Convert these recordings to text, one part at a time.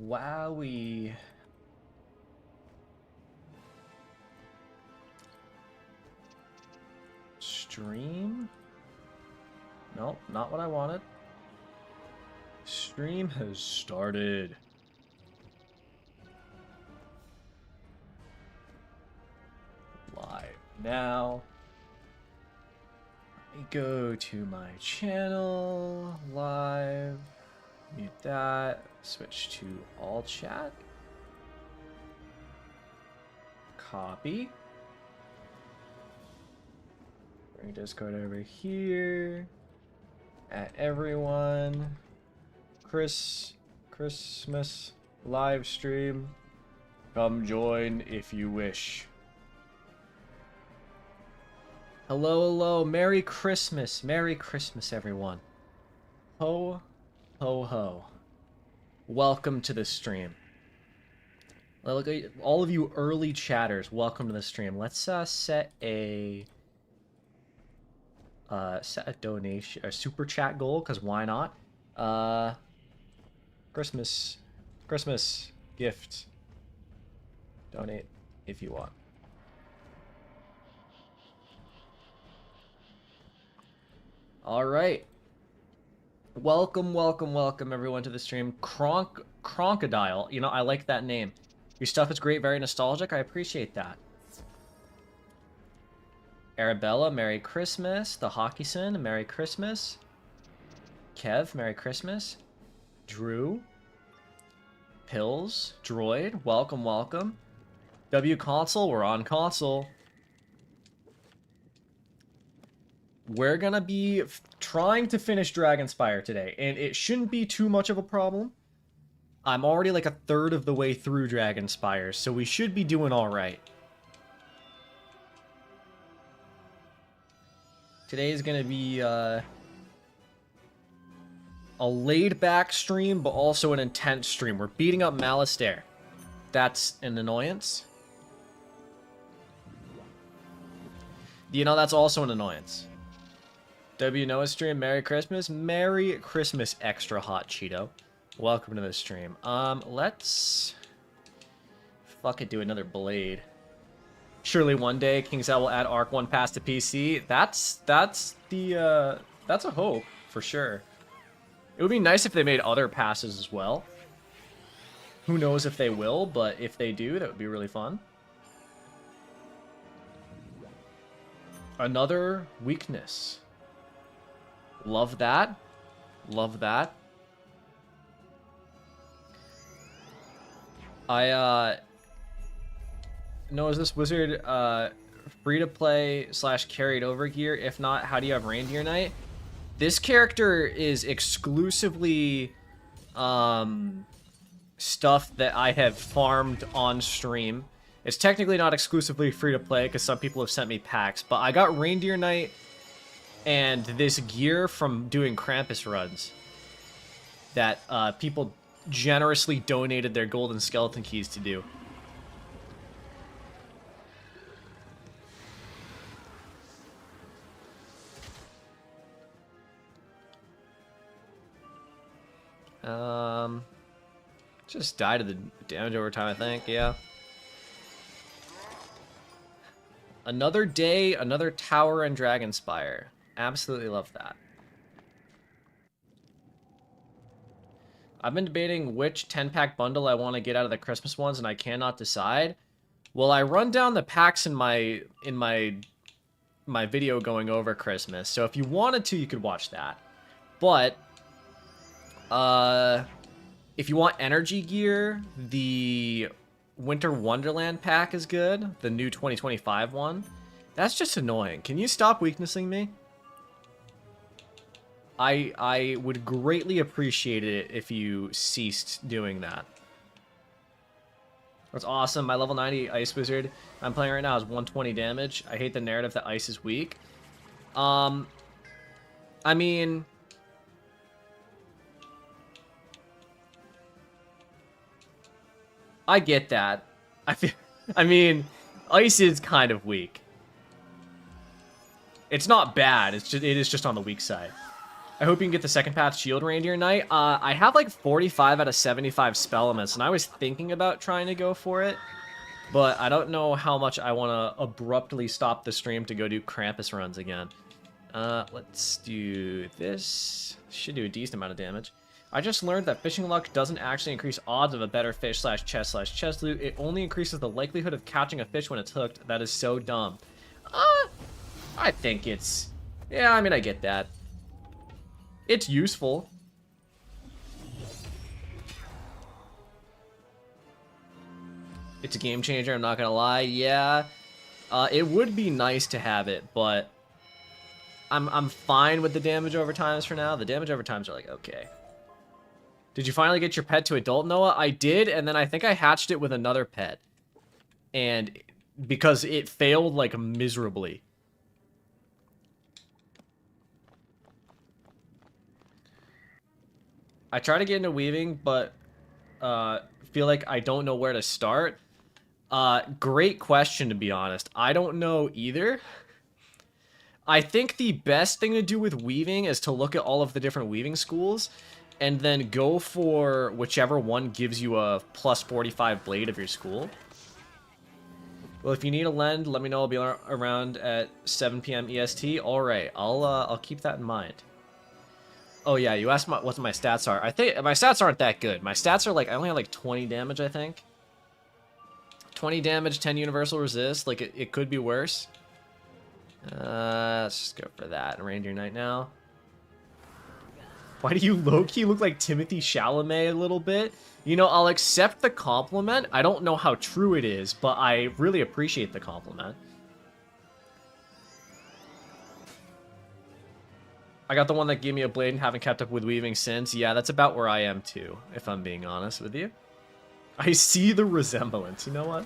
Wowie. Stream? Nope, not what I wanted. Stream has started. Live now. Let me go to my channel. Live. Mute that. Switch to all chat. Copy. Bring Discord over here. At everyone. Christmas live stream. Come join if you wish. Hello, hello. Merry Christmas. Merry Christmas, everyone. Ho, ho, ho. Welcome to the stream. Look at all of you early chatters. Welcome to the stream. Let's set a donation, a super chat goal, because why not? Christmas gift. Donate if you want. All right. Welcome, welcome, welcome everyone to the stream. Croncodile. You know, I like that name. Your stuff is great, very nostalgic. I appreciate that. Arabella, Merry Christmas. The Hockeyson, Merry Christmas. Kev, Merry Christmas. Drew. Pills. Droid, welcome, welcome. W Console, we're on console. We're gonna be trying to finish Dragon Spire today, and it shouldn't be too much of a problem. I'm already like a third of the way through Dragon Spire, so we should be doing alright. Today is gonna be a laid-back stream, but also an intense stream. We're beating up Malistaire. That's an annoyance. You know, that's also an annoyance. W Noah stream, Merry Christmas. Merry Christmas, Extra Hot Cheeto. Welcome to the stream. Let's fuck it, do another blade. Surely one day KingsOut will add Arc 1 Pass to PC. That's a hope for sure. It would be nice if they made other passes as well. Who knows if they will, but if they do, that would be really fun. Another weakness. Love that. Love that. No, is this Wizard free-to-play / carried over gear? If not, how do you have Reindeer Knight? This character is exclusively stuff that I have farmed on stream. It's technically not exclusively free-to-play because some people have sent me packs, but I got Reindeer Knight and this gear from doing Krampus runs that people generously donated their golden skeleton keys to do. Just died of the damage over time, I think, yeah. Another day, another tower and Dragon Spire. Absolutely love that. I've been debating which 10-pack bundle I want to get out of the Christmas ones, and I cannot decide. Well, I run down the packs in my video going over Christmas, so if you wanted to, you could watch that. But if you want energy gear, the Winter Wonderland pack is good. The new 2025 one. That's just annoying. Can you stop weaknessing me? I would greatly appreciate it if you ceased doing that. That's awesome. My level 90 Ice Wizard I'm playing right now is 120 damage. I hate the narrative that Ice is weak. I mean, I get that. I mean, Ice is kind of weak. It's not bad. It is just on the weak side. I hope you can get the second path shield, Reindeer Knight. I have like 45 out of 75 spell elements, and I was thinking about trying to go for it, but I don't know how much I want to abruptly stop the stream to go do Krampus runs again. Let's do this. Should do a decent amount of damage. I just learned that fishing luck doesn't actually increase odds of a better fish / chest loot. It only increases the likelihood of catching a fish when it's hooked. That is so dumb. I think it's... Yeah, I mean, I get that. It's useful. It's a game changer, I'm not gonna lie. Yeah, it would be nice to have it, but I'm fine with the damage over times for now. The damage over times are like, okay. Did you finally get your pet to adult, Noah? I did, and then I think I hatched it with another pet. And because it failed, like, miserably. I try to get into weaving, but feel like I don't know where to start. Great question, to be honest. I don't know either. I think the best thing to do with weaving is to look at all of the different weaving schools and then go for whichever one gives you a plus 45 blade of your school. Well, if you need a lend, let me know. I'll be around at 7 p.m. EST. All right, I'll keep that in mind. Oh yeah, you asked what my stats are. I think my stats aren't that good. My stats are like, I only have like 20 damage, I think. 20 damage, 10 universal resist. Like, it could be worse. Let's just go for that. Reindeer Knight now. Why do you low-key look like Timothy Chalamet a little bit? You know, I'll accept the compliment. I don't know how true it is, but I really appreciate the compliment. I got the one that gave me a blade and haven't kept up with weaving since. Yeah, that's about where I am too, if I'm being honest with you. I see the resemblance. You know what?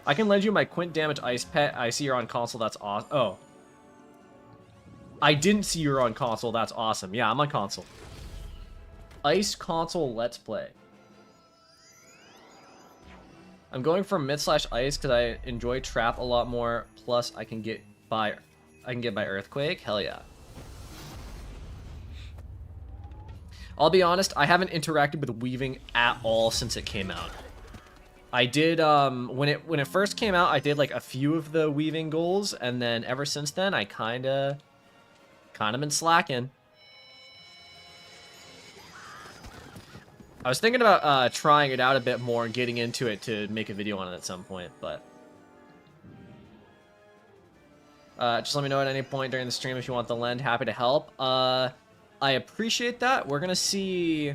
I can lend you my quint damage ice pet. I see you're on console. That's awesome. Oh. I didn't see you're on console. That's awesome. Yeah, I'm on console. Ice console let's play. I'm going for mid / ice because I enjoy trap a lot more. Plus, I can get by earthquake. Hell yeah. I'll be honest, I haven't interacted with weaving at all since it came out. I did, when it first came out, I did like a few of the weaving goals, and then ever since then, I kinda been slacking. I was thinking about trying it out a bit more and getting into it to make a video on it at some point, but just let me know at any point during the stream if you want the lend. Happy to help. I appreciate that. We're gonna see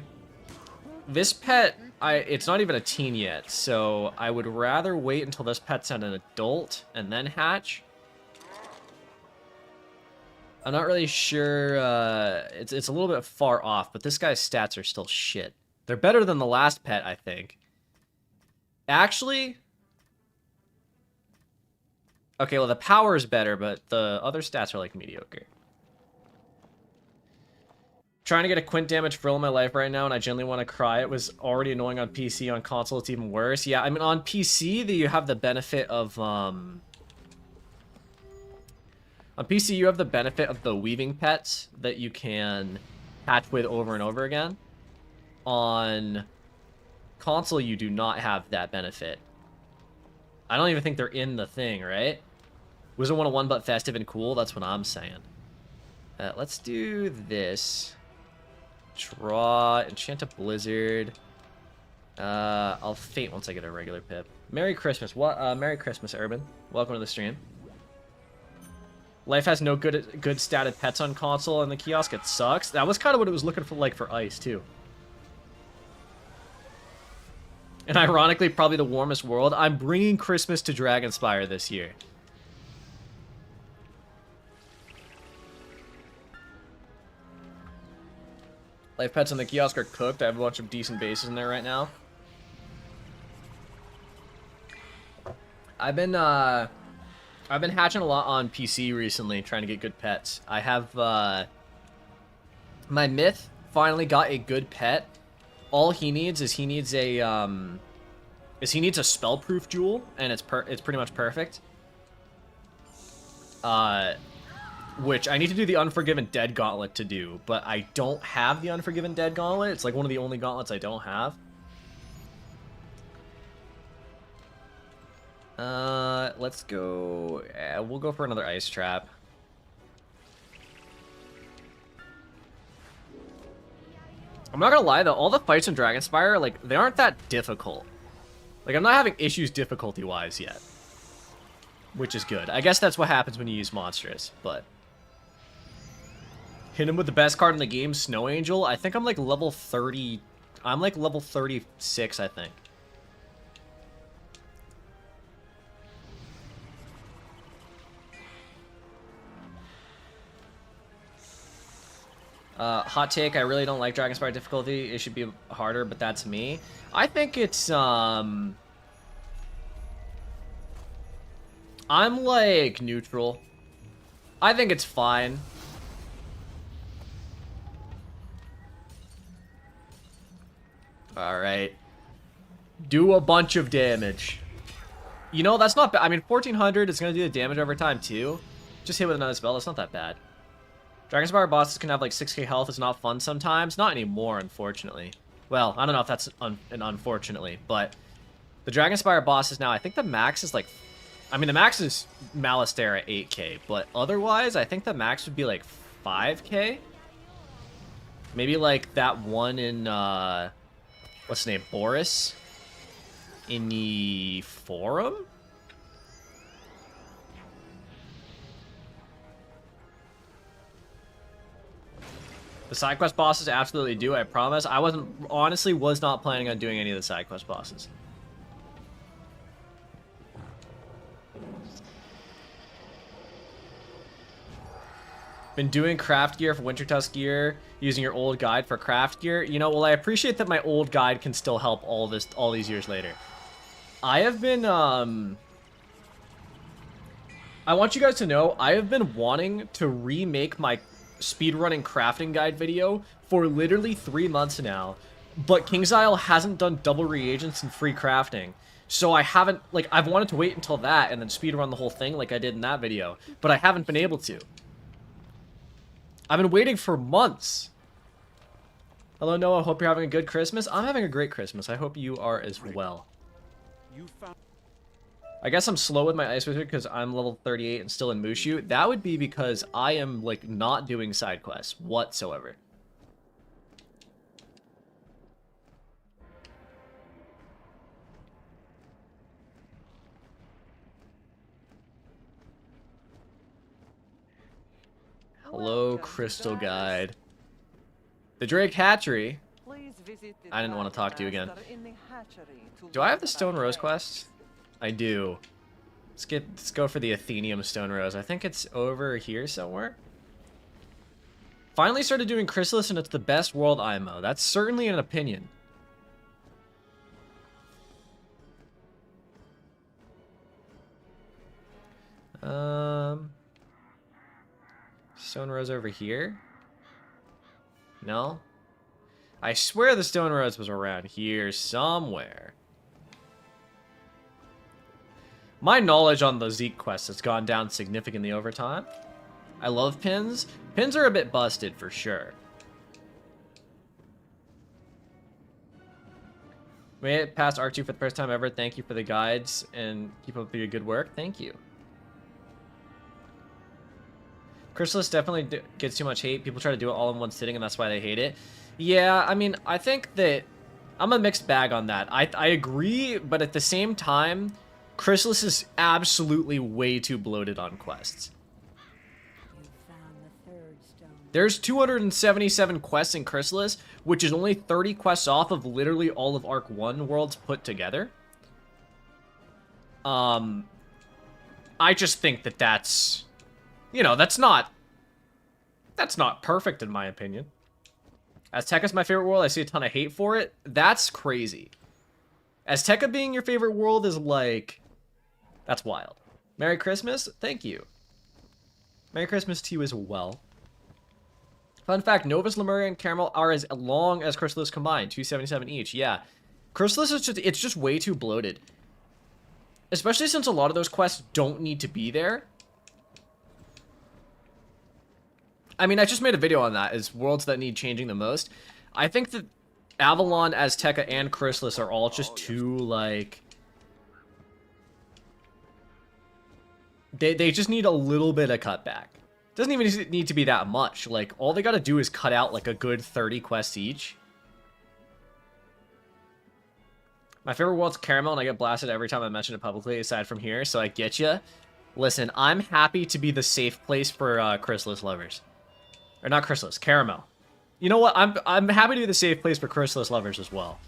this pet. It's not even a teen yet, so I would rather wait until this pet's an adult and then hatch. I'm not really sure. It's a little bit far off, but this guy's stats are still shit. They're better than the last pet, I think. Actually, okay, well the power is better, but the other stats are like mediocre. Trying to get a quint damage frill in my life right now, and I genuinely want to cry. It was already annoying on PC. On console, it's even worse. Yeah, I mean, on PC, you have the benefit of, on PC, you have the benefit of the weaving pets that you can hatch with over and over again. On console, you do not have that benefit. I don't even think they're in the thing, right? Wizard101 but festive and cool, that's what I'm saying. Let's do this. Draw, enchant a blizzard. I'll faint once I get a regular pip. Merry Christmas. Merry Christmas, Urban. Welcome to the stream. Life has no good statted pets on console, and the kiosk, it sucks. That was kind of what it was looking for, like, for ice, too. And ironically, probably the warmest world. I'm bringing Christmas to Dragon Spire this year. Life pets on the kiosk are cooked. I have a bunch of decent bases in there right now. I've been hatching a lot on PC recently, trying to get good pets. I have my myth finally got a good pet. All he needs is he needs a spellproof jewel, and it's pretty much perfect. which I need to do the Unforgiven Dead Gauntlet to do, but I don't have the Unforgiven Dead Gauntlet. It's like one of the only gauntlets I don't have. Let's go... we'll go for another Ice Trap. I'm not gonna lie though, all the fights in Dragon Spire, like, they aren't that difficult. Like, I'm not having issues difficulty-wise yet. Which is good. I guess that's what happens when you use Monstrous, but... Hit him with the best card in the game, Snow Angel. I think I'm like level 30... I'm like level 36, I think. Hot take, I really don't like Dragon Spire difficulty. It should be harder, but that's me. I think it's, I'm like neutral. I think it's fine. Alright. Do a bunch of damage. You know, that's not bad. I mean, 1400 is going to do the damage over time, too. Just hit with another spell. That's not that bad. Dragon Spire bosses can have like 6k health. It's not fun sometimes. Not anymore, unfortunately. Well, I don't know if that's an unfortunately, but the Dragon Spire bosses now, I think the max is like... I mean, the max is Malistaire at 8k, but otherwise, I think the max would be like 5k? Maybe like that one in, what's his name? Boris? In the forum? The side quest bosses absolutely do, I promise. I honestly was not planning on doing any of the side quest bosses. Been doing craft gear for Wintertusk gear, using your old guide for craft gear. You know, well, I appreciate that my old guide can still help all these years later. I have been, I want you guys to know, I have been wanting to remake my speedrunning crafting guide video for literally 3 months now, but KingsIsle hasn't done double reagents and free crafting, so I haven't, like, I've wanted to wait until that and then speedrun the whole thing like I did in that video, but I haven't been able to. I've been waiting for months. Hello Noah, hope you're having a good Christmas. I'm having a great Christmas. I hope you are as well. I guess I'm slow with my Ice Wizard because I'm level 38 and still in Mushu. That would be because I am, like, not doing side quests whatsoever. Hello, Crystal Guide. The Drake Hatchery. I didn't want to talk to you again. Do I have the Stone Rose quest? I do. Let's go for the Athenium Stone Rose. I think it's over here somewhere. Finally started doing Chrysalis and it's the best world IMO. That's certainly an opinion. Stone Rose over here? No? I swear the Stone Rose was around here somewhere. My knowledge on the Zeke quest has gone down significantly over time. I love pins. Pins are a bit busted for sure. Made it past Arc 2 for the first time ever. Thank you for the guides and keep up your good work. Thank you. Chrysalis definitely gets too much hate. People try to do it all in one sitting and that's why they hate it. Yeah, I mean, I think that I'm a mixed bag on that. I agree, but at the same time, Chrysalis is absolutely way too bloated on quests. There's 277 quests in Chrysalis, which is only 30 quests off of literally all of Arc 1 worlds put together. I just think that that's, you know, that's not perfect in my opinion. Azteca's my favorite world. I see a ton of hate for it. That's crazy. Azteca being your favorite world is like... That's wild. Merry Christmas. Thank you. Merry Christmas to you as well. Fun fact, Novus, Lemuria, and Caramel are as long as Chrysalis combined. 277 each. Yeah. Chrysalis is it's just way too bloated. Especially since a lot of those quests don't need to be there. I mean, I just made a video on that, is worlds that need changing the most. I think that Avalon, Azteca, and Chrysalis are all just too, like... They just need a little bit of cutback. Doesn't even need to be that much. Like, all they gotta do is cut out, like, a good 30 quests each. My favorite world's Caramel, and I get blasted every time I mention it publicly, aside from here, so I get ya. Listen, I'm happy to be the safe place for Chrysalis lovers. Or not Chrysalis, Caramel. You know what? I'm happy to be the safe place for Chrysalis lovers as well.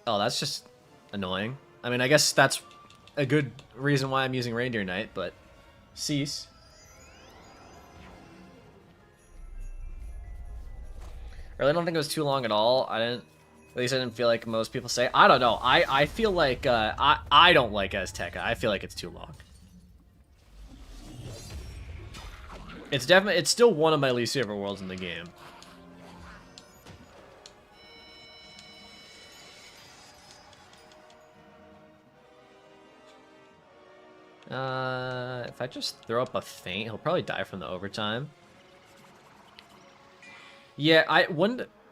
Oh, that's just annoying. I mean, I guess that's a good reason why I'm using Reindeer Knight, but... Cease. I really don't think it was too long at all. At least I didn't feel like most people say. I don't know. I feel like, I don't like Azteca. I feel like it's too long. It's still one of my least favorite worlds in the game. If I just throw up a feint, he'll probably die from the overtime. Yeah,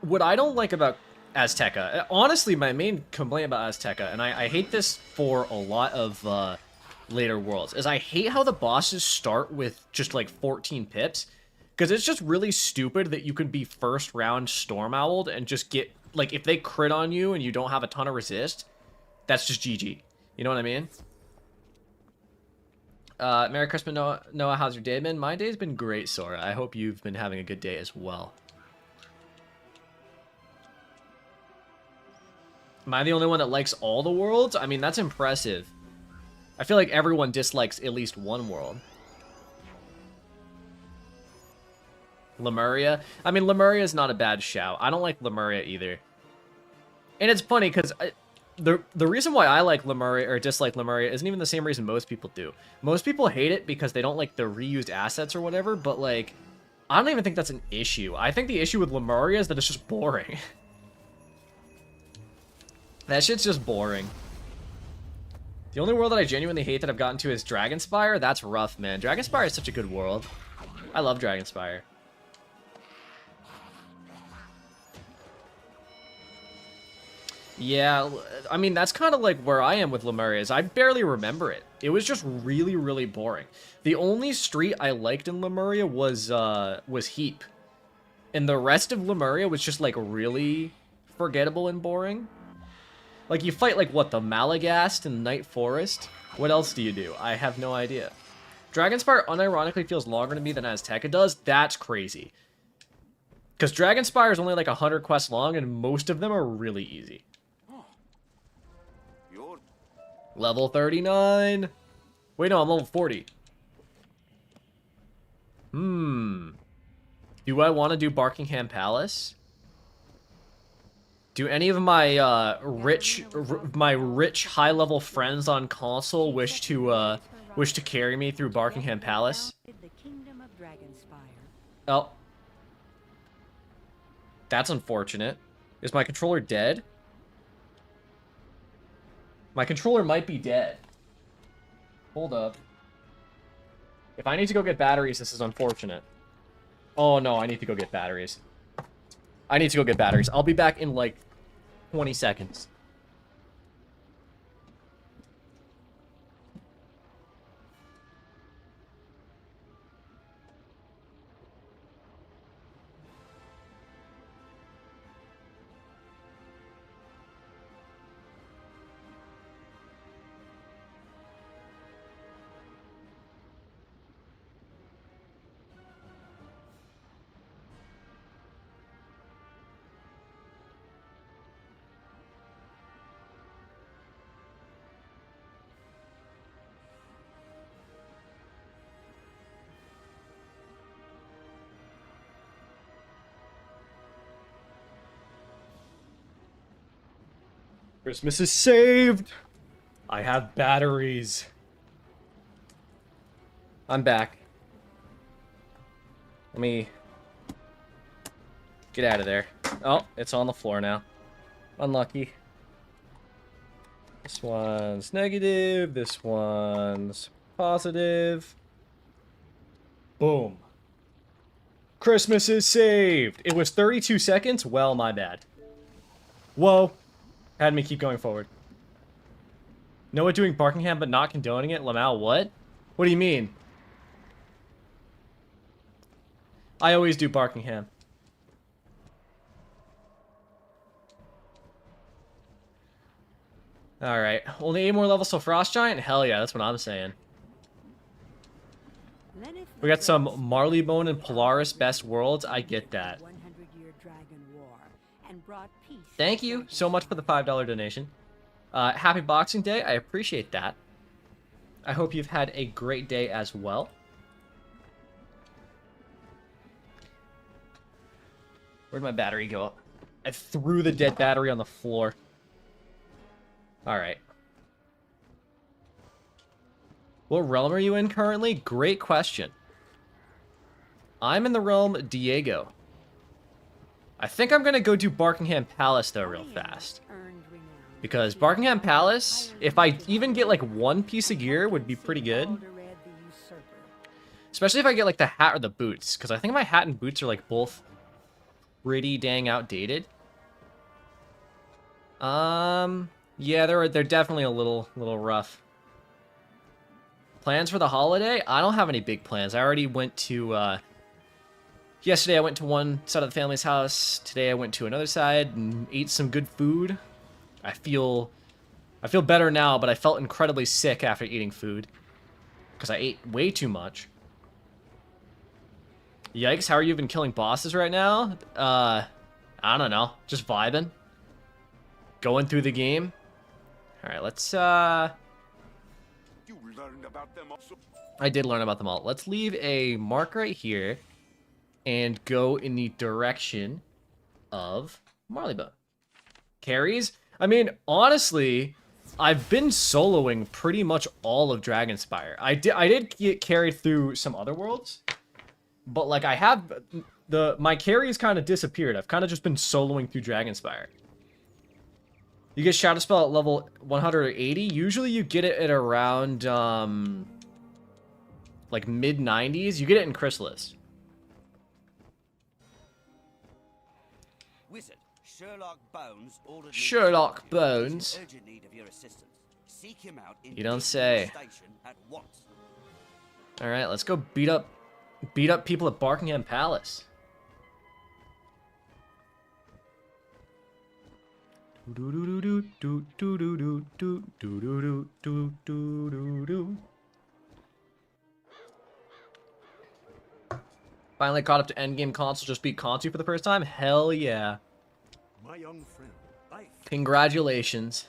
what I don't like about Azteca, honestly, my main complaint about Azteca, and I hate this for a lot of later worlds, is I hate how the bosses start with just like 14 pips, because it's just really stupid that you can be first round Storm Owled and just get, like, if they crit on you and you don't have a ton of resist, that's just GG. You know what I mean? Merry Christmas, Noah. How's your day been? My day's been great, Sora. I hope you've been having a good day as well. Am I the only one that likes all the worlds? I mean, that's impressive. I feel like everyone dislikes at least one world. Lemuria? I mean, Lemuria is not a bad shout. I don't like Lemuria either. And it's funny, because the reason why I like Lemuria, or dislike Lemuria, isn't even the same reason most people do. Most people hate it because they don't like the reused assets or whatever, but, like, I don't even think that's an issue. I think the issue with Lemuria is that it's just boring. That shit's just boring. The only world that I genuinely hate that I've gotten to is Dragon Spire. That's rough, man. Dragon Spire is such a good world. I love Dragon Spire. Yeah, I mean, that's kind of like where I am with Lemuria, is I barely remember it. It was just really, really boring. The only street I liked in Lemuria was Heap. And the rest of Lemuria was just, like, really forgettable and boring. Like, you fight, like, what, the Malagast in Night Forest? What else do you do? I have no idea. Dragon Spire unironically feels longer to me than Azteca does. That's crazy. Because Dragon Spire is only, like, 100 quests long, and most of them are really easy. Level 39. Wait, no, I'm level 40. Do I want to do Barkingham Palace? Do any of my rich high-level friends on console wish to carry me through Barkingham Palace? Oh, that's unfortunate. Is my controller dead? My controller might be dead. Hold up. If I need to go get batteries, this is unfortunate. Oh no, I need to go get batteries. I need to go get batteries. I'll be back in like 20 seconds. Christmas is saved! I have batteries. I'm back. Let me get out of there. Oh, it's on the floor now. Unlucky. This one's negative. This one's positive. Boom. Christmas is saved. It was 32 seconds. Well, my bad. Whoa. Had me keep going forward. Noah doing Barkingham but not condoning it. Lamau, what? What do you mean? I always do Barkingham. Alright. Only 8 more levels till Frost Giant? Hell yeah, that's what I'm saying. We got some Marleybone and Polaris Best Worlds. I get that. Thank you so much for the $5 donation. Happy Boxing Day. I appreciate that. I hope you've had a great day as well. Where'd my battery go? I threw the dead battery on the floor. Alright. What realm are you in currently? Great question. I'm in the realm Diego. I think I'm going to go do Barkingham Palace, though, real fast. Because Barkingham Palace, if I even get, like, 1 piece of gear, would be pretty good. Especially if I get, like, the hat or the boots. Because I think my hat and boots are, like, both pretty dang outdated. Yeah, they're definitely a little rough. Plans for the holiday? I don't have any big plans. I already went to, yesterday I went to one side of the family's house. Today I went to another side and ate some good food. I feel better now, but I felt incredibly sick after eating food. Because I ate way too much. Yikes, how are you even killing bosses right now? I don't know. Just vibing. Going through the game. Alright, let's, You learned about them also? I did learn about them all. Let's leave a mark right here and go in the direction of Marleybone. Carries? I mean, honestly, I've been soloing pretty much all of Dragon Spire. I did get carried through some other worlds, but like I have my carries kind of disappeared. I've kind of just been soloing through Dragon Spire. You get Shadow Spell at level 180. Usually you get it at around, like, mid-90s. You get it in Chrysalis. Wizard, Sherlock Bones? You don't say. Alright, let's go beat up people at Barkingham Palace. Finally caught up to endgame console, just beat Consu for the first time? Hell yeah. My young friend, congratulations.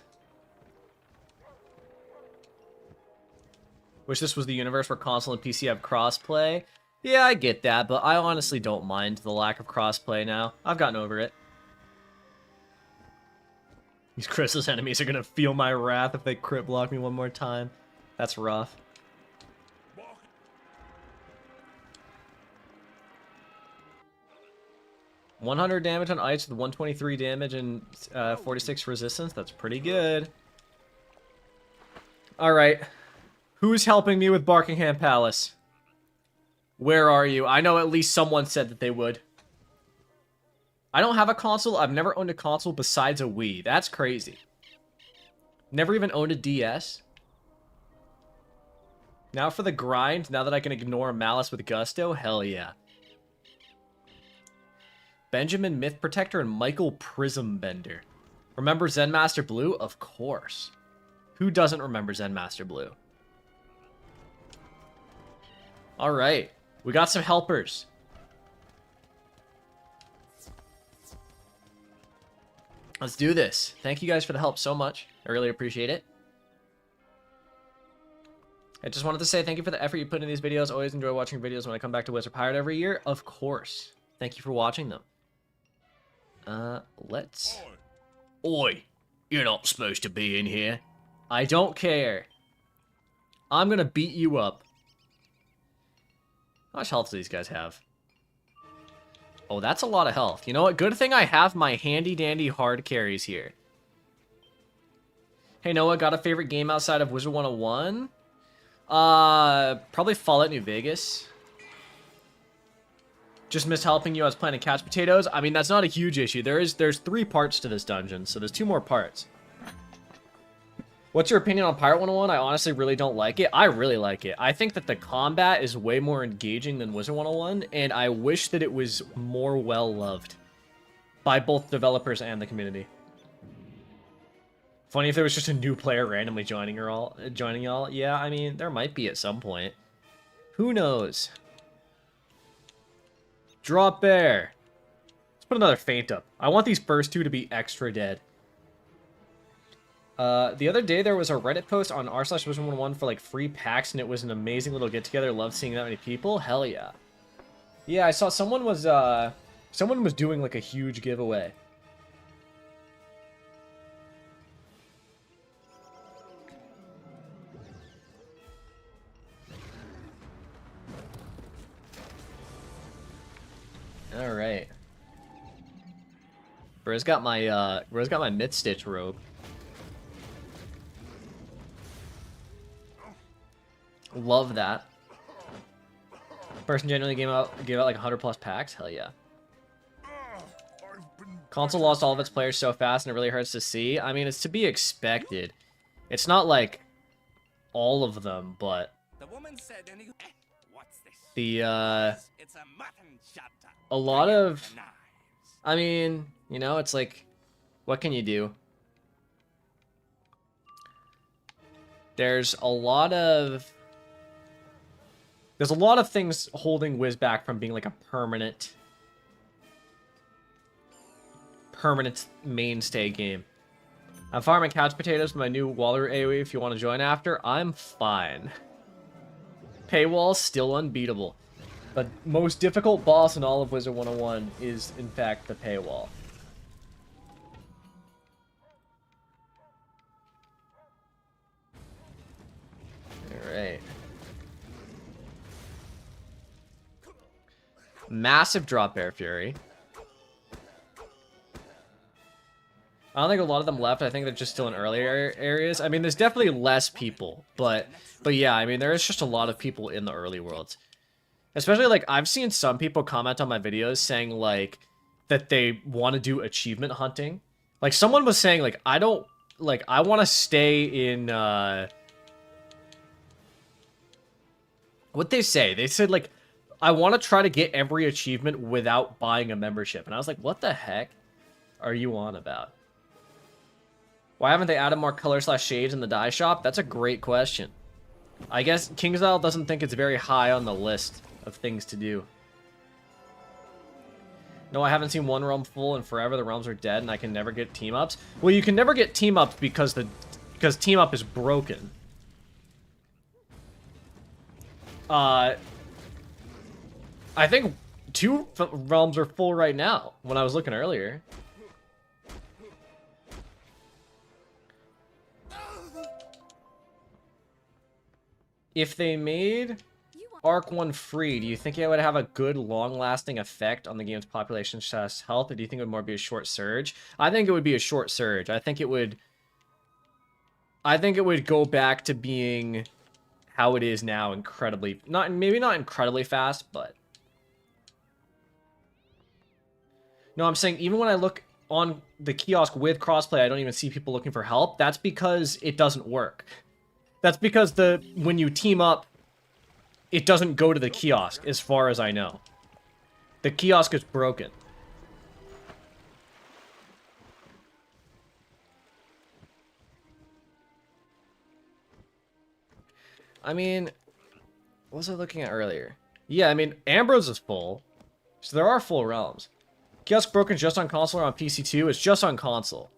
Wish this was the universe where console and PC have crossplay. Yeah, I get that, but I honestly don't mind the lack of crossplay now. I've gotten over it. These Chrysalis enemies are gonna feel my wrath if they crit block me one more time. That's rough. $100 damage on ice with 123 damage and 46 resistance. That's pretty good. Alright. Who's helping me with Barkingham Palace? Where are you? I know at least someone said that they would. I don't have a console. I've never owned a console besides a Wii. That's crazy. Never even owned a DS. Now for the grind, now that I can ignore Malice with gusto, hell yeah. Benjamin Myth Protector and Michael Prism Bender. Remember Zen Master Blue? Of course. Who doesn't remember Zen Master Blue? Alright. We got some helpers. Let's do this. Thank you guys for the help so much. I really appreciate it. I just wanted to say thank you for the effort you put in these videos. Always enjoy watching videos when I come back to Wizard Pirate every year. Of course. Thank you for watching them. Let's... Oi! You're not supposed to be in here. I don't care. I'm gonna beat you up. How much health do these guys have? Oh, that's a lot of health. You know what? Good thing I have my handy-dandy hard carries here. Hey Noah, got a favorite game outside of Wizard101? Probably Fallout New Vegas. Just missed helping you. I was planning to catch potatoes. I mean, that's not a huge issue. There's 3 parts to this dungeon, so there's 2 more parts. What's your opinion on Pirate 101? I honestly really don't like it. I really like it. I think that the combat is way more engaging than Wizard 101, and I wish that it was more well-loved by both developers and the community. Funny if there was just a new player randomly joining y'all. Yeah, I mean, there might be at some point. Who knows? Drop bear. Let's put another feint up. I want these first 2 to be extra dead. The other day there was a Reddit post on r/Wizard101 for like free packs, and it was an amazing little get together. Loved seeing that many people. Hell yeah. Yeah, I saw someone was doing like a huge giveaway. All right. Bro's got my mid-stitch robe. Love that. Person genuinely gave out like 100+ packs. Hell yeah. Console lost all of its players so fast, and it really hurts to see. I mean, it's to be expected. It's not like all of them, but a lot of, I mean, you know, it's like, what can you do? There's a lot of things holding Wiz back from being like a permanent mainstay game. I'm farming couch potatoes with my new Waller AoE if you want to join after. I'm fine. Paywall still unbeatable. The most difficult boss in all of Wizard 101 is, in fact, the paywall. Alright. Massive drop Bear Fury. I don't think a lot of them left. I think they're just still in earlier areas. I mean, there's definitely less people, but yeah, I mean, there is just a lot of people in the early worlds. Especially, like, I've seen some people comment on my videos saying, like, that they want to do achievement hunting. Like, someone was saying, like, I want to stay in, what'd they say? They said, like, I want to try to get every achievement without buying a membership. And I was like, what the heck are you on about? Why haven't they added more color/shades in the dye shop? That's a great question. I guess Kingsdale doesn't think it's very high on the list of things to do. No, I haven't seen one realm full in forever. The realms are dead and I can never get team-ups. Well, you can never get team-ups because team-up is broken. I think 2 realms are full right now when I was looking earlier. If they made Arc 1 free, do you think it would have a good, long-lasting effect on the game's population / health, or do you think it would more be a short surge? I think it would be a short surge. I think it would go back to being how it is now, incredibly, maybe not incredibly fast, but no, I'm saying even when I look on the kiosk with crossplay, I don't even see people looking for help. That's because it doesn't work. That's because when you team up, it doesn't go to the kiosk, as far as I know. The kiosk is broken. I mean, what was I looking at earlier? Yeah, I mean, Ambrose is full, so there are full realms. Kiosk broken just on console or on PC too? It's just on console.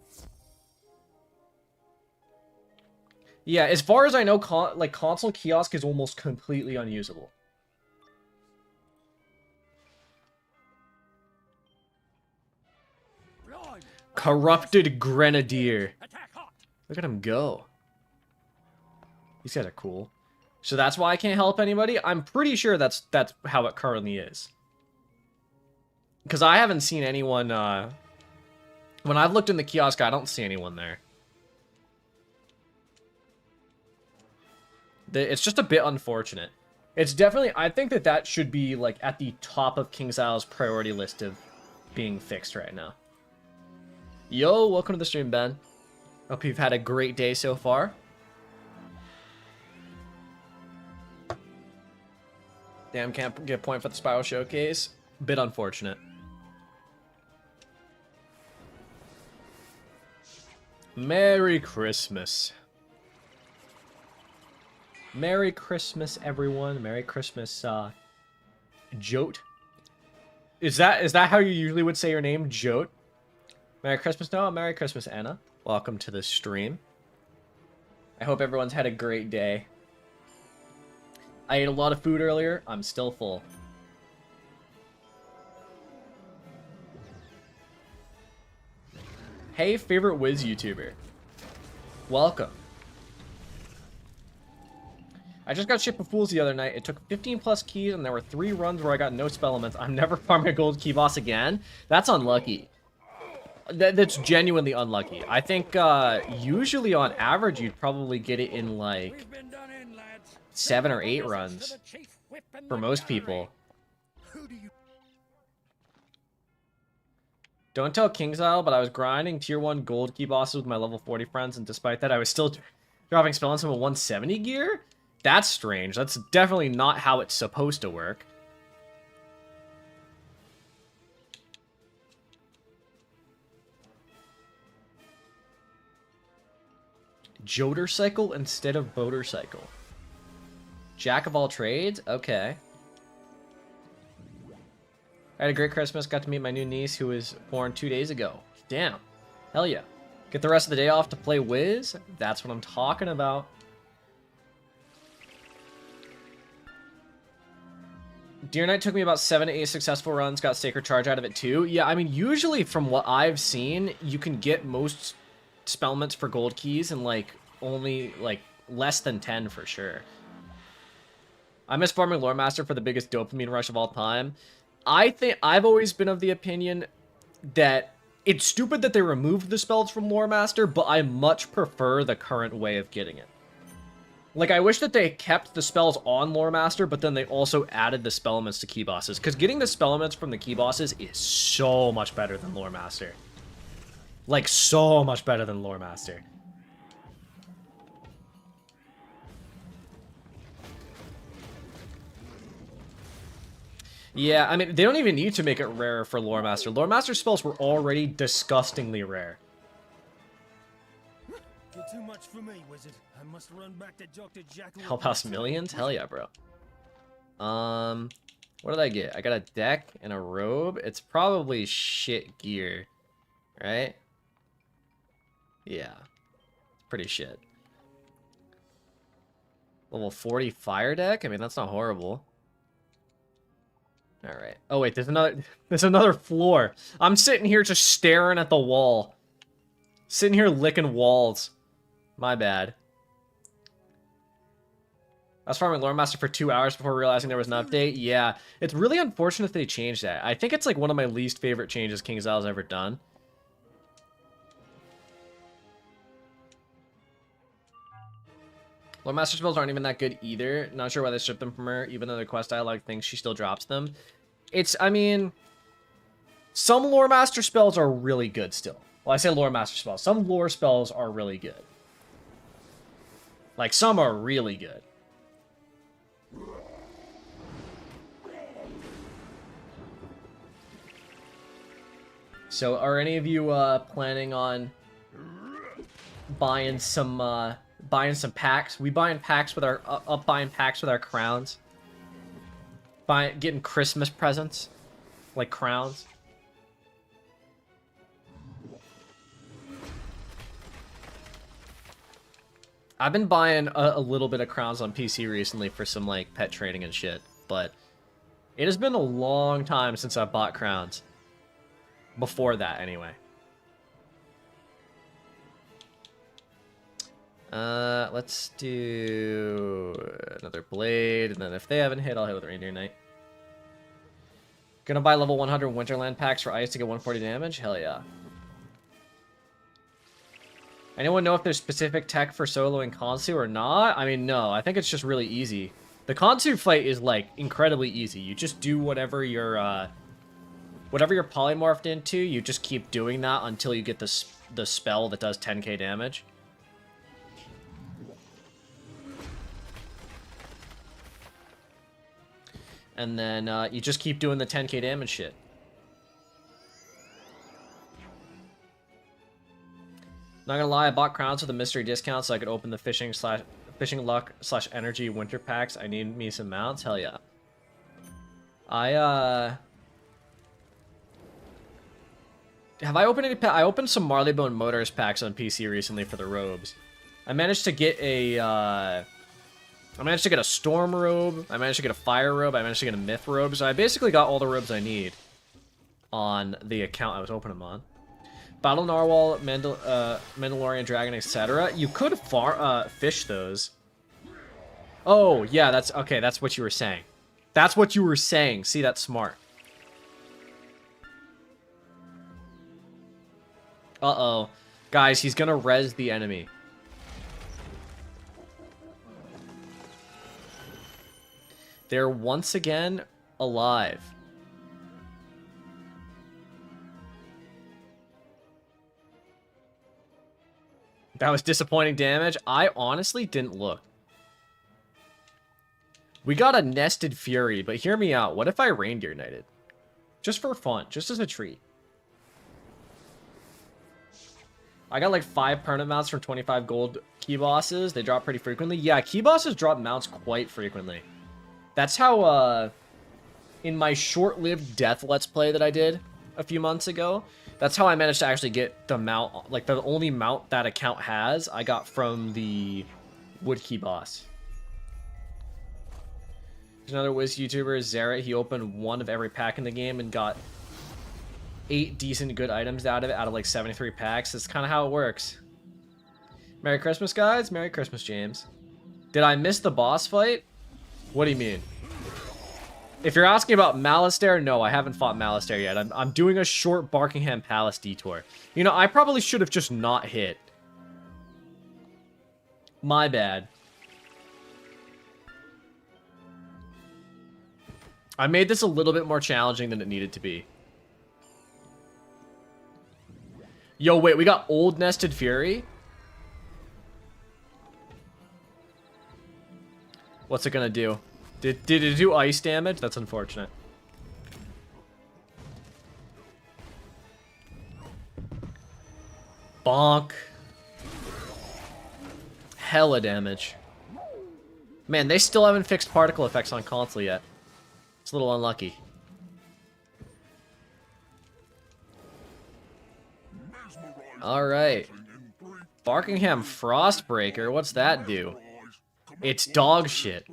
Yeah, as far as I know, console kiosk is almost completely unusable. Corrupted Grenadier. Look at him go. These guys are cool. So that's why I can't help anybody? I'm pretty sure that's how it currently is. Because I haven't seen anyone, when I've looked in the kiosk, I don't see anyone there. It's just a bit unfortunate. It's definitely, I think that that should be like at the top of KingsIsle's priority list of being fixed right now. Yo, welcome to the stream, Ben. Hope you've had a great day so far. Damn, can't get a point for the Spiral Showcase. Bit unfortunate. Merry Christmas. Merry Christmas, everyone. Merry Christmas, Jote. Is that how you usually would say your name, Jote? Merry Christmas, Noah. Merry Christmas, Anna. Welcome to the stream. I hope everyone's had a great day. I ate a lot of food earlier. I'm still full. Hey, favorite Wiz YouTuber. Welcome. I just got shipped with Fools the other night. It took 15 plus keys, and there were 3 runs where I got no spell elements. I'm never farming a gold key boss again. That's unlucky. That's genuinely unlucky. I think usually on average you'd probably get it in like 7 or 8 runs for most people. Don't tell KingsIsle, but I was grinding tier 1 gold key bosses with my level 40 friends, and despite that I was still dropping spell on some 170 gear? That's strange. That's definitely not how it's supposed to work. Joder cycle instead of boater cycle. Jack of all trades? Okay. I had a great Christmas. Got to meet my new niece who was born 2 days ago. Damn. Hell yeah. Get the rest of the day off to play Wiz? That's what I'm talking about. Deer Knight took me about 7 to 8 successful runs. Got Sacred Charge out of it too. Yeah, I mean, usually from what I've seen, you can get most spellments for gold keys and like only like less than 10 for sure. I miss farming Lore Master for the biggest dopamine rush of all time. I think I've always been of the opinion that it's stupid that they removed the spells from Lore Master, but I much prefer the current way of getting it. Like, I wish that they kept the spells on Lore Master, but then they also added the spell elements to key bosses, because getting the spell elements from the key bosses is so much better than Lore Master. Like, so much better than Lore Master. Yeah, I mean, they don't even need to make it rarer for Lore Master. Lore Master spells were already disgustingly rare. You're too much for me, Wizard. I must run back to Dr. Jackal. Help House Millions? Hell yeah, bro. What did I get? I got a deck and a robe. It's probably shit gear, right? Yeah, it's pretty shit. Level 40 fire deck? I mean, that's not horrible. All right. Oh wait, there's another floor. I'm sitting here just staring at the wall. Sitting here licking walls. My bad. I was farming Lore Master for 2 hours before realizing there was an update. Yeah, it's really unfortunate they changed that. I think it's like one of my least favorite changes KingsIsle's ever done. Lore Master spells aren't even that good either. Not sure why they stripped them from her, even though the quest dialogue thinks she still drops them. I mean, some Lore Master spells are really good still. Well, I say Lore Master spells. Some lore spells are really good. Like, some are really good. So, are any of you planning on buying some packs? We buying packs with our buying packs with our crowns. Getting Christmas presents, like crowns. I've been buying a little bit of crowns on PC recently for some like pet trading and shit, but it has been a long time since I've bought crowns. Before that, anyway. Let's do another blade, and then if they haven't hit, I'll hit with Reindeer Knight. Gonna buy level 100 Winterland packs for ice to get 140 damage? Hell yeah. Anyone know if there's specific tech for soloing Kansu or not? I mean, no. I think it's just really easy. The Kansu fight is, like, incredibly easy. You just do whatever you're polymorphed into, you just keep doing that until you get the spell that does 10k damage. And then you just keep doing the 10k damage shit. Not gonna lie, I bought crowns with a mystery discount so I could open the fishing luck / energy winter packs. I need me some mounts. Hell yeah. Have I opened any I opened some Marleybone Motors packs on PC recently for the robes. I managed to get a storm robe, I managed to get a fire robe, I managed to get a myth robe, so I basically got all the robes I need on the account I was opening them on. Battle Narwhal, Mandalorian Dragon, etc. You could fish those. Oh, yeah, that's okay, that's what you were saying. That's what you were saying. See, that's smart. Uh-oh. Guys, he's gonna res the enemy. They're once again alive. That was disappointing damage. I honestly didn't look. We got a nested fury, but hear me out. What if I Reindeer Knighted? Just for fun, just as a treat. I got like 5 permanent mounts from 25 gold key bosses. They drop pretty frequently. Yeah, key bosses drop mounts quite frequently. That's how, in my short-lived death let's play that I did a few months ago, that's how I managed to actually get the mount, like the only mount that account has, I got from the wood key boss. There's another Wiz YouTuber, Zara. He opened 1 of every pack in the game and got 8 decent good items out of it, out of like 73 packs. That's kind of how it works. Merry Christmas, guys. Merry Christmas, James. Did I miss the boss fight? What do you mean? If you're asking about Malistaire, no, I haven't fought Malistaire yet. I'm doing a short Barkingham Palace detour. You know, I probably should have just not hit. My bad. I made this a little bit more challenging than it needed to be. Yo, wait, we got Old Nested Fury? What's it gonna do? Did it do ice damage? That's unfortunate. Bonk. Hella damage. Man, they still haven't fixed particle effects on console yet. It's a little unlucky. Alright. Barkingham Frostbreaker, what's that do? It's dog shit.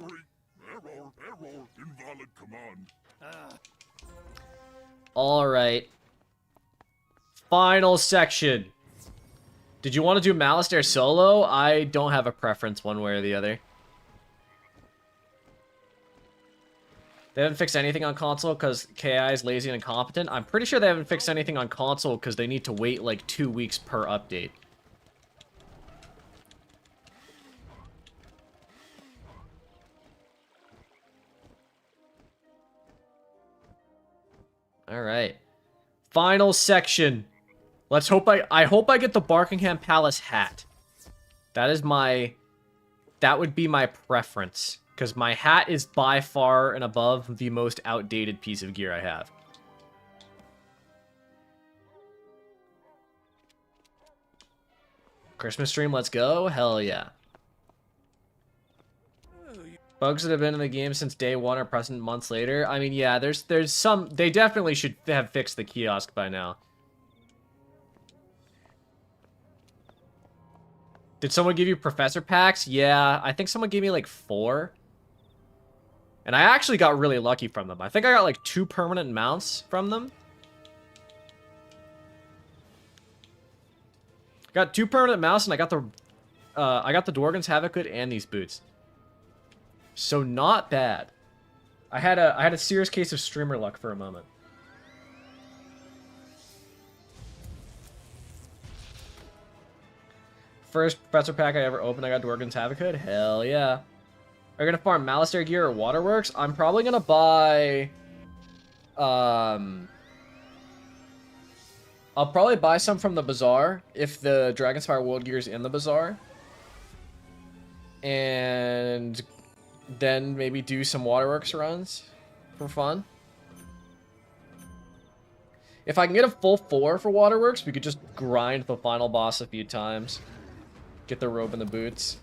Alright. Final section. Did you want to do Malistaire solo? I don't have a preference one way or the other. They haven't fixed anything on console because KI is lazy and incompetent. I'm pretty sure they haven't fixed anything on console because they need to wait like 2 weeks per update. Alright. Final section. Let's hope I hope I get the Barkingham Palace hat. That is my... That would be my preference. Because my hat is by far and above the most outdated piece of gear I have. Christmas stream, let's go. Hell yeah. Bugs that have been in the game since day 1 are present months later. I mean, yeah, there's some... They definitely should have fixed the kiosk by now. Did someone give you professor packs? Yeah, I think someone gave me like 4. And I actually got really lucky from them. I think I got like 2 permanent mounts from them. Got 2 permanent mounts, and I got the Dworgen's Havoc Hood and these boots. So not bad. I had a serious case of streamer luck for a moment. First Professor pack I ever opened, I got Dworkin's Havoc Hood. Hell yeah. Are you gonna farm Malistaire gear or Waterworks? I'm probably gonna buy... I'll probably buy some from the bazaar if the Dragon Spire World Gear is in the bazaar. And then maybe do some Waterworks runs for fun. If I can get a full 4 for Waterworks, we could just grind the final boss a few times. Get the robe and the boots.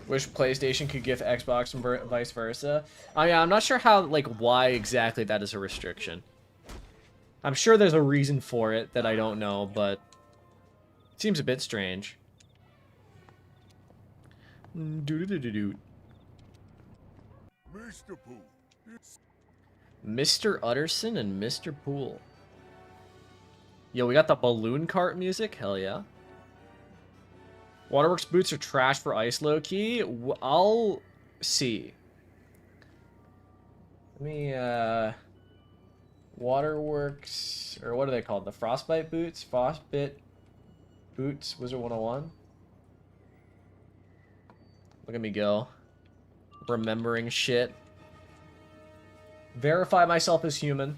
Wish PlayStation could give Xbox and vice versa. I mean, I'm not sure how, like, why exactly that is a restriction. I'm sure there's a reason for it that I don't know, but it seems a bit strange. Mr. Poole. Mr. Utterson and Mr. Poole. Yo, we got the balloon cart music. Hell yeah. Waterworks boots are trash for ice, low-key. I'll see. Let me, Waterworks, or what are they called? The Frostbite boots? Frostbite boots, Wizard101. Look at me go. Remembering shit. Verify myself as human.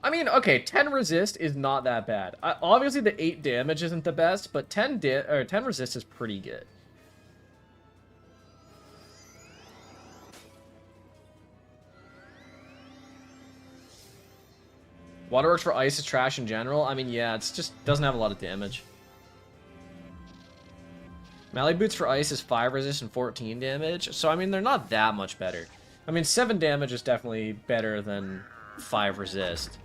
I mean, okay, 10 resist is not that bad. Obviously, the 8 damage isn't the best, but 10 resist is pretty good. Waterworks for ice is trash in general. I mean, yeah, it's just doesn't have a lot of damage. Mally boots for ice is 5 resist and 14 damage. So, I mean, they're not that much better. I mean, 7 damage is definitely better than 5 resist.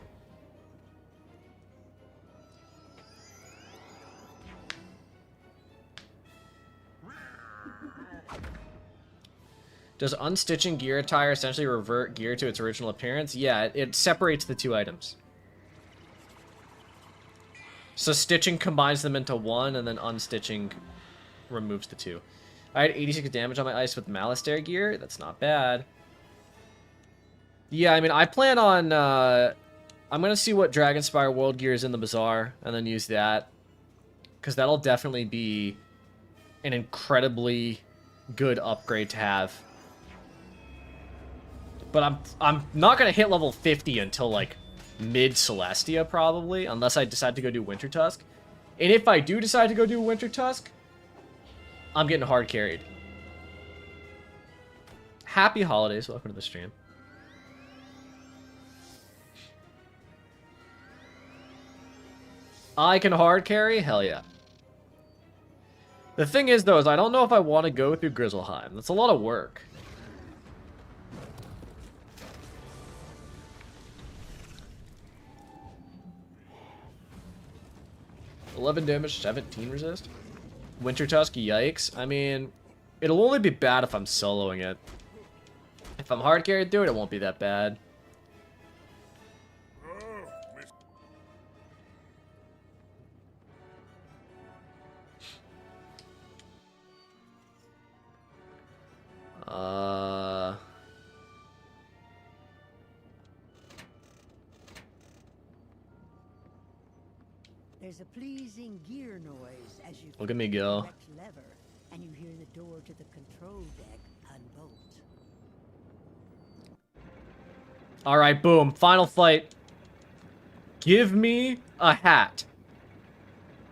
Does unstitching gear attire essentially revert gear to its original appearance? Yeah, it separates the 2 items. So stitching combines them into 1, and then unstitching removes the 2. I had 86 damage on my ice with Malistaire gear. That's not bad. Yeah, I mean, I plan on... I'm going to see what Dragon Spire World Gear is in the Bazaar, and then use that. Because that'll definitely be an incredibly good upgrade to have. But I'm not going to hit level 50 until, like, mid-Celestia, probably. Unless I decide to go do Winter Tusk. And if I do decide to go do Winter Tusk, I'm getting hard carried. Happy holidays. Welcome to the stream. I can hard carry? Hell yeah. The thing is, though, is I don't know if I want to go through Grizzleheim. That's a lot of work. $11 damage, 17 resist. Winter Tusk, yikes. I mean, it'll only be bad if I'm soloing it. If I'm hard carried through it, it won't be that bad. There's a pleasing gear noise as you Look at me go. correct lever, and you hear the door to the control deck unbolt. All right, boom. Final fight. Give me a hat.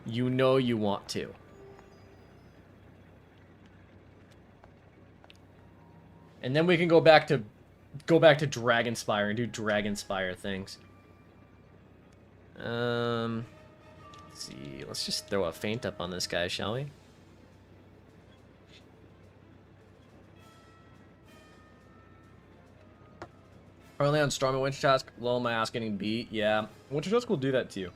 You know you want to. And then we can go back to Dragon Spire and do Dragon Spire things. Let's see. Let's just throw a feint up on this guy, shall we? Early on Storm and Winter Tusk, low my ass getting beat. Yeah, Winter Tusk will do that to you.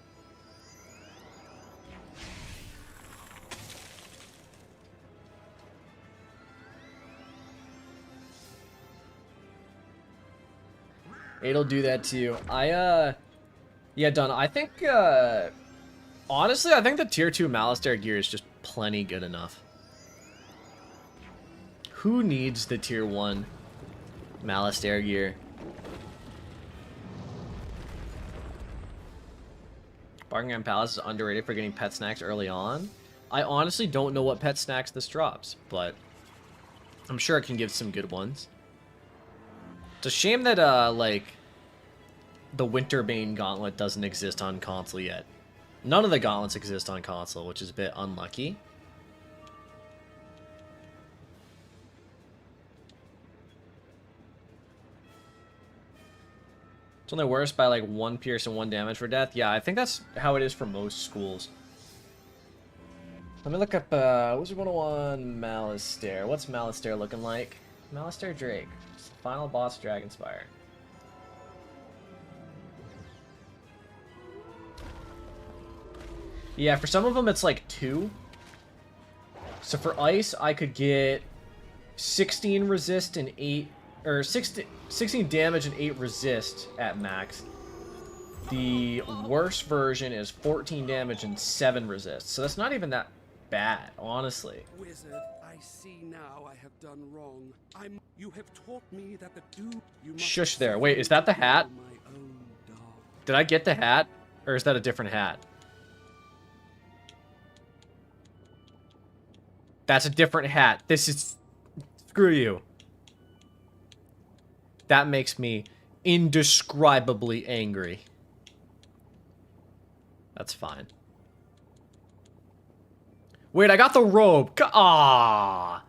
It'll do that to you. Yeah, done. I think, honestly, I think the tier 2 Malistaire gear is just plenty good enough. Who needs the tier 1 Malistaire gear? Barkingham Palace is underrated for getting pet snacks early on. I honestly don't know what pet snacks this drops, but I'm sure it can give some good ones. It's a shame that, like, the Winterbane Gauntlet doesn't exist on console yet. None of the gauntlets exist on console, which is a bit unlucky. It's only worse by like 1 pierce and 1 damage for death. Yeah, I think that's how it is for most schools. Let me look up Wizard101 Malistaire. What's Malistaire looking like? Malistaire Drake. It's the final boss of Dragon Spire. Yeah, for some of them it's like 2. So for ice, I could get 16 resist and 8, or 16 damage and 8 resist at max. The worst version is 14 damage and 7 resist. So that's not even that bad, honestly. Wizard, I see now I have done wrong. You have taught me that the you must Shush there. Wait, is that the hat? my own dog. Did I get the hat? Or is that a different hat? That's a different hat. This is... Screw you. That makes me indescribably angry. That's fine. Wait, I got the robe. Ah,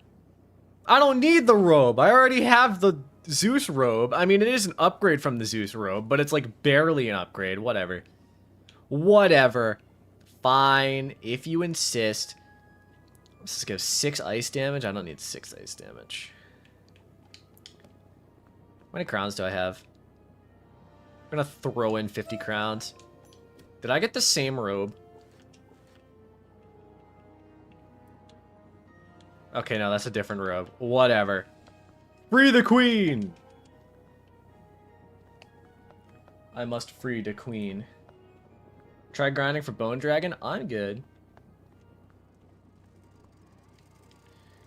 I don't need the robe. I already have the Zeus robe. I mean, it is an upgrade from the Zeus robe, but it's like barely an upgrade. Whatever. Whatever. Fine, if you insist. Let's just go 6 ice damage. I don't need 6 ice damage. How many crowns do I have? I'm gonna throw in 50 crowns. Did I get the same robe? Okay, no, that's a different robe. Whatever. Free the queen! I must free the queen. Try grinding for Bone Dragon? I'm good.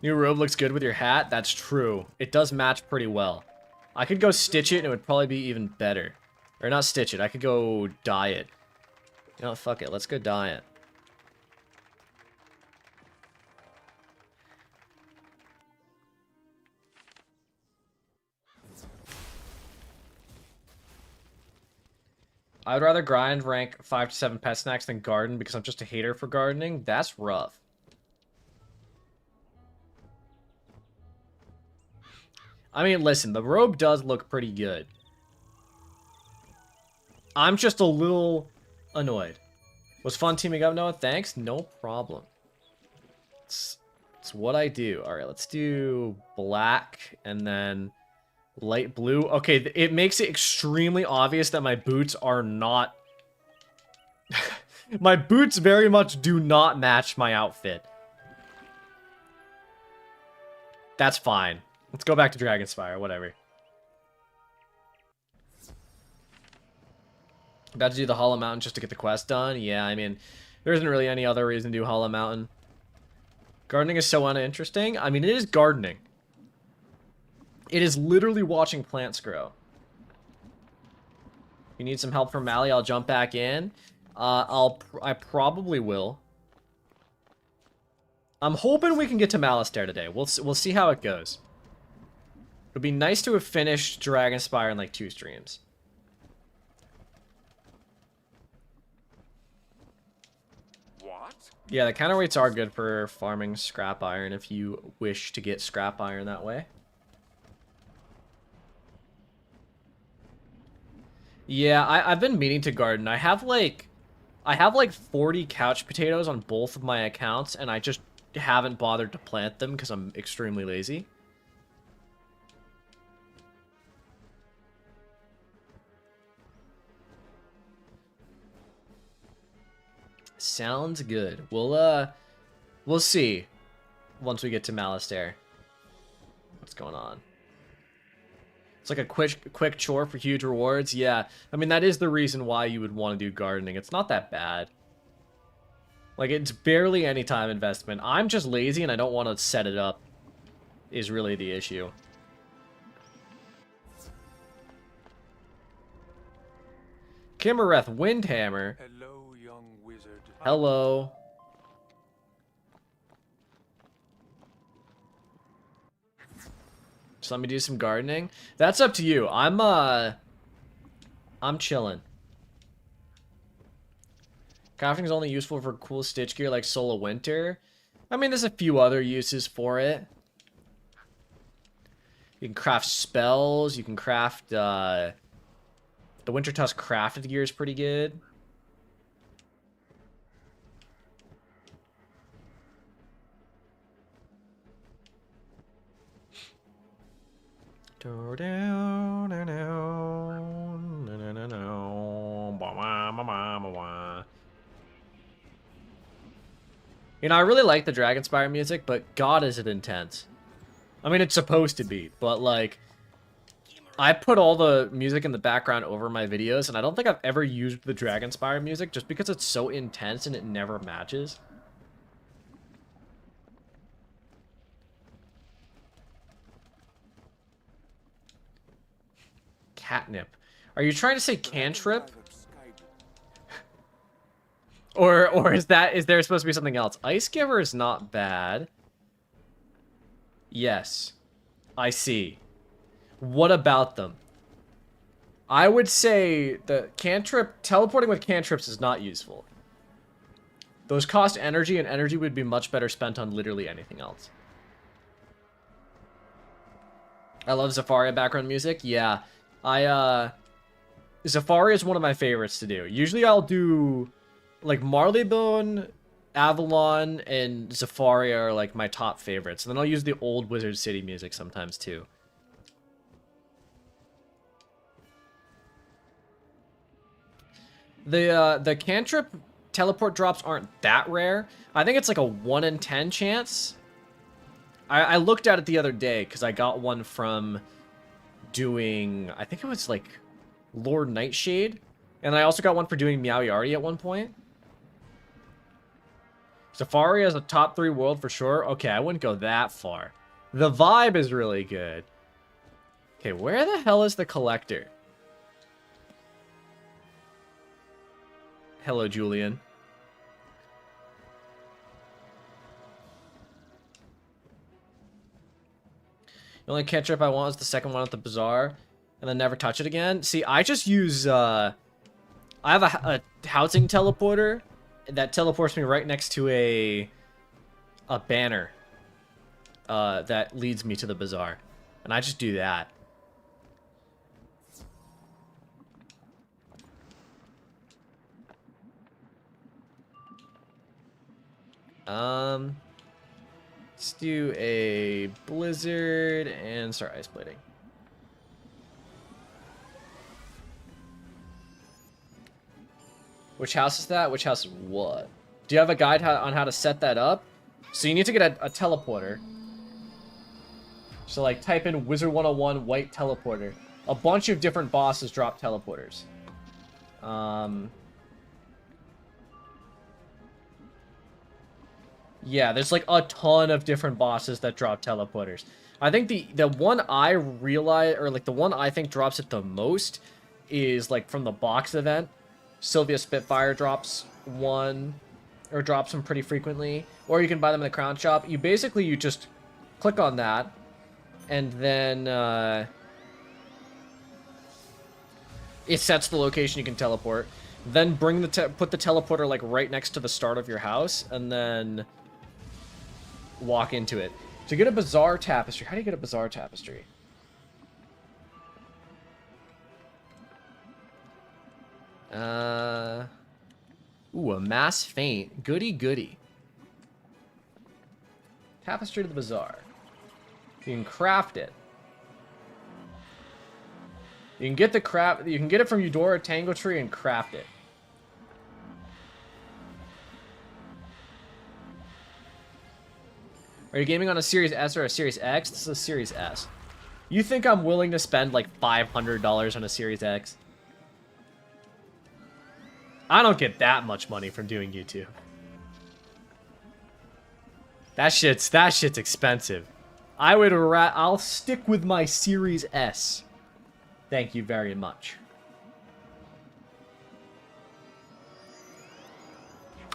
New robe looks good with your hat? That's true. It does match pretty well. I could go stitch it and it would probably be even better. Or not stitch it, I could go dye it. You know, fuck it, let's go dye it. I would rather grind rank 5 to 7 pet snacks than garden because I'm just a hater for gardening. That's rough. I mean, listen, the robe does look pretty good. I'm just a little annoyed. Was fun teaming up, Noah? Thanks. No problem. It's what I do. All right, let's do black and then light blue. Okay, it makes it extremely obvious that my boots are not... My boots very much do not match my outfit. That's fine. Let's go back to Dragon Spire, whatever. About to do the Hollow Mountain just to get the quest done? Yeah, I mean, there isn't really any other reason to do Hollow Mountain. Gardening is so uninteresting. I mean, it is gardening. It is literally watching plants grow. If you need some help from Mally, I'll jump back in. I probably will. I'm hoping we can get to Malistaire today. We'll see how it goes. It would be nice to have finished Dragon Spire in like 2 streams. What? Yeah, the counterweights are good for farming scrap iron if you wish to get scrap iron that way. Yeah, I've been meaning to garden. I have like 40 couch potatoes on both of my accounts, and I just haven't bothered to plant them because I'm extremely lazy. Sounds good. We'll see once we get to Malistaire. What's going on? It's like a quick chore for huge rewards. Yeah, I mean, that is the reason why you would want to do gardening. It's not that bad. Like, it's barely any time investment. I'm just lazy and I don't want to set it up, is really the issue. Kimmereth Windhammer. Hello, young Hello. Just let me do some gardening. That's up to you. I'm chilling. Crafting is only useful for cool stitch gear like Soul of Winter. I mean, there's a few other uses for it. You can craft spells. You can craft, the Winter Tusk crafted gear is pretty good. You know, I really like the Dragon Spire music, but God, is it intense. I mean, it's supposed to be, but, like, I put all the music in the background over my videos, and I don't think I've ever used the Dragon Spire music just because it's so intense and it never matches. Catnip. Are you trying to say cantrip? Or is there supposed to be something else? Ice Giver is not bad. Yes. I see. What about them? I would say the teleporting with cantrips is not useful. Those cost energy, and energy would be much better spent on literally anything else. I love Zafaria background music. Yeah. Zafaria is one of my favorites to do. Usually I'll do, like, Marleybone, Avalon, and Zafaria are, like, my top favorites. And then I'll use the old Wizard City music sometimes, too. The cantrip teleport drops aren't that rare. I think it's, like, a 1 in 10 chance. I looked at it the other day, because I got one from doing, I think it was, like, Lord Nightshade. And I also got one for doing Meow Yardy at one point. Safari is a top 3 world for sure. Okay, I wouldn't go that far. The vibe is really good. Okay, where the hell is the collector? Hello, Julian. The only cantrip I want is the second one at the bazaar, and then never touch it again. See, I just use, I have a housing teleporter that teleports me right next to a banner that leads me to the bazaar, and I just do that. Let's do a blizzard and start ice plating. Which house is that? Which house is what? Do you have a guide on how to set that up? So you need to get a teleporter. So, like, type in Wizard101 white teleporter. A bunch of different bosses drop teleporters. Yeah, there's, like, a ton of different bosses that drop teleporters. I think the one I realize, or, like, the one I think drops it the most is, like, from the box event. Sylvia Spitfire drops one, or drops them pretty frequently. Or you can buy them in the Crown Shop. You just click on that, and then it sets the location you can teleport. Then put the teleporter, like, right next to the start of your house, and then walk into it. To get a Bazaar Tapestry, how do you get a Bazaar Tapestry? Ooh, a Mass Feint. Goody goody. Tapestry to the Bazaar. You can craft it. You can get you can get it from Eudora Tango Tree and craft it. Are you gaming on a Series S or a Series X? This is a Series S. You think I'm willing to spend like $500 on a Series X? I don't get that much money from doing YouTube. That shit's expensive. I'll stick with my Series S. Thank you very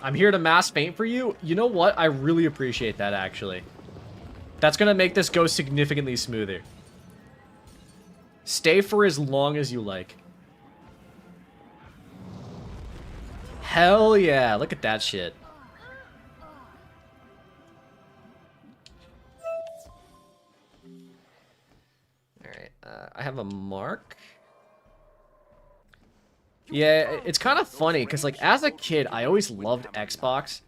I'm here to mass faint for you. You know what? I really appreciate that, actually. That's going to make this go significantly smoother. Stay for as long as you like. Hell yeah. Look at that shit. Alright, I have a mark. Yeah, it's kind of funny, because, like, as a kid, I always loved Xbox.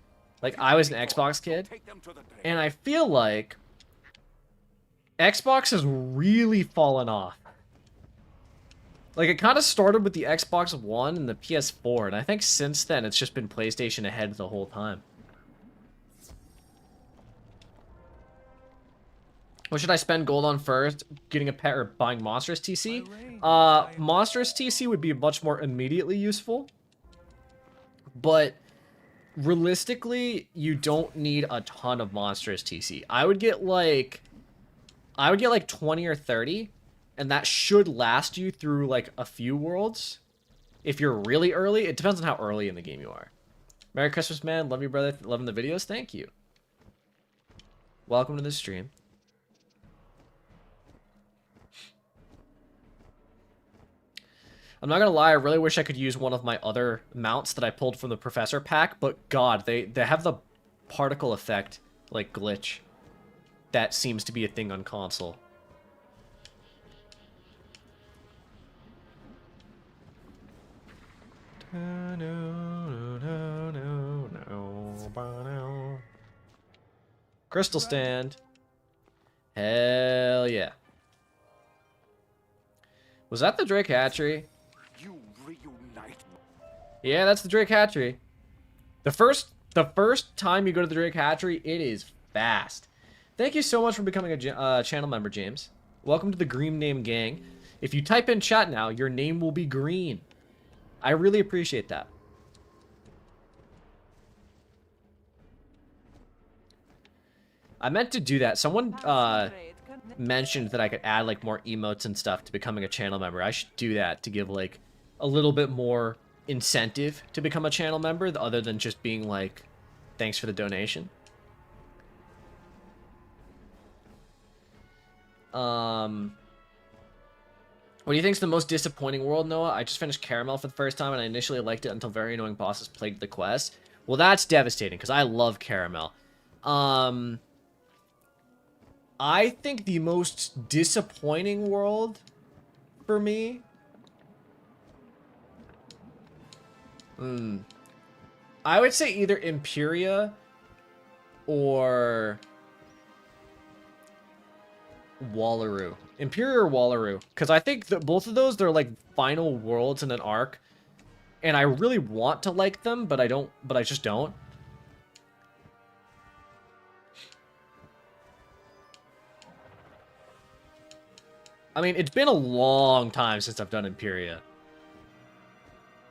Like, I was an Xbox kid. And I feel like Xbox has really fallen off. Like, it kind of started with the Xbox One and the PS4, and I think since then, it's just been PlayStation ahead the whole time. What should I spend gold on first? Getting a pet or buying Monstrous TC? Monstrous TC would be much more immediately useful. But realistically, you don't need a ton of Monstrous TC. I would get like 20 or 30, and that should last you through like a few worlds. If you're really early, it depends on how early in the game you are. Merry Christmas, man. Love you, brother. Loving the videos. Thank you. Welcome to the stream. I'm not gonna lie, I really wish I could use one of my other mounts that I pulled from the Professor pack, but god, they have the particle effect, like, glitch. That seems to be a thing on console. Crystal stand. Hell yeah. Was that the Drake hatchery? Yeah, that's the Drake hatchery. The first time you go to the Drake hatchery, it is fast. Thank you so much for becoming a channel member, James. Welcome to the Green Name Gang. If you type in chat now, your name will be green. I really appreciate that. I meant to do that. Someone mentioned that I could add like more emotes and stuff to becoming a channel member. I should do that to give like a little bit more incentive to become a channel member other than just being like, thanks for the donation. What do you think is the most disappointing world, Noah? I just finished Caramel for the first time and I initially liked it until very annoying bosses plagued the quest. Well, that's devastating because I love Caramel. I think the most disappointing world for me... I would say either Imperia or Wallaroo. Imperia or Wallaroo. Because I think that both of those, they're like final worlds in an arc. And I really want to like them, but I just don't. I mean, it's been a long time since I've done Imperia.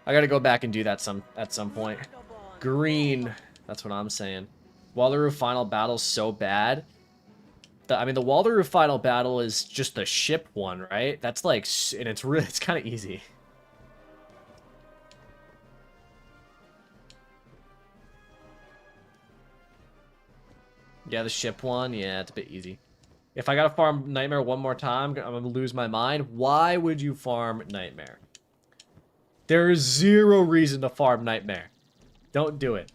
I gotta go back and do that at some point. Green. That's what I'm saying. Wallaroo final battle's so bad. I mean, the Wallaroo final battle is just the ship one, right? That's like, and it's kind of easy. Yeah, the ship one. Yeah, it's a bit easy. If I gotta farm Nightmare one more time, I'm gonna lose my mind. Why would you farm Nightmare? There is zero reason to farm Nightmare. Don't do it.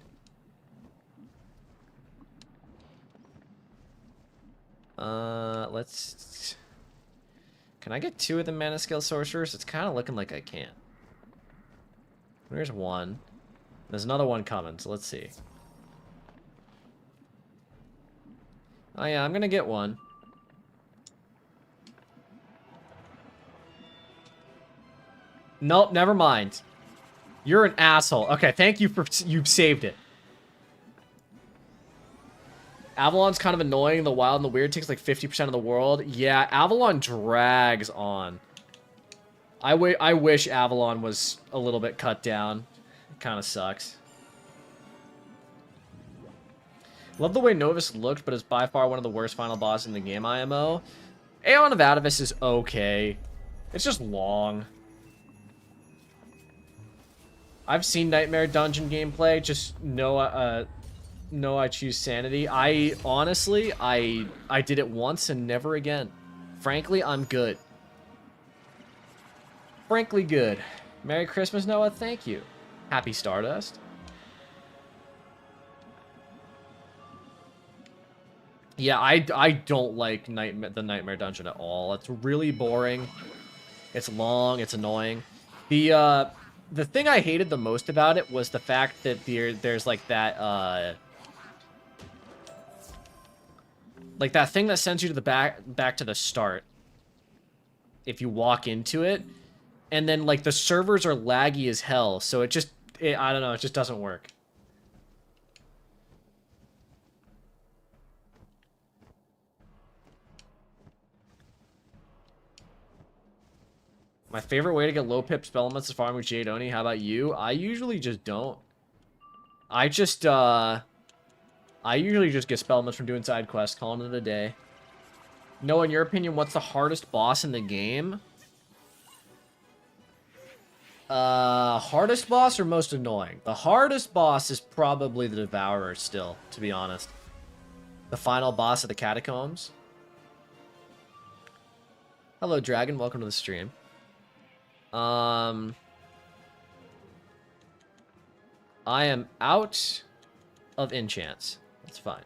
Let's... Can I get 2 of the mana skill sorcerers? It's kind of looking like I can. There's one. There's another one coming, so let's see. Oh yeah, I'm gonna get one. Nope, never mind. You're an asshole. Okay, thank you for... You've saved it. Avalon's kind of annoying. The Wild and the Weird takes like 50% of the world. Yeah, Avalon drags on. I wish Avalon was a little bit cut down. It kind of sucks. Love the way Novus looked, but it's by far one of the worst final bosses in the game, IMO. Aeon of Atavis is okay. It's just long. I've seen Nightmare Dungeon gameplay. Just no, I choose sanity. I honestly, I did it once and never again. Frankly, I'm good. Frankly good. Merry Christmas, Noah. Thank you. Happy Stardust. Yeah, I don't like the Nightmare Dungeon at all. It's really boring. It's long. It's annoying. The thing I hated the most about it was the fact that there's like that thing that sends you to the back to the start if you walk into it, and then like the servers are laggy as hell, so I don't know, it just doesn't work. My favorite way to get low pip spell elements is farming with Jade Oni. How about you? I usually just don't. I usually just get spell elements from doing side quests, calling it a day. Noah, in your opinion, what's the hardest boss in the game? Hardest boss or most annoying? The hardest boss is probably the Devourer still, to be honest. The final boss of the Catacombs. Hello, Dragon. Welcome to the stream. I am out of enchants. That's fine.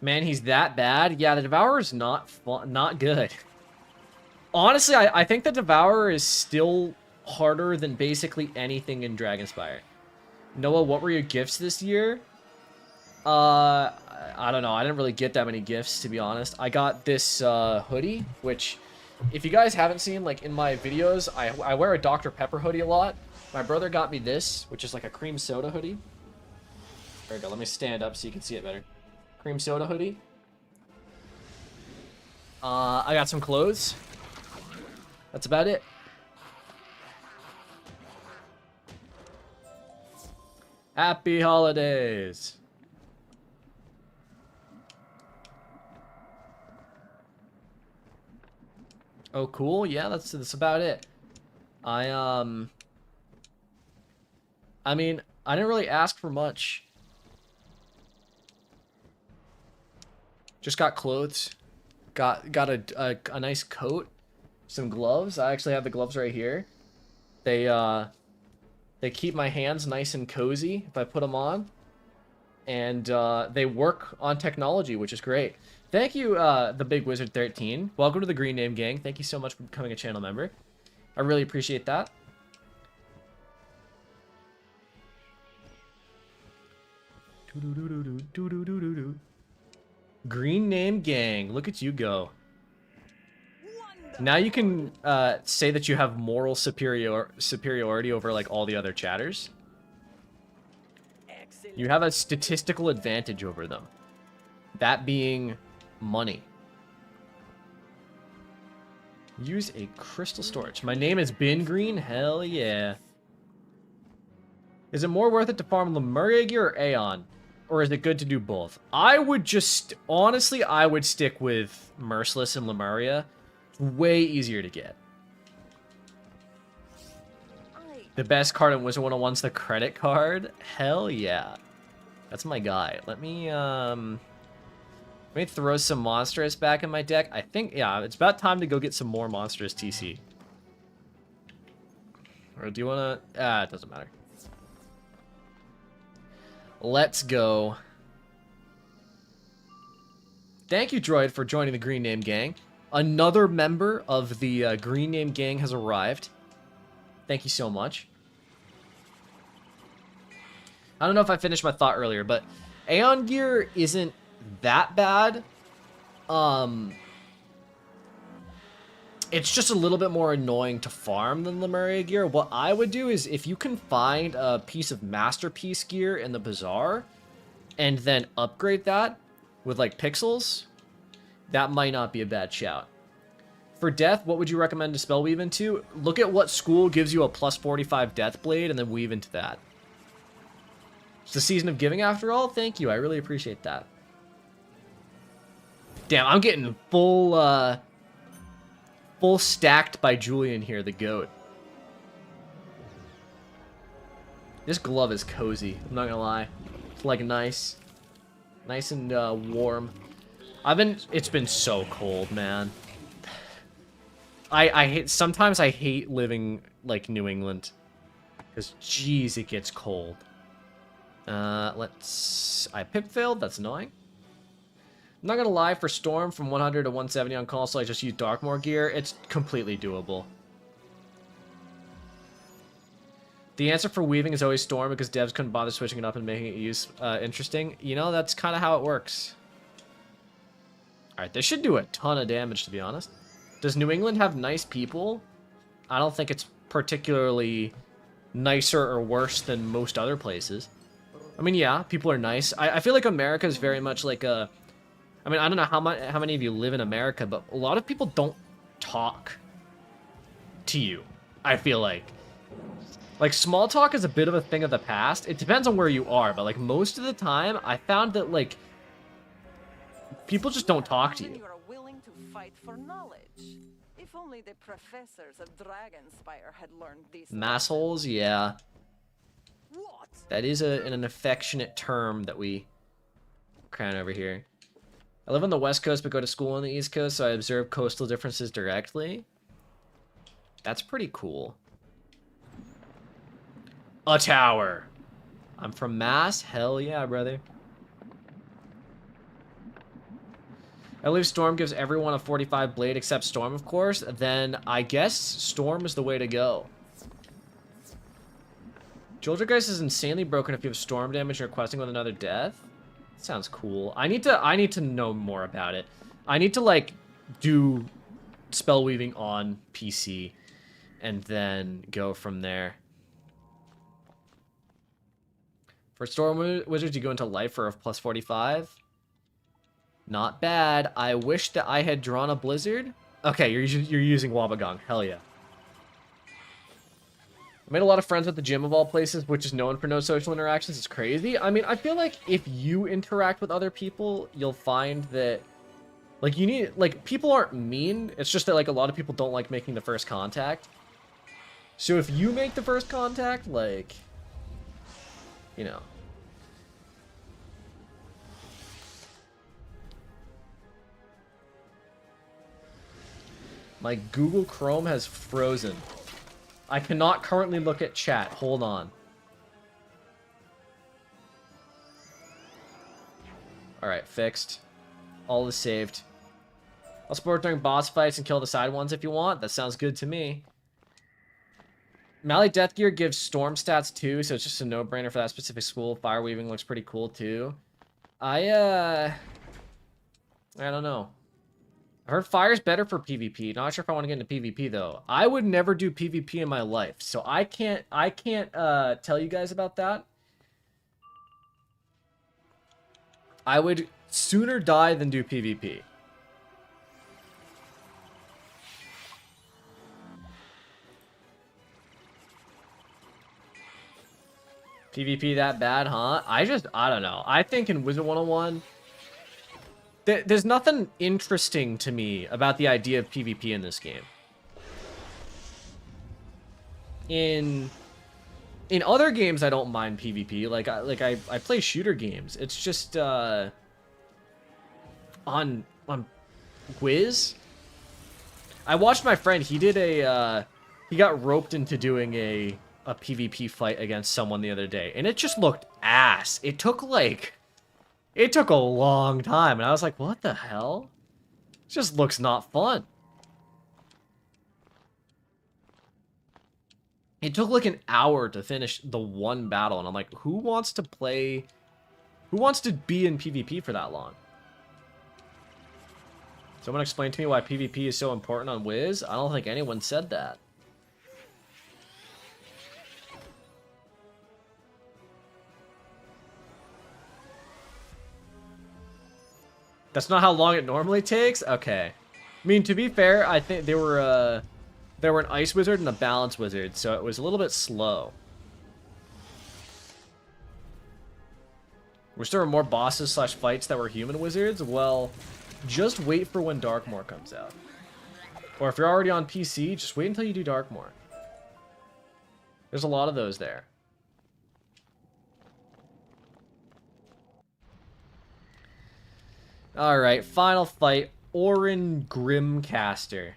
Man, he's that bad? Yeah, the Devourer is not good. Honestly, I think the Devourer is still harder than basically anything in Dragon Spire. Noah, what were your gifts this year? I don't know. I didn't really get that many gifts, to be honest. I got this hoodie, which, if you guys haven't seen, like, in my videos, I wear a Dr. Pepper hoodie a lot. My brother got me this, which is like a cream soda hoodie. There we go. Let me stand up so you can see it better. Cream soda hoodie. I got some clothes. That's about it. Happy holidays. Oh, cool. Yeah, that's about it. I mean, I didn't really ask for much. Just got clothes. Got a nice coat. Some gloves. I actually have the gloves right here. They keep my hands nice and cozy if I put them on. And they work on technology, which is great. Thank you, the Big Wizard 13. Welcome to the Green Name Gang. Thank you so much for becoming a channel member. I really appreciate that. Green Name Gang. Look at you go. Now you can say that you have moral superiority over like all the other chatters. You have a statistical advantage over them. That being money. Use a crystal storage. My name is Bin Green. Hell yeah. Is it more worth it to farm Lemuria gear or Aeon? Or is it good to do both? I would just... Honestly, I would stick with Merciless and Lemuria. It's way easier to get. The best card in Wizard101's the credit card? Hell yeah. That's my guy. Let me throw some Monstrous back in my deck. I think, yeah, it's about time to go get some more Monstrous TC. Or do you want to... it doesn't matter. Let's go. Thank you, Droid, for joining the Green Name Gang. Another member of the Green Name Gang has arrived. Thank you so much. I don't know if I finished my thought earlier, but Aeon gear isn't that bad. It's just a little bit more annoying to farm than Lemuria gear. What I would do is, if you can find a piece of Masterpiece gear in the bazaar and then upgrade that with like pixels, that might not be a bad shout. For death, what would you recommend to spell weave into? Look at what school gives you a plus 45 death blade and then weave into that. It's the season of giving after all. Thank you. I really appreciate that. Damn, I'm getting full stacked by Julian here, the goat. This glove is cozy. I'm not gonna lie. It's like nice and warm. It's been so cold, man. Sometimes I hate living like New England. Because, jeez, it gets cold. I pip failed, that's annoying. I'm not gonna lie, for Storm from 100 to 170 on console, I just use Darkmoor gear. It's completely doable. The answer for weaving is always Storm because devs couldn't bother switching it up and making it interesting. You know, that's kind of how it works. Alright, this should do a ton of damage, to be honest. Does New England have nice people? I don't think it's particularly nicer or worse than most other places. I mean, yeah, people are nice. I feel like America is very much like a... I mean, I don't know how many of you live in America, but a lot of people don't talk to you, I feel like. Like, small talk is a bit of a thing of the past. It depends on where you are, but, like, most of the time, I found that, like, people just don't talk to you. You are willing to fight for knowledge. If only the professors of Dragon Spire had learned these. Massholes, yeah. What? That is an affectionate term that we crown over here. I live on the West Coast but go to school on the East Coast, so I observe coastal differences directly. That's pretty cool. A tower. I'm from Mass? Hell yeah, brother. I believe Storm gives everyone a 45 blade except Storm, of course. Then I guess Storm is the way to go. Joltergeist is insanely broken if you have Storm damage and you're questing with another death. Sounds cool. I need to know more about it. I need to, like, do spell weaving on PC and then go from there. For Storm Wizards, you go into Lifer of plus 45. Not bad. I wish that I had drawn a Blizzard. Okay, you're using Wabagong. Hell yeah. I made a lot of friends at the gym of all places, which is known for no social interactions. It's crazy. I mean, I feel like if you interact with other people, you'll find that, like, people aren't mean. It's just that, like, a lot of people don't like making the first contact. So if you make the first contact, like, you know. My Google Chrome has frozen. I cannot currently look at chat. Hold on. Alright, fixed. All is saved. I'll support during boss fights and kill the side ones if you want. That sounds good to me. Mali Death Gear gives Storm stats too, so it's just a no-brainer for that specific school. Fire Weaving looks pretty cool too. I don't know. I heard Fire's better for PvP. Not sure if I want to get into PvP though. I would never do PvP in my life, so I can't tell you guys about that. I would sooner die than do PvP. PvP that bad, huh? I don't know. I think in Wizard101, there's nothing interesting to me about the idea of PvP in this game. In other games, I don't mind PvP. Like I play shooter games. It's just on Wiz. I watched my friend. He did he got roped into doing a PvP fight against someone the other day, and it just looked ass. It took a long time, and I was like, what the hell? It just looks not fun. It took like an hour to finish the one battle, and I'm like, who wants to be in PvP for that long? Someone explain to me why PvP is so important on Wiz? I don't think anyone said that. That's not how long it normally takes? Okay. I mean, to be fair, I think they were an Ice Wizard and a Balance Wizard, so it was a little bit slow. Wish there were more bosses / fights that were human wizards? Well, just wait for when Darkmoor comes out. Or if you're already on PC, just wait until you do Darkmoor. There's a lot of those there. Alright, final fight. Orin Grimcaster.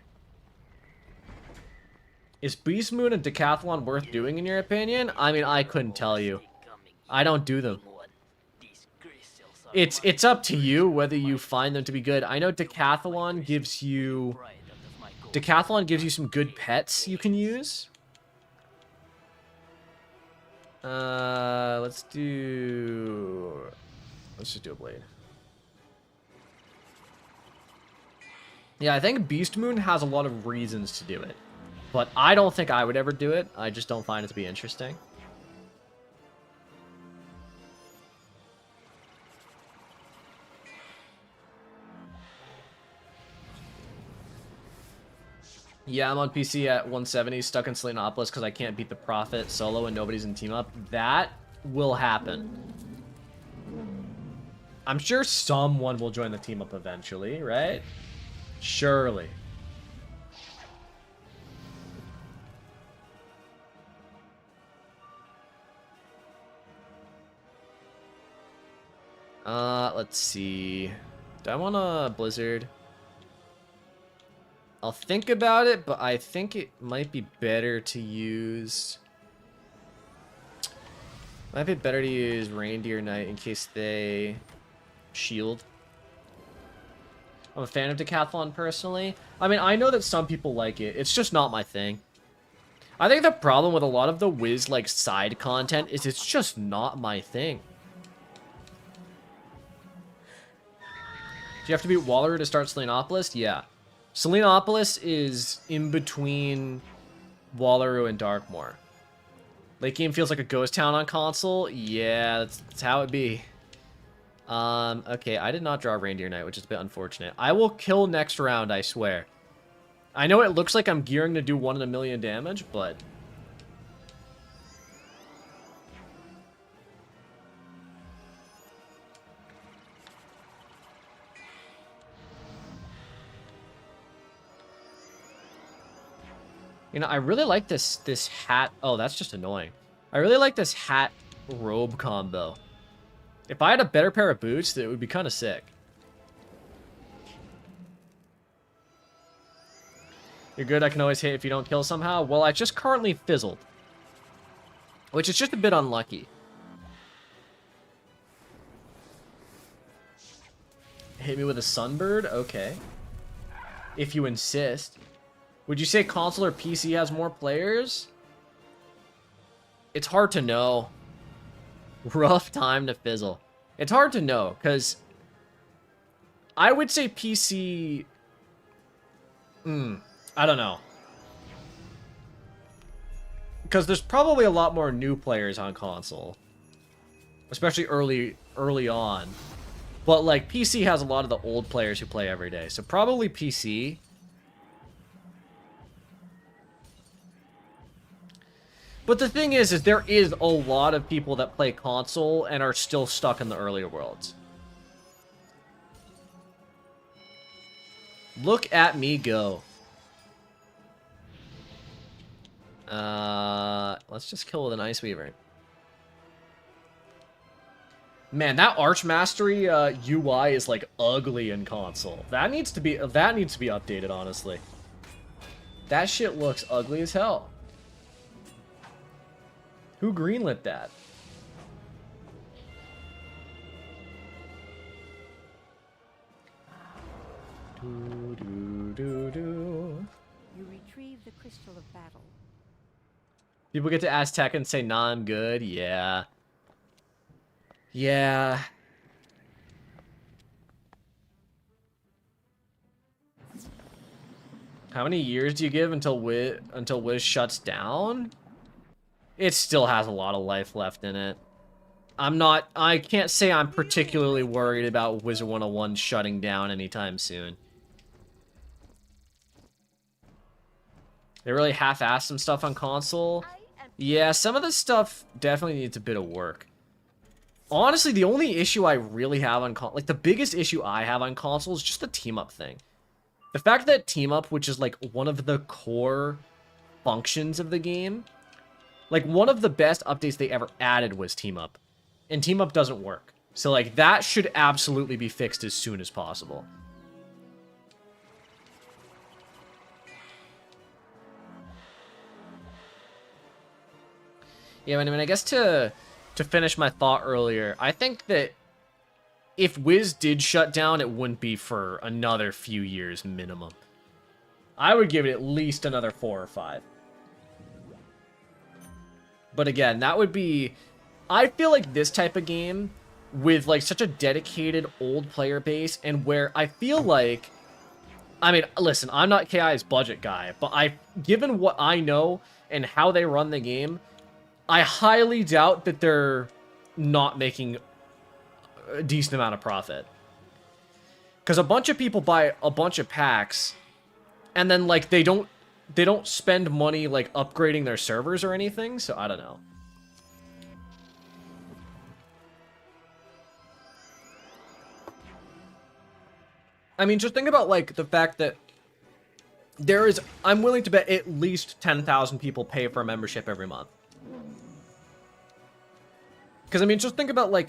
Is Beast Moon and Decathlon worth doing in your opinion? I mean, I couldn't tell you. I don't do them. It's up to you whether you find them to be good. I know Decathlon gives you some good pets you can use. Let's just do a blade. Yeah, I think Beast Moon has a lot of reasons to do it. But I don't think I would ever do it. I just don't find it to be interesting. Yeah, I'm on PC at 170, stuck in Selenopolis because I can't beat the Prophet solo and nobody's in team up. That will happen. I'm sure someone will join the team up eventually, right? Surely. Let's see. Do I want a Blizzard? I'll think about it, but I think it might be better to use... Might be better to use Reindeer Knight in case they shield. I'm a fan of Decathlon personally. I mean, I know that some people like it. It's just not my thing. I think the problem with a lot of the Wiz like side content is it's just not my thing. Do you have to beat Walleru to start Selenopolis? Yeah. Selenopolis is in between Walleru and Darkmoor. Late game feels like a ghost town on console. Yeah, that's how it be. Okay, I did not draw Reindeer Knight, which is a bit unfortunate. I will kill next round, I swear. I know it looks like I'm gearing to do 1 in a million damage, but... You know, I really like this hat. Oh, that's just annoying. I really like this hat robe combo. If I had a better pair of boots, it would be kind of sick. You're good, I can always hit if you don't kill somehow. Well, I just currently fizzled. Which is just a bit unlucky. Hit me with a sunbird? Okay. If you insist. Would you say console or PC has more players? It's hard to know. Rough time to fizzle. It's hard to know, because I would say PC... I don't know. Because there's probably a lot more new players on console. Especially early on. But, like, PC has a lot of the old players who play every day. So probably PC... But the thing is there is a lot of people that play console and are still stuck in the earlier worlds. Look at me go. Let's just kill with an Ice Weaver. Man, that Arch Mastery UI is like ugly in console. That needs to be updated, honestly. That shit looks ugly as hell. Who greenlit that? You retrieve the crystal of battle. People get to ask Tech and say, nah, I'm good. Yeah. Yeah. How many years do you give until Wiz shuts down? It still has a lot of life left in it. I can't say I'm particularly worried about Wizard101 shutting down anytime soon. They really half-assed some stuff on console. Yeah, some of the stuff definitely needs a bit of work. Honestly, the only issue I really have on console, like the biggest issue I have on console is just the team-up thing. The fact that team-up, which is like one of the core functions of the game, like, one of the best updates they ever added was Team Up. And Team Up doesn't work. So, like, that should absolutely be fixed as soon as possible. Yeah, I mean, I guess to finish my thought earlier, I think that if Wiz did shut down, it wouldn't be for another few years minimum. I would give it at least another 4 or 5. But again, that would be... I feel like this type of game, with like such a dedicated old player base, and where I feel like... I mean, listen, I'm not KI's budget guy, but given what I know and how they run the game, I highly doubt that they're not making a decent amount of profit. Because a bunch of people buy a bunch of packs, and then like they don't spend money like upgrading their servers or anything, so I don't know. I mean, just think about like the fact that I'm willing to bet at least 10,000 people pay for a membership every month. Because, I mean, just think about, like,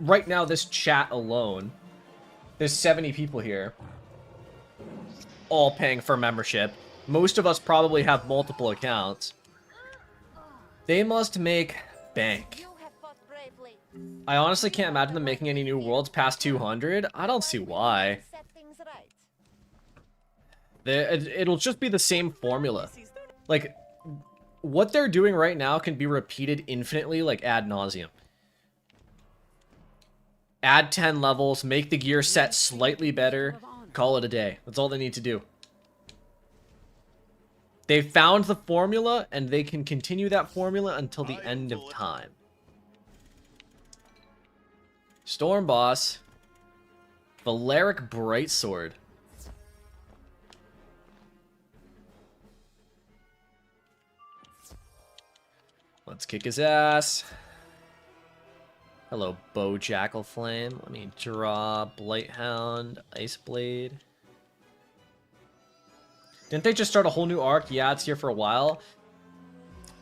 right now, this chat alone, there's 70 people here, all paying for membership. Most of us probably have multiple accounts. They must make bank. I honestly can't imagine them making any new worlds past 200. I don't see why. It'll just be the same formula. Like, what they're doing right now can be repeated infinitely, like, ad nauseum. Add 10 levels, make the gear set slightly better, call it a day. That's all they need to do. They found the formula, and they can continue that formula until the end of time. Storm Boss. Valeric Brightsword. Let's kick his ass. Hello, Bow Jackal Flame. Let me draw Blighthound, Ice Blade. Didn't they just start a whole new arc? Yeah, it's here for a while.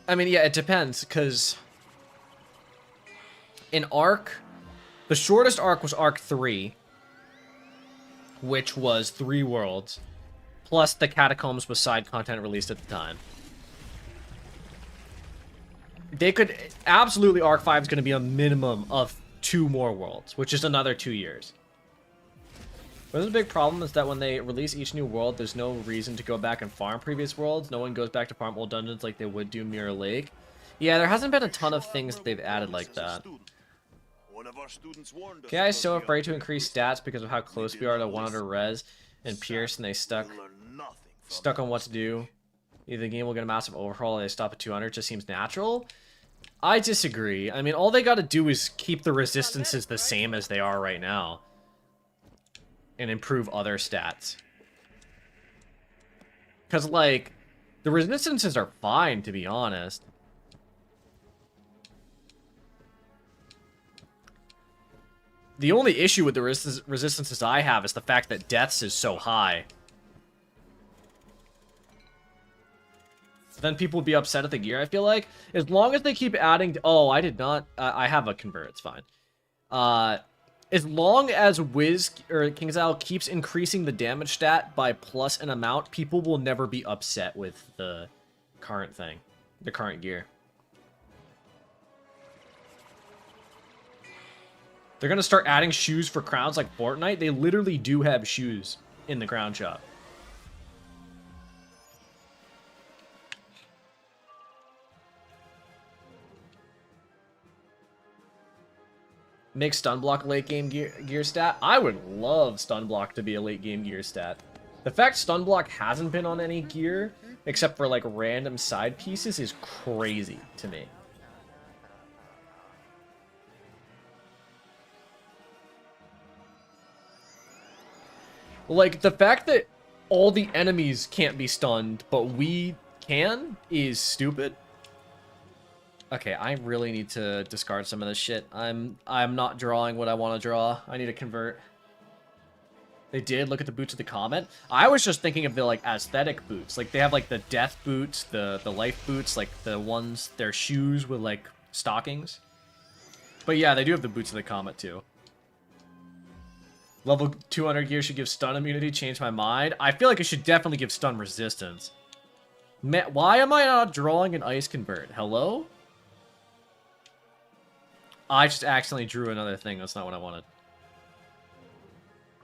I mean, yeah, it depends, because in arc, the shortest arc was arc 3, which was 3 worlds, plus the Catacombs was side content released at the time. They could absolutely, arc 5 is going to be a minimum of 2 more worlds, which is another 2 years. But the big problem is that when they release each new world, there's no reason to go back and farm previous worlds. No one goes back to farm old dungeons like they would do Mirror Lake. Yeah, there hasn't been a ton of things they've added like that. KI is so afraid to increase stats because of how close we are to 100 res and Pierce, and they stuck on what to do. Either the game will get a massive overhaul or they stop at 200. It just seems natural. I disagree. I mean, all they got to do is keep the resistances the same as they are right now. And improve other stats. Because, like, the resistances are fine, to be honest. The only issue with the resistances I have is the fact that deaths is so high. Then people would be upset at the gear, I feel like. As long as they keep adding... Oh, I did not... I have a convert, it's fine. As long as Wiz, or KingsIsle, keeps increasing the damage stat by plus an amount, people will never be upset with the current thing. The current gear. They're going to start adding shoes for crowns like Fortnite. They literally do have shoes in the crown shop. Make Stunblock late game gear stat? I would love Stunblock to be a late game gear stat. The fact Stunblock hasn't been on any gear, except for like random side pieces, is crazy to me. Like, the fact that all the enemies can't be stunned, but we can, is stupid. Okay, I really need to discard some of this shit. I'm not drawing what I want to draw. I need to convert. They did look at the boots of the Comet. I was just thinking of the like aesthetic boots. Like they have like the death boots, the life boots, like the ones, their shoes with like stockings. But yeah, they do have the Boots of the Comet too. Level 200 gear should give stun immunity. Change my mind. I feel like it should definitely give stun resistance. Why am I not drawing an ice convert? Hello? I just accidentally drew another thing. That's not what I wanted.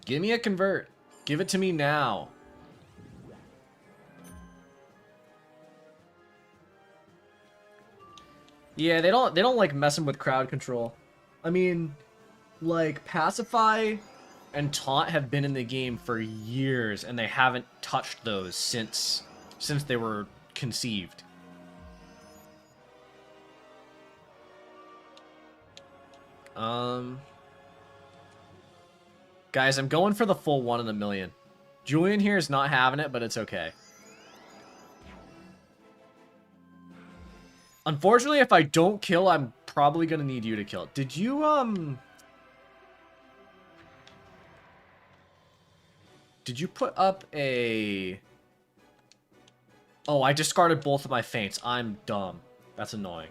Give me a convert. Give it to me now. Yeah, they don't like messing with crowd control. I mean, like Pacify and Taunt have been in the game for years, and they haven't touched those since they were conceived. Guys, I'm going for the full 1 in a million. Julian here is not having it, but it's okay. Unfortunately, if I don't kill, I'm probably gonna need you to kill. Did you, Did you put up a... Oh, I discarded both of my feints. I'm dumb. That's annoying.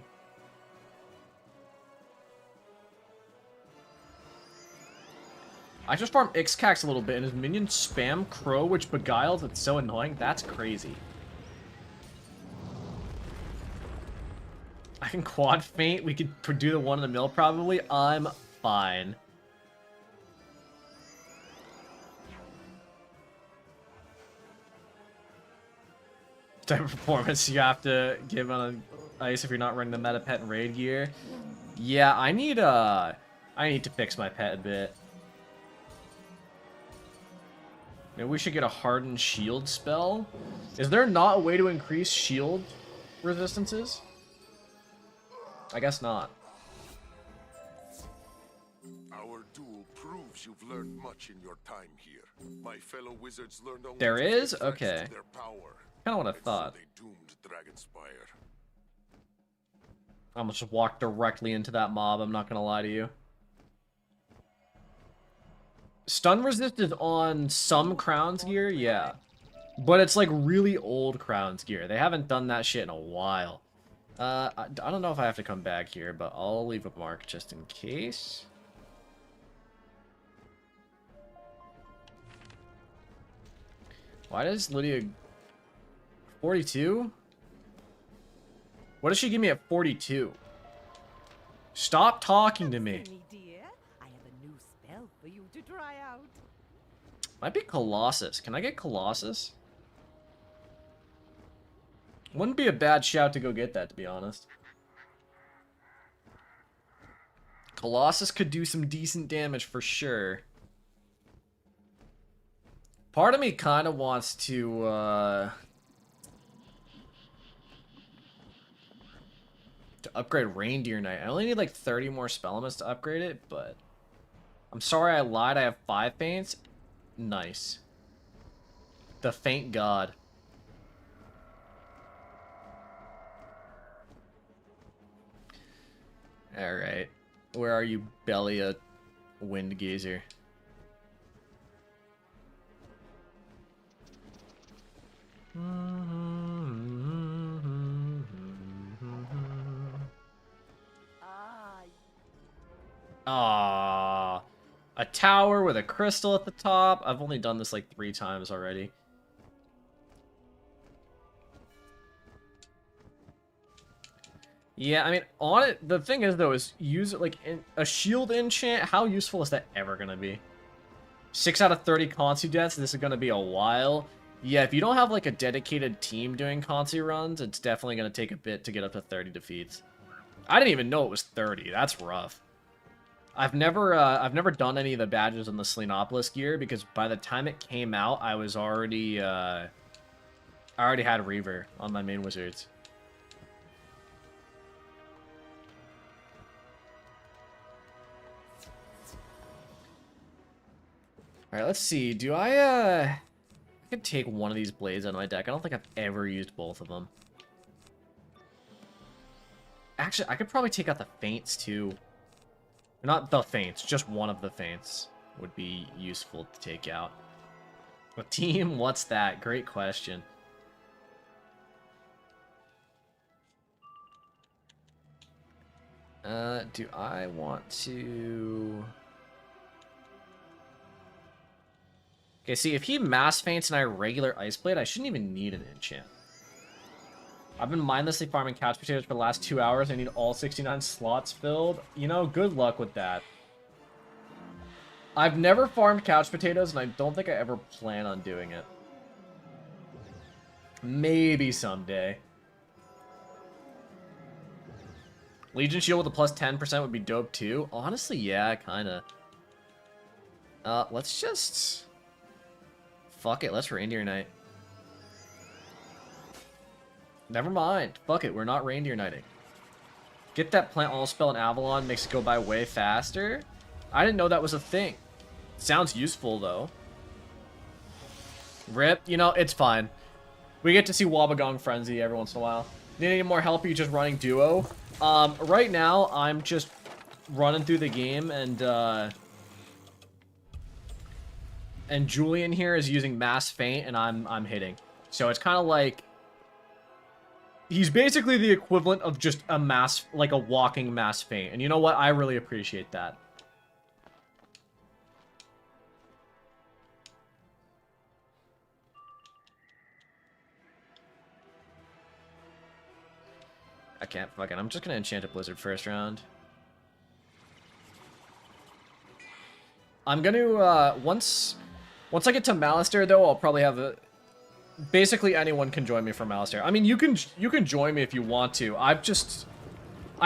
I just farmed Ixcax a little bit, and his minions spam Crow, which beguiles. It's so annoying. That's crazy. I can quad feint. We could do the 1 in the mill, probably. I'm fine. Type of performance you have to give on ice if you're not running the meta pet and raid gear. Yeah, I need to fix my pet a bit. Maybe we should get a hardened shield spell. Is there not a way to increase shield resistances? I guess not. Our duel proves you've learned much in your time here. My fellow wizards learned only There to is? take threats Okay. to their power. Kind of what I And thought. so they doomed Dragon Spire. I'm gonna just walk directly into that mob, I'm not gonna lie to you. Stun resist is on some Crowns gear, yeah. But it's like really old Crowns gear. They haven't done that shit in a while. I don't know if I have to come back here, but I'll leave a mark just in case. Why does Lydia... 42? What does she give me at 42? Stop talking to me. Silly dear, I have a new spell for you to try out. Might be Colossus. Can I get Colossus? Wouldn't be a bad shout to go get that, to be honest. Colossus could do some decent damage for sure. Part of me kind of wants to upgrade Reindeer Knight. I only need like 30 more spell elements to upgrade it, but I'm sorry I lied. I have 5 feints. Nice. The Feint God. Alright. Where are you, Belia Wind Gazer? Ah, a tower with a crystal at the top. I've only done this like 3 times already. Yeah, I mean, on it, the thing is though, is use it like in a shield enchant. How useful is that ever gonna be? 6 out of 30 Consu deaths. This is gonna be a while. Yeah, if you don't have like a dedicated team doing Consu runs, it's definitely gonna take a bit to get up to 30 defeats. I didn't even know it was 30. That's rough. I've never done any of the badges in the Selenopolis gear because by the time it came out, I was already I already had Reaver on my main wizards. Alright, let's see. Do I could take one of these blades out of my deck. I don't think I've ever used both of them. Actually, I could probably take out the feints too. Not the feints, just one of the feints would be useful to take out. A team? What's that? Great question. Do I want to... Okay, see, if he mass faints and I regular Ice Blade, I shouldn't even need an enchant. I've been mindlessly farming couch potatoes for the last 2 hours. I need all 69 slots filled. You know, good luck with that. I've never farmed couch potatoes, and I don't think I ever plan on doing it. Maybe someday. Legion Shield with a plus 10% would be dope too. Honestly, yeah, kinda. Let's just... Fuck it, let's Reindeer Knight. Never mind. Fuck it, we're not Reindeer Knighting. Get that plant all spell in Avalon, makes it go by way faster. I didn't know that was a thing. Sounds useful, though. Rip, you know, it's fine. We get to see Wabagong Frenzy every once in a while. Need any more help? Are you just running duo? Right now, I'm just running through the game, and Julian here is using Mass Feint, and I'm hitting. So it's kind of like... He's basically the equivalent of just a mass, like a walking Mass Feint. And you know what? I really appreciate that. I can't fucking... I'm just gonna enchant a Blizzard first round. I'm gonna, once I get to Malistaire, though, I'll probably have a... Basically, anyone can join me for Malistaire. I mean, you can join me if you want to. I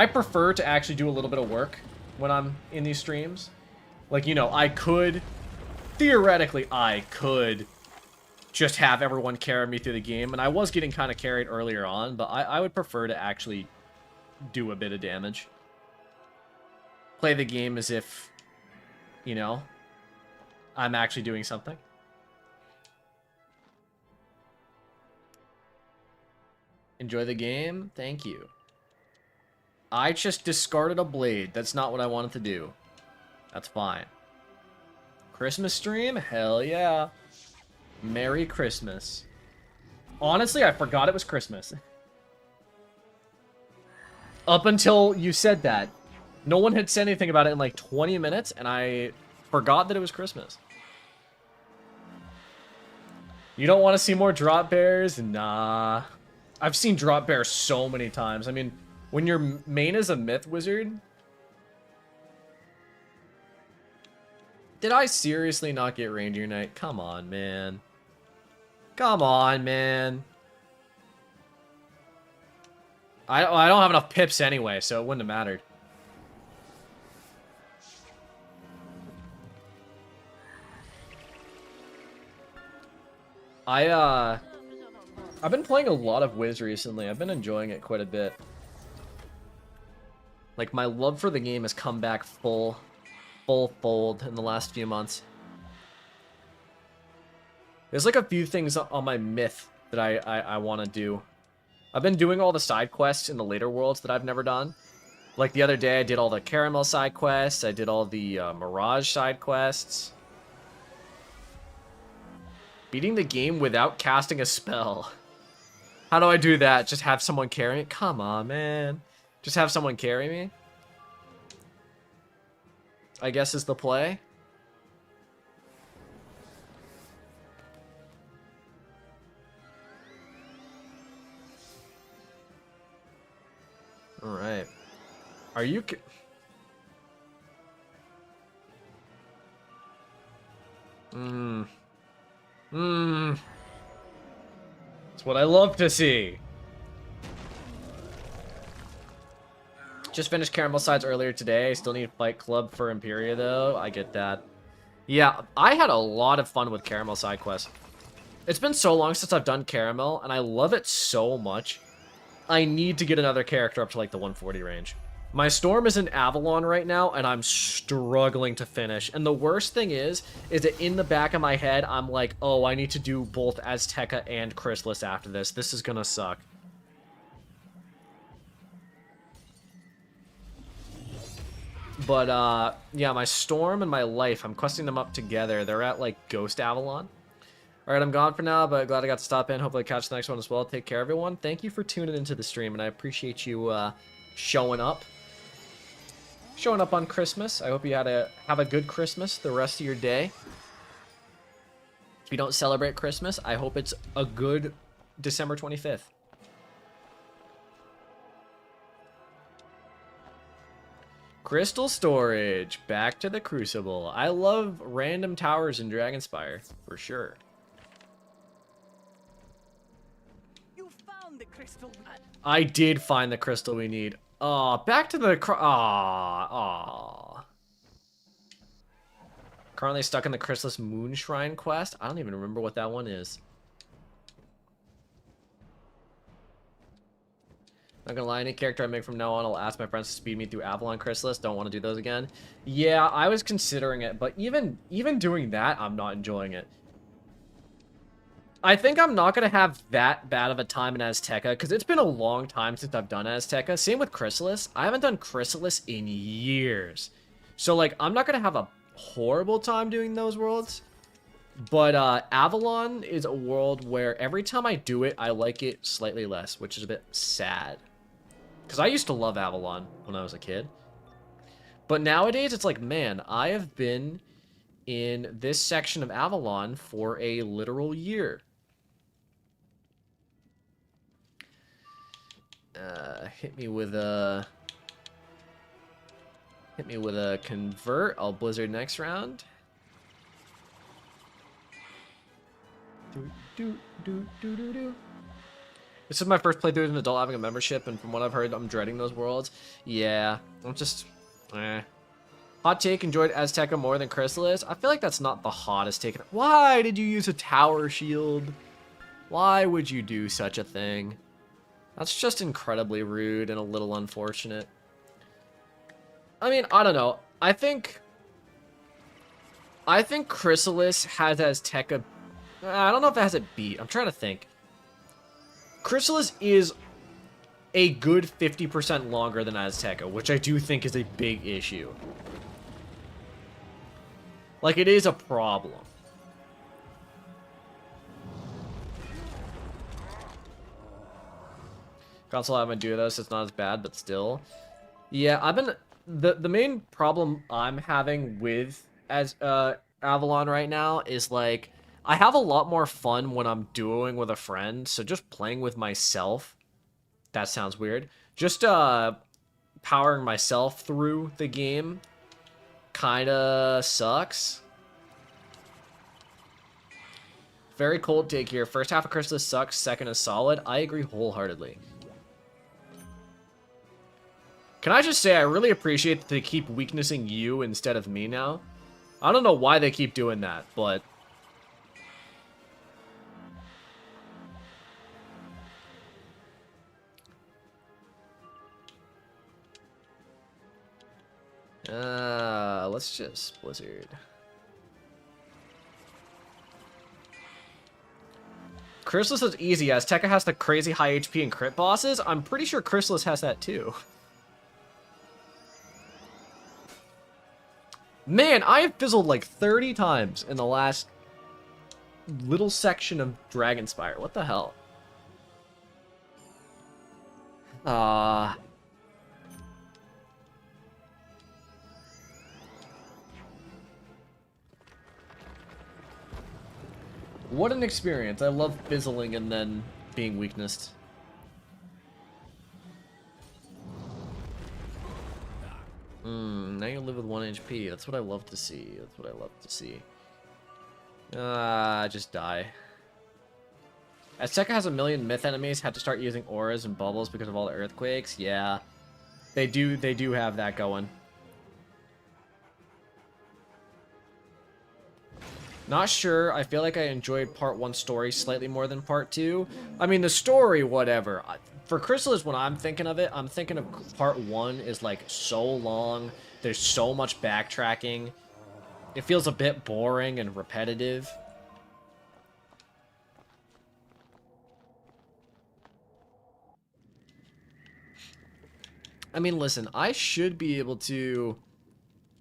prefer to actually do a little bit of work when I'm in these streams. Like, you know, theoretically, I could just have everyone carry me through the game. And I was getting kind of carried earlier on, but I would prefer to actually do a bit of damage. Play the game as if, you know, I'm actually doing something. Enjoy the game? Thank you. I just discarded a blade. That's not what I wanted to do. That's fine. Christmas stream? Hell yeah. Merry Christmas. Honestly, I forgot it was Christmas. Up until you said that. No one had said anything about it in like 20 minutes, and I forgot that it was Christmas. You don't want to see more drop bears? Nah. I've seen drop bears so many times. I mean, when your main is a myth wizard... Did I seriously not get Reindeer Knight? Come on, man. Come on, man. I don't have enough pips anyway, so it wouldn't have mattered. I've been playing a lot of Wiz recently. I've been enjoying it quite a bit. Like, my love for the game has come back full fold in the last few months. There's like a few things on my myth that I want to do. I've been doing all the side quests in the later worlds that I've never done. Like the other day, I did all the Caramel side quests. I did all the Mirage side quests. Beating the game without casting a spell. How do I do that? Just have someone carry me? Come on, man. Just have someone carry me? I guess is the play. Alright. Are you... It's what I love to see. Just finished Caramel Sides earlier today. I still need Fight Club for Imperia, though. I get that. Yeah, I had a lot of fun with Caramel side quests. It's been so long since I've done Caramel, and I love it so much. I need to get another character up to, like, the 140 range. My Storm is in Avalon right now, and I'm struggling to finish. And the worst thing is that in the back of my head, I'm like, oh, I need to do both Azteca and Chrysalis after this. This is gonna suck. But, yeah, my Storm and my Life, I'm questing them up together. They're at, like, Ghost Avalon. Alright, I'm gone for now, but glad I got to stop in. Hopefully I catch the next one as well. Take care, everyone. Thank you for tuning into the stream, and I appreciate you, showing up. showing up on Christmas. I hope you have a good Christmas the rest of your day. If you don't celebrate Christmas, I hope it's a good December 25th. Crystal storage. Back to the Crucible. I love random towers in Dragon Spire, for sure. You found the crystal. I did find the crystal we need. Aw, back to the... Aw. Currently stuck in the Chrysalis Moon Shrine quest. I don't even remember what that one is. Not gonna lie, any character I make from now on, I'll ask my friends to speed me through Avalon Chrysalis. Don't want to do those again. Yeah, I was considering it, but even doing that, I'm not enjoying it. I think I'm not gonna have that bad of a time in Azteca, because it's been a long time since I've done Azteca. Same with Chrysalis. I haven't done Chrysalis in years. So, like, I'm not gonna have a horrible time doing those worlds. But Avalon is a world where every time I do it, I like it slightly less, which is a bit sad. Because I used to love Avalon when I was a kid. But nowadays, it's like, man, I have been in this section of Avalon for a literal year. Hit me with a convert. I'll Blizzard next round. This is my first playthrough as an adult having a membership, and from what I've heard, I'm dreading those worlds. Yeah, I'm just... Hot take, enjoyed Azteca more than Chrysalis. I feel like that's not the hottest take. Why did you use a tower shield? Why would you do such a thing? That's just incredibly rude and a little unfortunate. I mean, I don't know. I think Chrysalis has Azteca... I don't know if it has it beat. I'm trying to think. Chrysalis is a good 50% longer than Azteca, which I do think is a big issue. Like, it is a problem. Console haven't do this, it's not as bad, but still. Yeah, I've been... The main problem I'm having with Avalon right now is, like, I have a lot more fun when I'm duoing with a friend, so just playing with myself, that sounds weird, just powering myself through the game kinda sucks. Very cold take here. First half of Chrysalis sucks, second is solid. I agree wholeheartedly. Can I just say I really appreciate that they keep weaknessing you instead of me now? I don't know why they keep doing that, but... let's just Blizzard. Chrysalis is easy, as Tekka has the crazy high HP and crit bosses. I'm pretty sure Chrysalis has that too. Man, I have fizzled like 30 times in the last little section of Dragon Spire. What the hell? What an experience. I love fizzling and then being weaknessed. Now you live with 1 HP. That's what I love to see. That's what I love to see. Just die. Azteca has a million myth enemies. Had to start using auras and bubbles because of all the earthquakes. Yeah. They do have that going. Not sure. I feel like I enjoyed part 1 story slightly more than part 2. I mean, the story, whatever. For Chrysalis, when I'm thinking of it, I'm thinking of part 1 is like so long. There's so much backtracking. It feels a bit boring and repetitive. I mean, listen, I should be able to...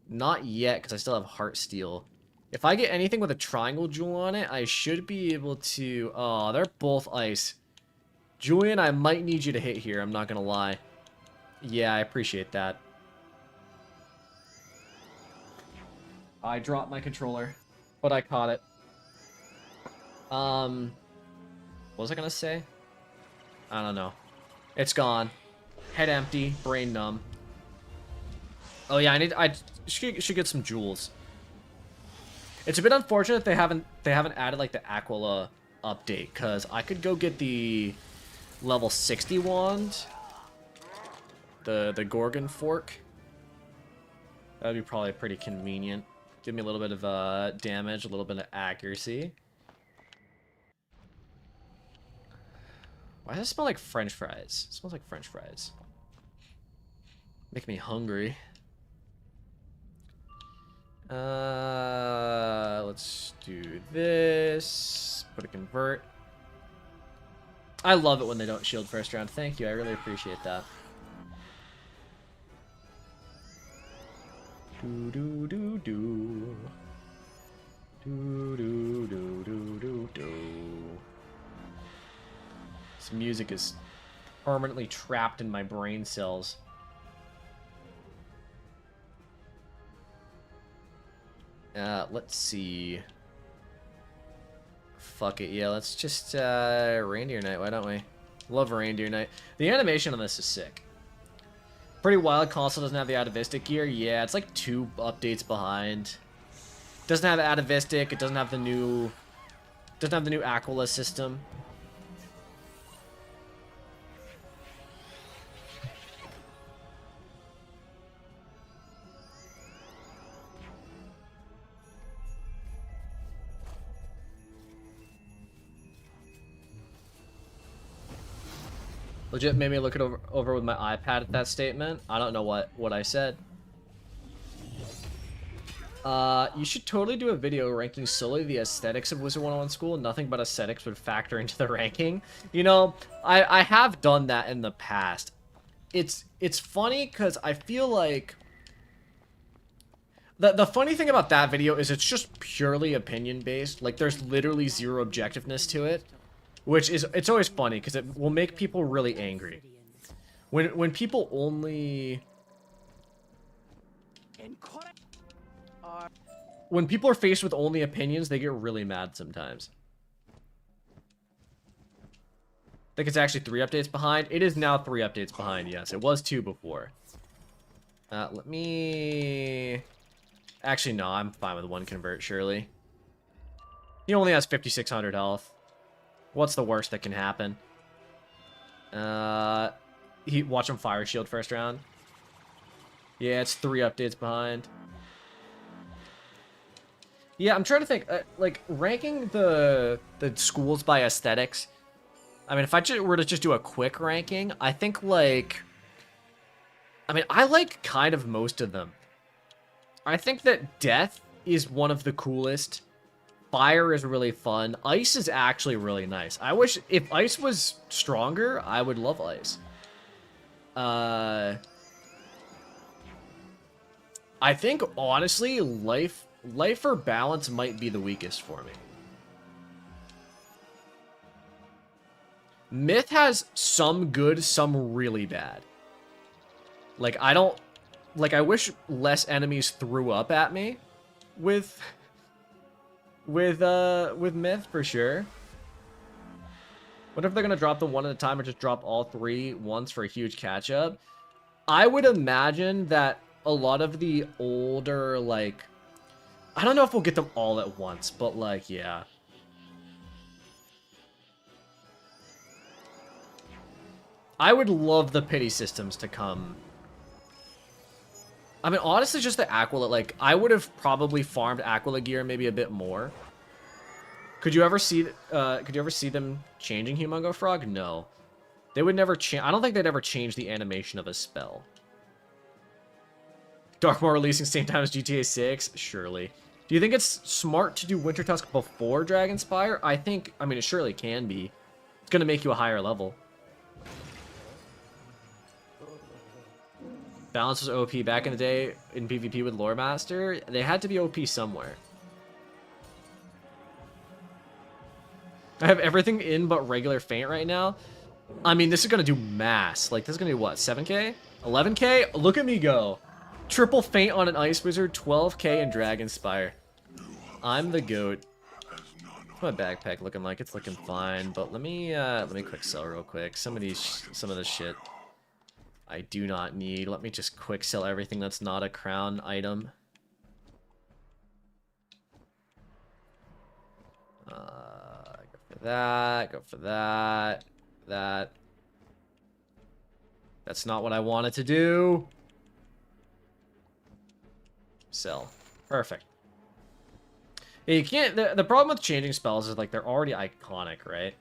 Not yet, because I still have Heartsteel. If I get anything with a triangle jewel on it, I should be able to... Oh, they're both ice. Julian, I might need you to hit here, I'm not gonna lie. Yeah, I appreciate that. I dropped my controller, but I caught it. What was I gonna say? I don't know. It's gone. Head empty, brain numb. Oh yeah, I should get some jewels. It's a bit unfortunate they haven't added like the Aquila update, cause I could go get the level 60 wand, the Gorgon fork. That'd be probably pretty convenient. Give me a little bit of damage, a little bit of accuracy. Why does it smell like French fries? It smells like French fries. Make me hungry. Let's do this. Put a convert. I love it when they don't shield first round. Thank you. I really appreciate that. Do do do do. Do do do do do do. This music is permanently trapped in my brain cells. Let's see. Fuck it, yeah, let's just, Reindeer Knight, why don't we? Love Reindeer Knight. The animation on this is sick. Pretty wild, console doesn't have the atavistic gear. Yeah, it's like 2 updates behind. Doesn't have atavistic, it doesn't have the new Aquila system. Legit made me look it over with my iPad at that statement. I don't know what I said. You should totally do a video ranking solely the aesthetics of Wizard101 School. Nothing but aesthetics would factor into the ranking. You know, I have done that in the past. It's funny because I feel like the funny thing about that video is it's just purely opinion based. Like there's literally zero objectiveness to it. Which is, it's always funny, because it will make people really angry. When people only... When people are faced with only opinions, they get really mad sometimes. I think it's actually 3 updates behind. It is now 3 updates behind, yes. It was 2 before. Let me... Actually, no, I'm fine with 1 convert, surely. He only has 5,600 health. What's the worst that can happen? Watch him fire shield first round. Yeah, it's 3 updates behind. Yeah, I'm trying to think. Like, ranking the schools by aesthetics. I mean, if I were to just do a quick ranking, I think, like... I mean, I like kind of most of them. I think that Death is one of the coolest. Fire is really fun. Ice is actually really nice. I wish if Ice was stronger, I would love Ice. I think honestly, life or balance might be the weakest for me. Myth has some good, some really bad. Like I wish less enemies threw up at me with Myth for sure. What if they're gonna drop them 1 at a time or just drop all 3 once for a huge catch up? I would imagine that a lot of the older, like, I don't know if we'll get them all at once, but like, yeah. I would love the pity systems to come. I mean, honestly, just the Aquila, like, I would have probably farmed Aquila gear maybe a bit more. Could you ever see them changing Humongo Frog? No. They would never change. I don't think they'd ever change the animation of a spell. Darkmoor releasing same time as GTA 6? Surely. Do you think it's smart to do Winter Tusk before Dragon Spire? I mean, it surely can be. It's going to make you a higher level. Balance was OP back in the day in PvP with Lore Master. They had to be OP somewhere. I have everything in but regular Feint right now. I mean, this is going to do mass. Like, this is going to do what? 7k? 11k? Look at me go. Triple feint on an Ice Wizard, 12k in Dragon Spire. I'm the GOAT. What's my backpack looking like? It's looking fine, but let me quick sell real quick. Some of this shit I do not need. Let me just quick sell everything that's not a crown item. Go for that, go for that, that. That's not what I wanted to do. Sell. Perfect. Yeah, you can't. The problem with changing spells is like they're already iconic, right?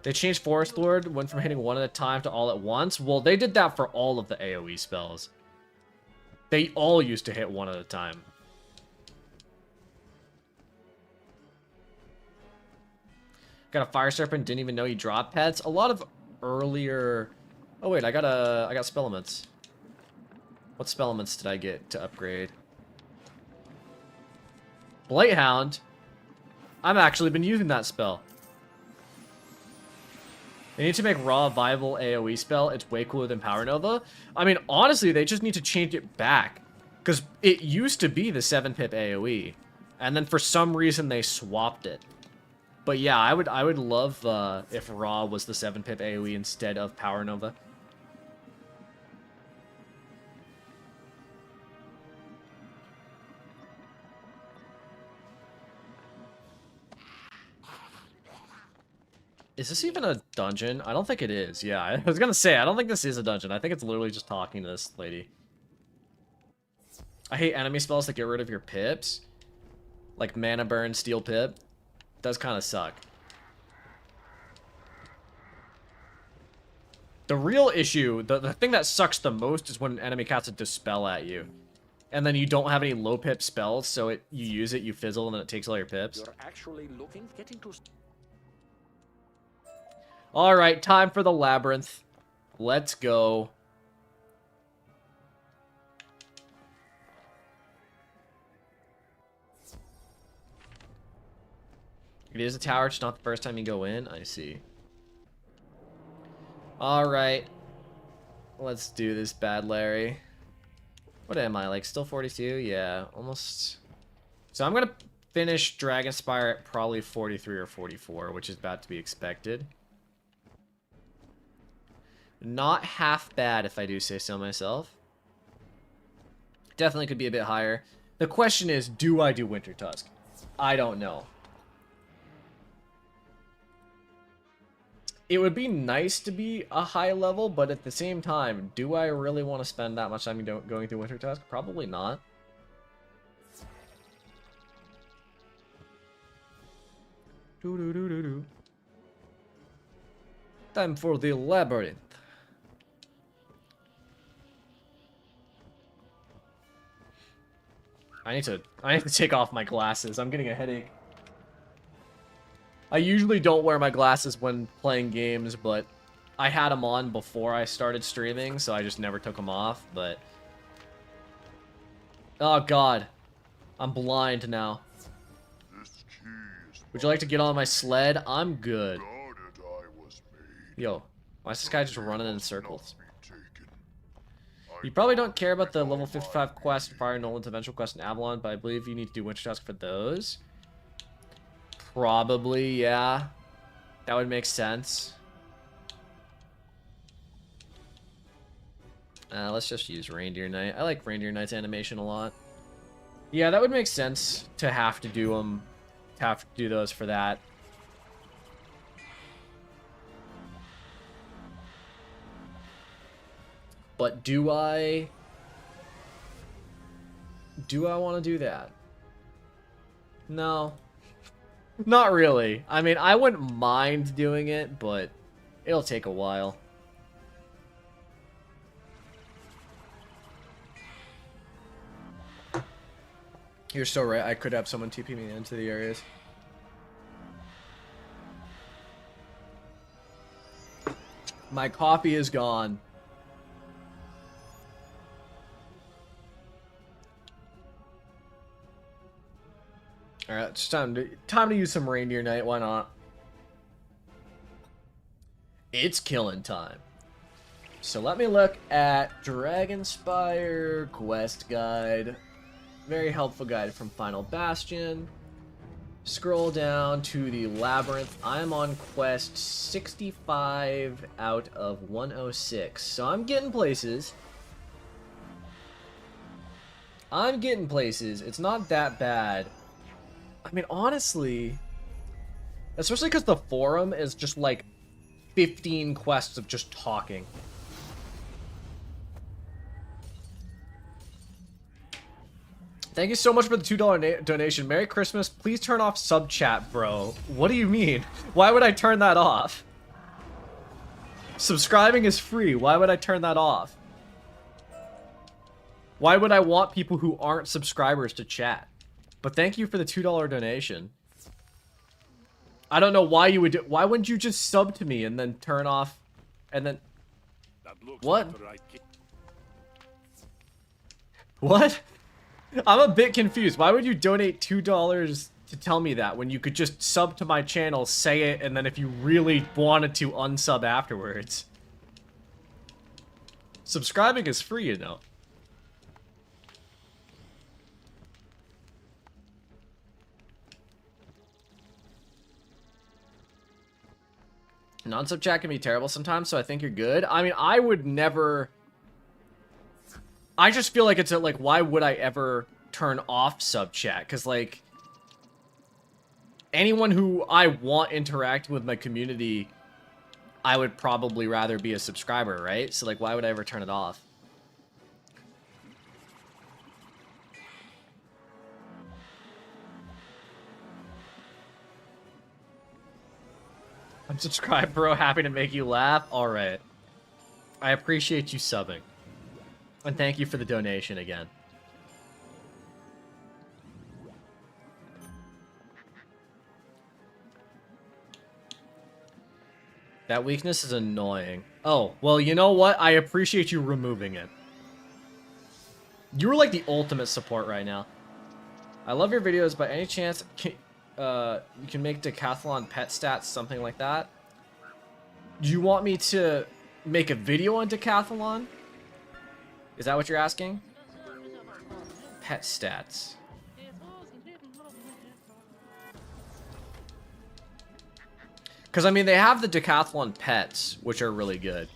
They changed Forest Lord, went from hitting one at a time to all at once. Well, they did that for all of the AoE spells. They all used to hit one at a time. Got a Fire Serpent, didn't even know you dropped pets. A lot of earlier... Oh wait, I got spell elements. What spell elements did I get to upgrade? Blighthound. I've actually been using that spell. They need to make Raw a viable AoE spell. It's way cooler than Power Nova. I mean, honestly, they just need to change it back. Because it used to be the 7-pip AoE. And then for some reason they swapped it. But yeah, I would love if Raw was the 7-pip AoE instead of Power Nova. Is this even a dungeon? I don't think it is. Yeah, I was gonna say, I don't think this is a dungeon. I think it's literally just talking to this lady. I hate enemy spells that get rid of your pips. Like Mana Burn, Steel Pip. Does kind of suck. The real issue, the thing that sucks the most is when an enemy casts a Dispel at you. And then you don't have any low pip spells, so you use it, you fizzle, and then it takes all your pips. You're actually getting to... Alright, time for the labyrinth. Let's go. It is a tower, it's not the first time you go in. I see. Alright. Let's do this, Bad Larry. What am I, like, still 42? Yeah, almost. So I'm gonna finish Dragon Spire at probably 43 or 44, which is about to be expected. Not half bad, if I do say so myself. Definitely could be a bit higher. The question is, do I do Winter Tusk? I don't know. It would be nice to be a high level, but at the same time, do I really want to spend that much time going through Winter Tusk? Probably not. Time for the labyrinth. I need to take off my glasses. I'm getting a headache. I usually don't wear my glasses when playing games, but I had them on before I started streaming, so I just never took them off, but... Oh god. I'm blind now. Would you like to get on my sled? I'm good. Yo, why is this guy just running in circles? You probably don't care about the level 55 quest, Fire Nolan's eventual quest in Avalon, but I believe you need to do Winter Tusk for those. Probably, yeah. That would make sense. Let's just use Reindeer Knight. I like Reindeer Knight's animation a lot. Yeah, that would make sense to have to do them. To have to do those for that. But do I want to do that? No. Not really. I mean, I wouldn't mind doing it, but it'll take a while. You're so right. I could have someone TP me into the areas. My coffee is gone. Alright, it's time to use some Reindeer Knight, why not? It's killing time. So let me look at Dragon Spire quest guide. Very helpful guide from Final Bastion. Scroll down to the Labyrinth. I'm on quest 65 out of 106. So I'm getting places. I'm getting places. It's not that bad. I mean, honestly, especially because the forum is just like 15 quests of just talking. Thank you so much for the $2 donation. Merry Christmas. Please turn off sub chat, bro. What do you mean? Why would I turn that off? Subscribing is free. Why would I turn that off? Why would I want people who aren't subscribers to chat? But thank you for the $2 donation. I don't know why you would do. Why wouldn't you just sub to me and then turn off and then what? What? I'm a bit confused. Why would you donate $2 to tell me that when you could just sub to my channel, say it, and then if you really wanted to unsub afterwards? Subscribing is free, you know. Non-sub chat can be terrible sometimes, so I think you're good. I mean, I would never... I just feel like it's a, like, why would I ever turn off sub chat? Because, like, anyone who I want interacting with my community, I would probably rather be a subscriber, right? So, like, why would I ever turn it off? I'm subscribed, bro. Happy to make you laugh. All right. I appreciate you subbing. And thank you for the donation again. That weakness is annoying. Oh, well, you know what? I appreciate you removing it. You're like the ultimate support right now. I love your videos. By any chance, you can make decathlon pet stats, something like that? Do you want me to make a video on decathlon? Is that what you're asking? Pet stats. Because, I mean, they have the decathlon pets, which are really good.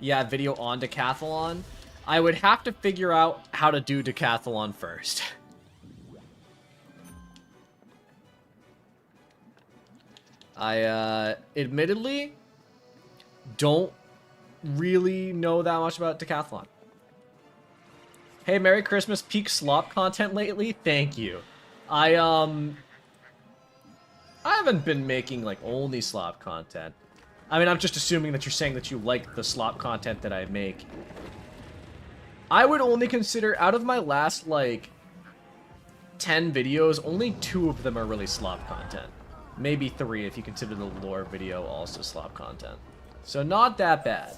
Yeah, video on decathlon. I would have to figure out how to do decathlon first. I, admittedly, don't really know that much about decathlon. Hey, Merry Christmas. Peak slop content lately? Thank you. I haven't been making, like, only slop content. I mean, I'm just assuming that you're saying that you like the slop content that I make. I would only consider, out of my last, like, 10 videos, only 2 of them are really slop content. Maybe 3 if you consider the lore video also slop content. So not that bad.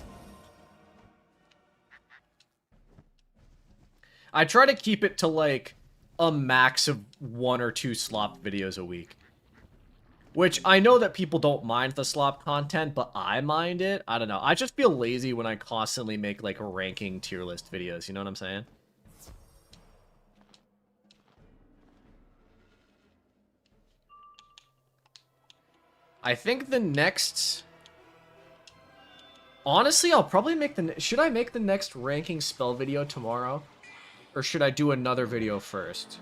I try to keep it to, like, a max of 1 or 2 slop videos a week. Which, I know that people don't mind the slop content, but I mind it. I don't know. I just feel lazy when I constantly make, like, ranking tier list videos. You know what I'm saying? I think the next... Honestly, I'll probably make the... Should I make the next ranking spell video tomorrow? Or should I do another video first?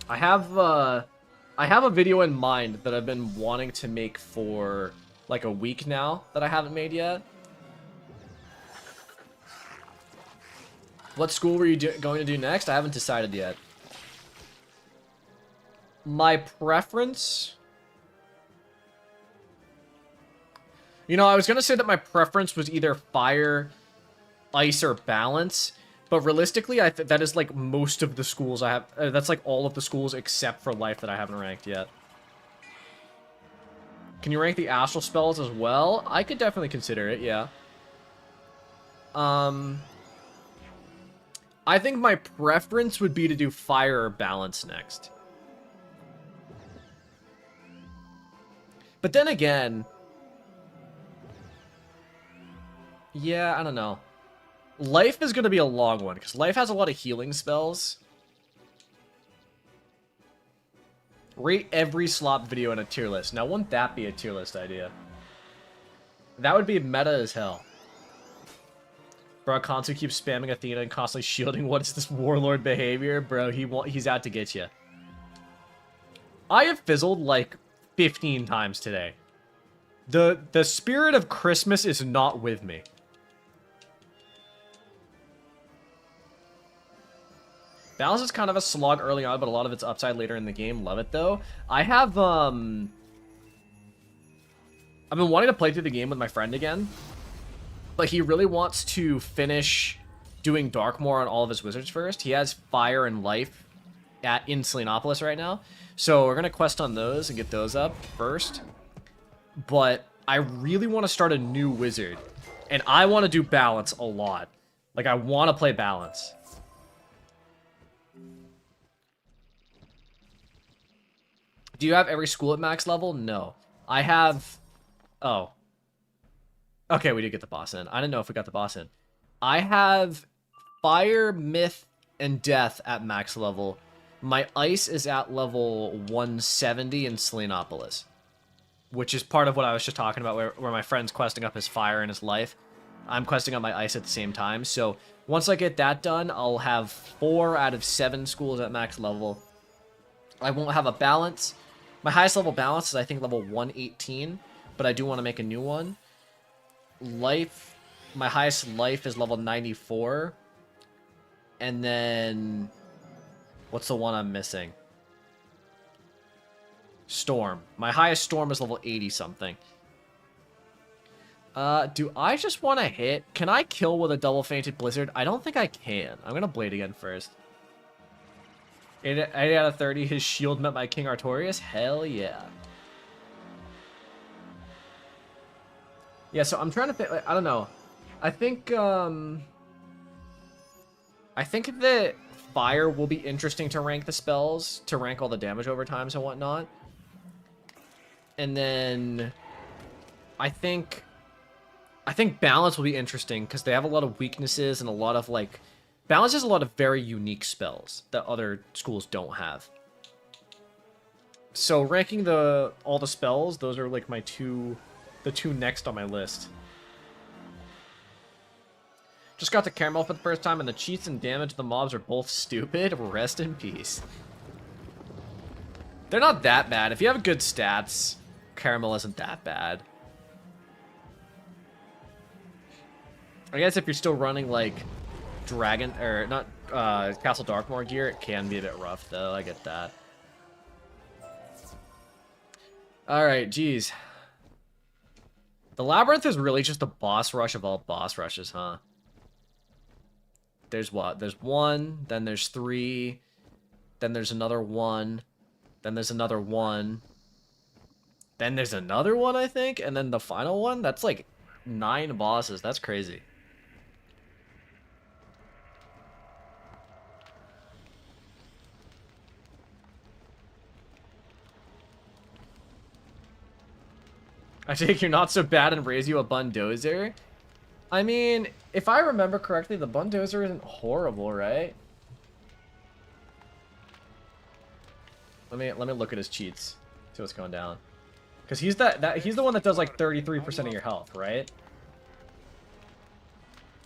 I have a video in mind that I've been wanting to make for like a week now that I haven't made yet. What school were you going to do next? I haven't decided yet. My preference... You know, I was going to say that my preference was either fire, ice, or balance. But realistically, that is like most of the schools I have. That's like all of the schools except for life that I haven't ranked yet. Can you rank the astral spells as well? I could definitely consider it, yeah. I think my preference would be to do fire or balance next. But then again... Yeah, I don't know. Life is going to be a long one, because Life has a lot of healing spells. Rate every slop video in a tier list. Now, wouldn't that be a tier list idea? That would be meta as hell. Bro, Kansu keeps spamming Athena and constantly shielding. What is this warlord behavior? Bro, he's out to get you. I have fizzled like 15 times today. The spirit of Christmas is not with me. Balance is kind of a slog early on, but a lot of its upside later in the game. Love it, though. I have, I've been wanting to play through the game with my friend again. But he really wants to finish doing Darkmoor on all of his wizards first. He has Fire and Life in Selenopolis right now. So we're going to quest on those and get those up first. But I really want to start a new wizard. And I want to do Balance a lot. Like, I want to play Balance. Do you have every school at max level? No. I have... Oh. Okay, we did get the boss in. I didn't know if we got the boss in. I have Fire, Myth, and Death at max level. My Ice is at level 170 in Selenopolis. Which is part of what I was just talking about, where my friend's questing up his Fire and his Life. I'm questing up my Ice at the same time. So, once I get that done, I'll have 4 out of 7 schools at max level. I won't have a Balance. My highest level Balance is, I think, level 118. But I do want to make a new one. Life, my highest Life is level 94. And then, what's the one I'm missing? Storm. My highest Storm is level 80 something. Do I just want to hit? Can I kill with a double fainted blizzard? I don't think I can. I'm gonna blade again first. 8 out of 30. His shield met my King Artorias. Hell yeah. Yeah, so I'm trying to think. I don't know. I think that Fire will be interesting to rank the spells, to rank all the damage overtimes and whatnot. And then I think Balance will be interesting because they have a lot of weaknesses and a lot of like Balance has a lot of very unique spells that other schools don't have. So ranking all the spells, those are like the two next on my list. Just got to Caramel for the first time, and the cheats and damage the mobs are both stupid. Rest in peace. They're not that bad. If you have good stats, Caramel isn't that bad. I guess if you're still running like Dragon or not Castle Darkmoor gear, it can be a bit rough though. I get that. All right, geez. The Labyrinth is really just the boss rush of all boss rushes, huh? There's what? There's 1, then there's 3, then there's another 1, then there's another 1, then there's another 1, I think, and then the final one? That's like 9 bosses. That's crazy. I take you're not so bad and raise you a Bundozer. I mean, if I remember correctly, the Bundozer isn't horrible, right? Let me look at his cheats. See what's going down. Because he's he's the one that does like 33% of your health, right?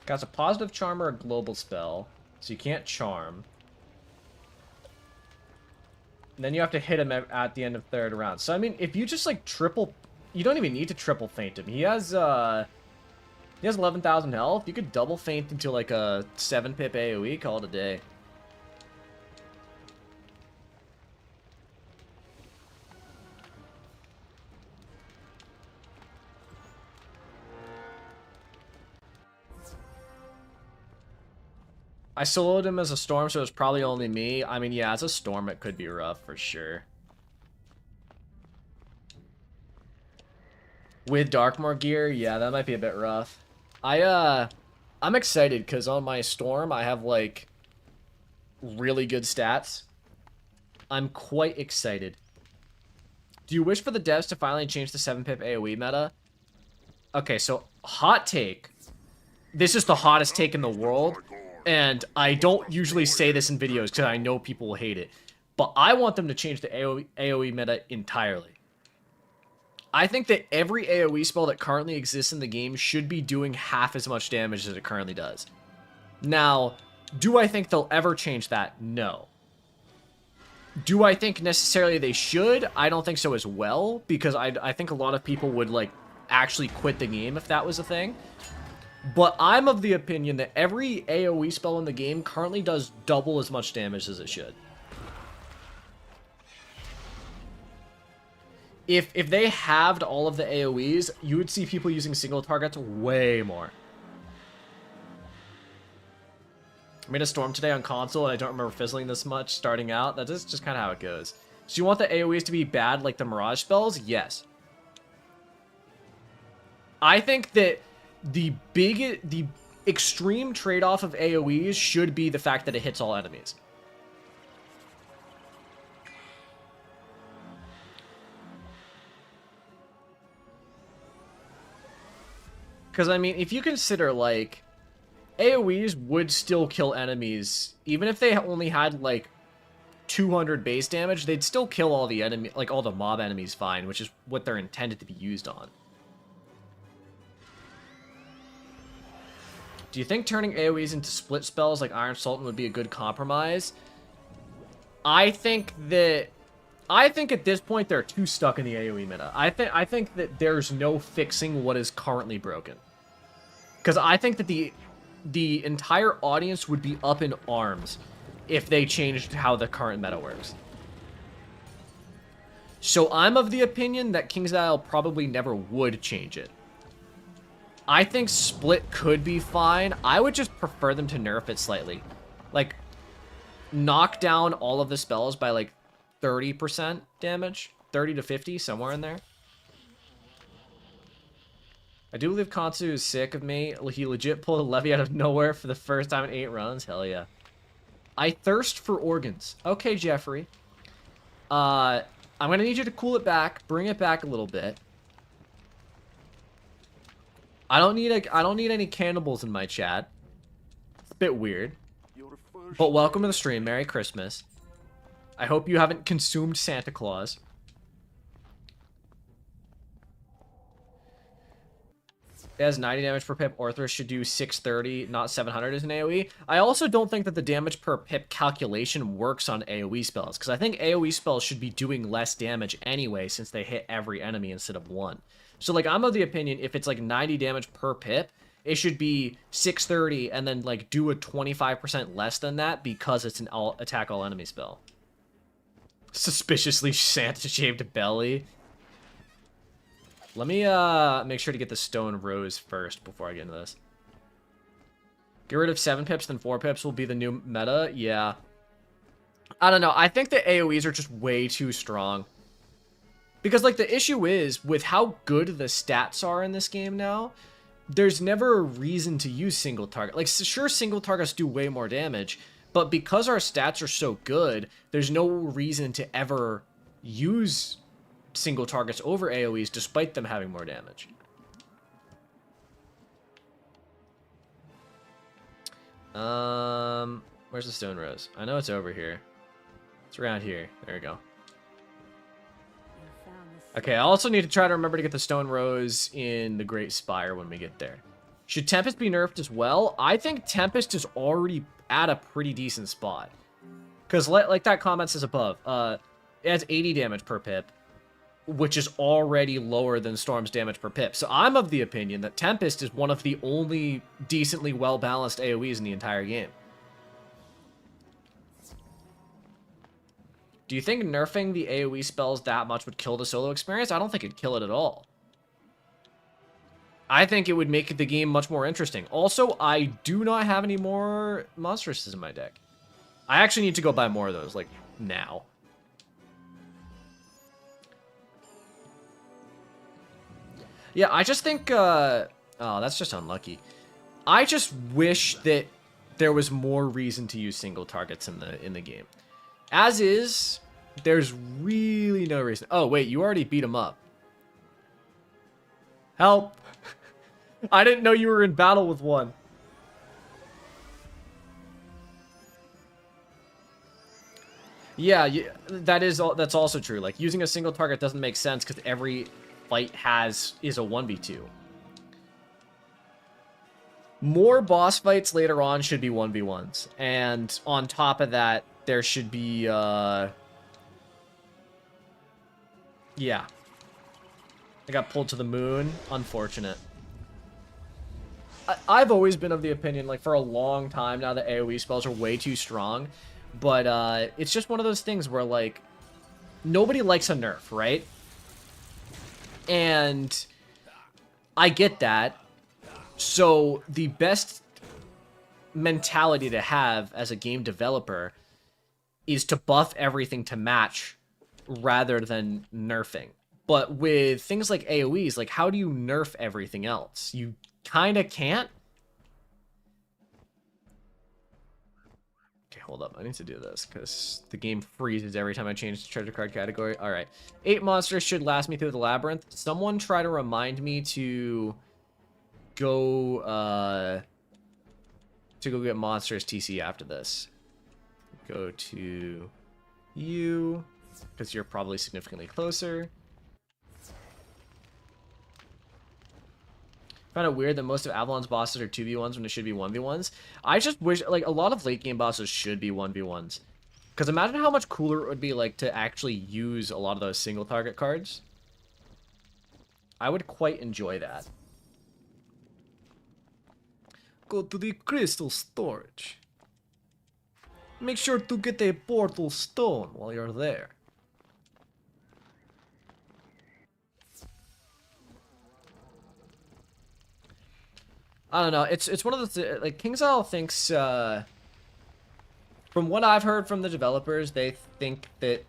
Got a positive charm or a global spell, so you can't charm. And then you have to hit him at the end of 3rd round. So I mean, if you just like triple, you don't even need to triple feint him. He has 11,000 health. You could double feint into like a 7-pip AoE, call it a day. I soloed him as a storm, so it's probably only me. I mean, yeah, as a storm, it could be rough for sure. With Darkmoor gear, yeah, that might be a bit rough. I'm excited because on my storm, I have like really good stats. I'm quite excited. Do you wish for the devs to finally change the 7-pip AoE meta? Okay, so hot take. This is the hottest take in the world, and I don't usually say this in videos because I know people will hate it. But I want them to change the AoE meta entirely. I think that every AoE spell that currently exists in the game should be doing half as much damage as it currently does. Now, do I think they'll ever change that? No. Do I think necessarily they should? I don't think so as well, because I think a lot of people would, like, actually quit the game if that was a thing. But I'm of the opinion that every AoE spell in the game currently does double as much damage as it should. If they halved all of the AoEs, you would see people using single targets way more. I made a storm today on console, and I don't remember fizzling this much starting out. That is just kind of how it goes. So you want the AoEs to be bad like the Mirage spells? Yes. I think that the extreme trade-off of AoEs should be the fact that it hits all enemies. Because, I mean, if you consider, like, AoEs would still kill enemies, even if they only had, like, 200 base damage, they'd still kill all the enemy, like, all the mob enemies fine, which is what they're intended to be used on. Do you think turning AoEs into split spells like Iron Sultan would be a good compromise? I think at this point they're too stuck in the AoE meta. I think that there's no fixing what is currently broken. Because I think that the entire audience would be up in arms if they changed how the current meta works. So I'm of the opinion that King's Isle probably never would change it. I think split could be fine. I would just prefer them to nerf it slightly. Like, knock down all of the spells by, like, 30% damage. 30 to 50, somewhere in there. I do believe Kansu is sick of me. He legit pulled a levy out of nowhere for the first time in 8 runs. Hell yeah. I thirst for organs. Okay, Jeffrey. I'm going to need you to cool it back. Bring it back a little bit. I don't need any cannibals in my chat. It's a bit weird. But welcome to the stream. Merry Christmas. I hope you haven't consumed Santa Claus. It has 90 damage per pip. Orthrus should do 630, not 700 as an AoE. I also don't think that the damage per pip calculation works on AoE spells, because I think AoE spells should be doing less damage anyway since they hit every enemy instead of one. So, like, I'm of the opinion if it's, like, 90 damage per pip, it should be 630 and then, like, do a 25% less than that because it's an attack all enemy spell. Suspiciously Santa-shaped belly. Let me, make sure to get the stone rose first before I get into this. Get rid of 7 pips, then 4 pips will be the new meta? Yeah. I don't know. I think the AoEs are just way too strong. Because, like, the issue is, with how good the stats are in this game now, there's never a reason to use single target. Like, sure, single targets do way more damage, but because our stats are so good, there's no reason to ever use single targets over AoEs despite them having more damage. Where's the stone rose? I know it's over here. It's around here. There we go. Okay, I also need to try to remember to get the stone rose in the Great Spire when we get there. Should Tempest be nerfed as well? I think Tempest is already at a pretty decent spot. Because like that comment says above, it has 80 damage per pip, which is already lower than Storm's damage per pip. So I'm of the opinion that Tempest is one of the only decently well-balanced AoEs in the entire game. Do you think nerfing the AoE spells that much would kill the solo experience? I don't think it'd kill it at all. I think it would make the game much more interesting. Also, I do not have any more monstresses in my deck. I actually need to go buy more of those, like, now. Yeah, I just think, oh, that's just unlucky. I just wish that there was more reason to use single targets in the game. As is, There's really no reason. Oh, wait, you already beat him up. Help! I didn't know you were in battle with one. Yeah, that's also true. Like, using a single target doesn't make sense because every fight is a 1v2. More boss fights later on should be 1v1s. And on top of that, there should be, yeah. I got pulled to the moon. Unfortunate. I've always been of the opinion, like, for a long time now that AoE spells are way too strong. But, it's just one of those things where, like, nobody likes a nerf, right? And I get that. So, the best mentality to have as a game developer is to buff everything to match rather than nerfing. But with things like AoEs, like, how do you nerf everything else? You kind of can't. Okay, hold up. I need to do this because the game freezes every time I change the treasure card category. All right. 8 monsters should last me through the labyrinth. Someone try to remind me to go get monsters TC after this. Go to you because you're probably significantly closer. Kind of weird that most of Avalon's bosses are 2v1s when it should be 1v1s. I just wish, like, a lot of late game bosses should be 1v1s. Because imagine how much cooler it would be, like, to actually use a lot of those single target cards. I would quite enjoy that. Go to the crystal storage. Make sure to get a portal stone while you're there. I don't know. It's one of the like KingsIsle thinks. From what I've heard from the developers, they think that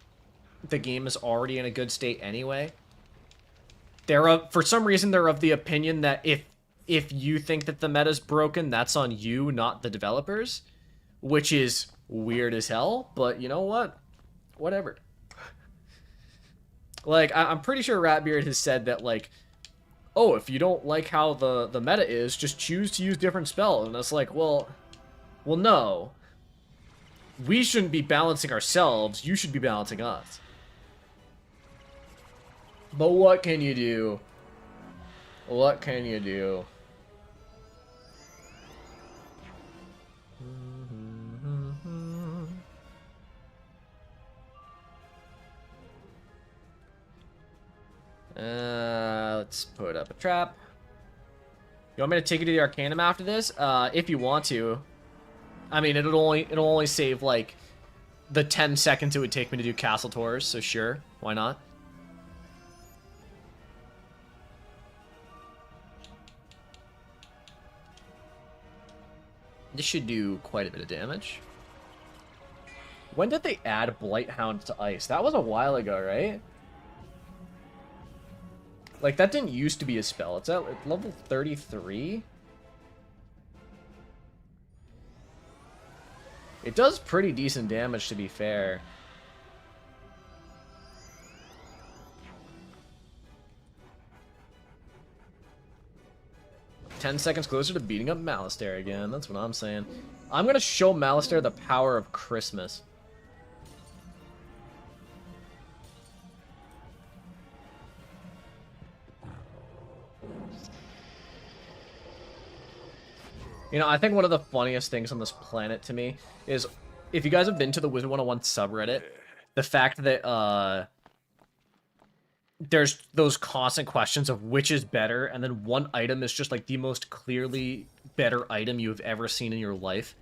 the game is already in a good state anyway. For some reason they're of the opinion that if you think that the meta's broken, that's on you, not the developers, which is weird as hell. But you know what? Whatever. Like I'm pretty sure Ratbeard has said that, like, oh, if you don't like how the meta is, just choose to use different spells. And it's like, well, no. We shouldn't be balancing ourselves. You should be balancing us. But what can you do? What can you do? Let's put up a trap. You want me to take you to the Arcanum after this? If you want to. I mean, it'll only save like the 10 seconds it would take me to do castle tours, so sure, why not? This should do quite a bit of damage. When did they add Blighthound to ice? That was a while ago, right? Like, that didn't used to be a spell. It's at level 33. It does pretty decent damage, to be fair. "10 seconds closer to beating up Malistaire again." That's what I'm saying. I'm going to show Malistaire the power of Christmas. You know, I think one of the funniest things on this planet to me is, if you guys have been to the Wizard101 subreddit, the fact that there's those constant questions of which is better, and then one item is just like the most clearly better item you've ever seen in your life.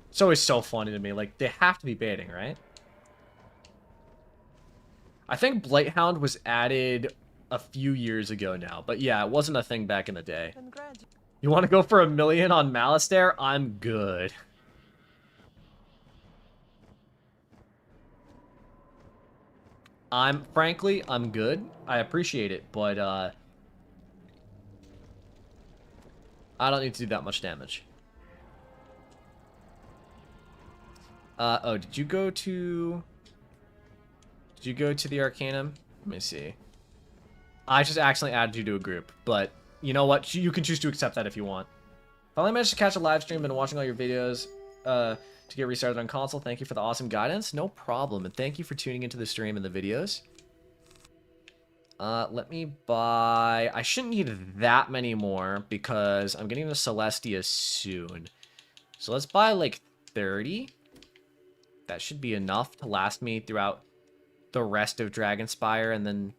It's always so funny to me. Like, they have to be baiting, right? I think Blighthound was added a few years ago now, but yeah, it wasn't a thing back in the day. You want to go for 1 million on Malistaire? I'm good. Frankly, I'm good. I appreciate it, but, I don't need to do that much damage. Oh, did you go to... Did you go to the Arcanum? Let me see. I just accidentally added you to a group, but you know what? You can choose to accept that if you want. Finally managed to catch a live stream. Been watching all your videos to get restarted on console. Thank you for the awesome guidance. No problem, and thank you for tuning into the stream and the videos. Let me buy... I shouldn't need that many more because I'm getting to Celestia soon. So let's buy like 30. That should be enough to last me throughout the rest of Dragon Spire and then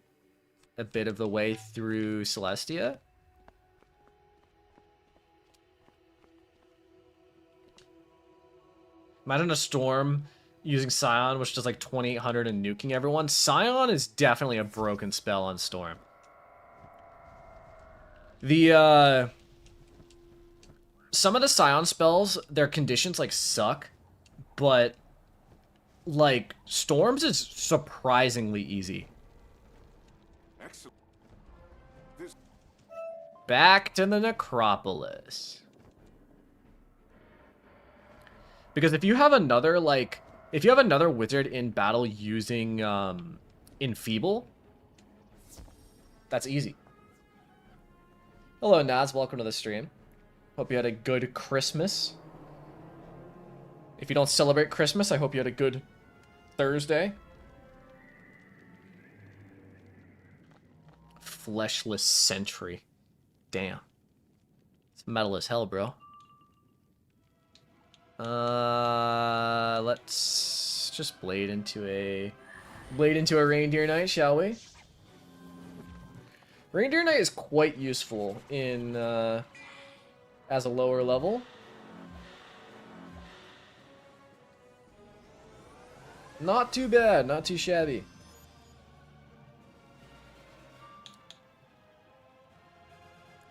a bit of the way through Celestia. Imagine a storm using Scion, which does like 2800 and nuking everyone. Scion is definitely a broken spell on Storm. Some of the Scion spells, their conditions like suck, but like Storm's is surprisingly easy. Excellent. Back to the Necropolis. Because if you have another wizard in battle using Enfeeble, that's easy. Hello, Naz. Welcome to the stream. Hope you had a good Christmas. If you don't celebrate Christmas, I hope you had a good Thursday. Fleshless Sentry. Damn. It's metal as hell, bro. Let's just blade into a Reindeer Knight, shall we? Reindeer Knight is quite useful in as a lower level. Not too bad, not too shabby.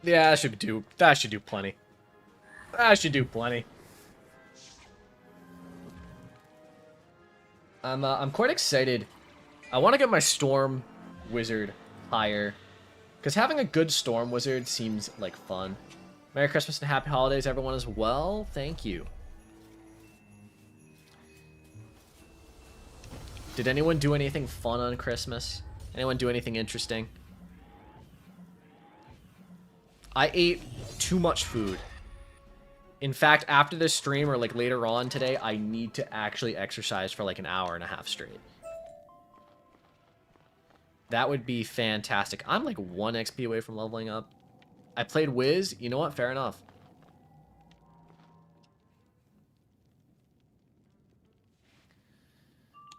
Yeah, that should do plenty. That should do plenty. I'm quite excited. I want to get my Storm Wizard higher, because having a good Storm Wizard seems like fun. Merry Christmas and Happy Holidays, everyone, as well. Thank you. Did anyone do anything fun on Christmas? Anyone do anything interesting? I ate too much food. In fact, after this stream or like later on today, I need to actually exercise for like an hour and a half straight. That would be fantastic. I'm like 1 XP away from leveling up. I played Wiz. You know what? Fair enough.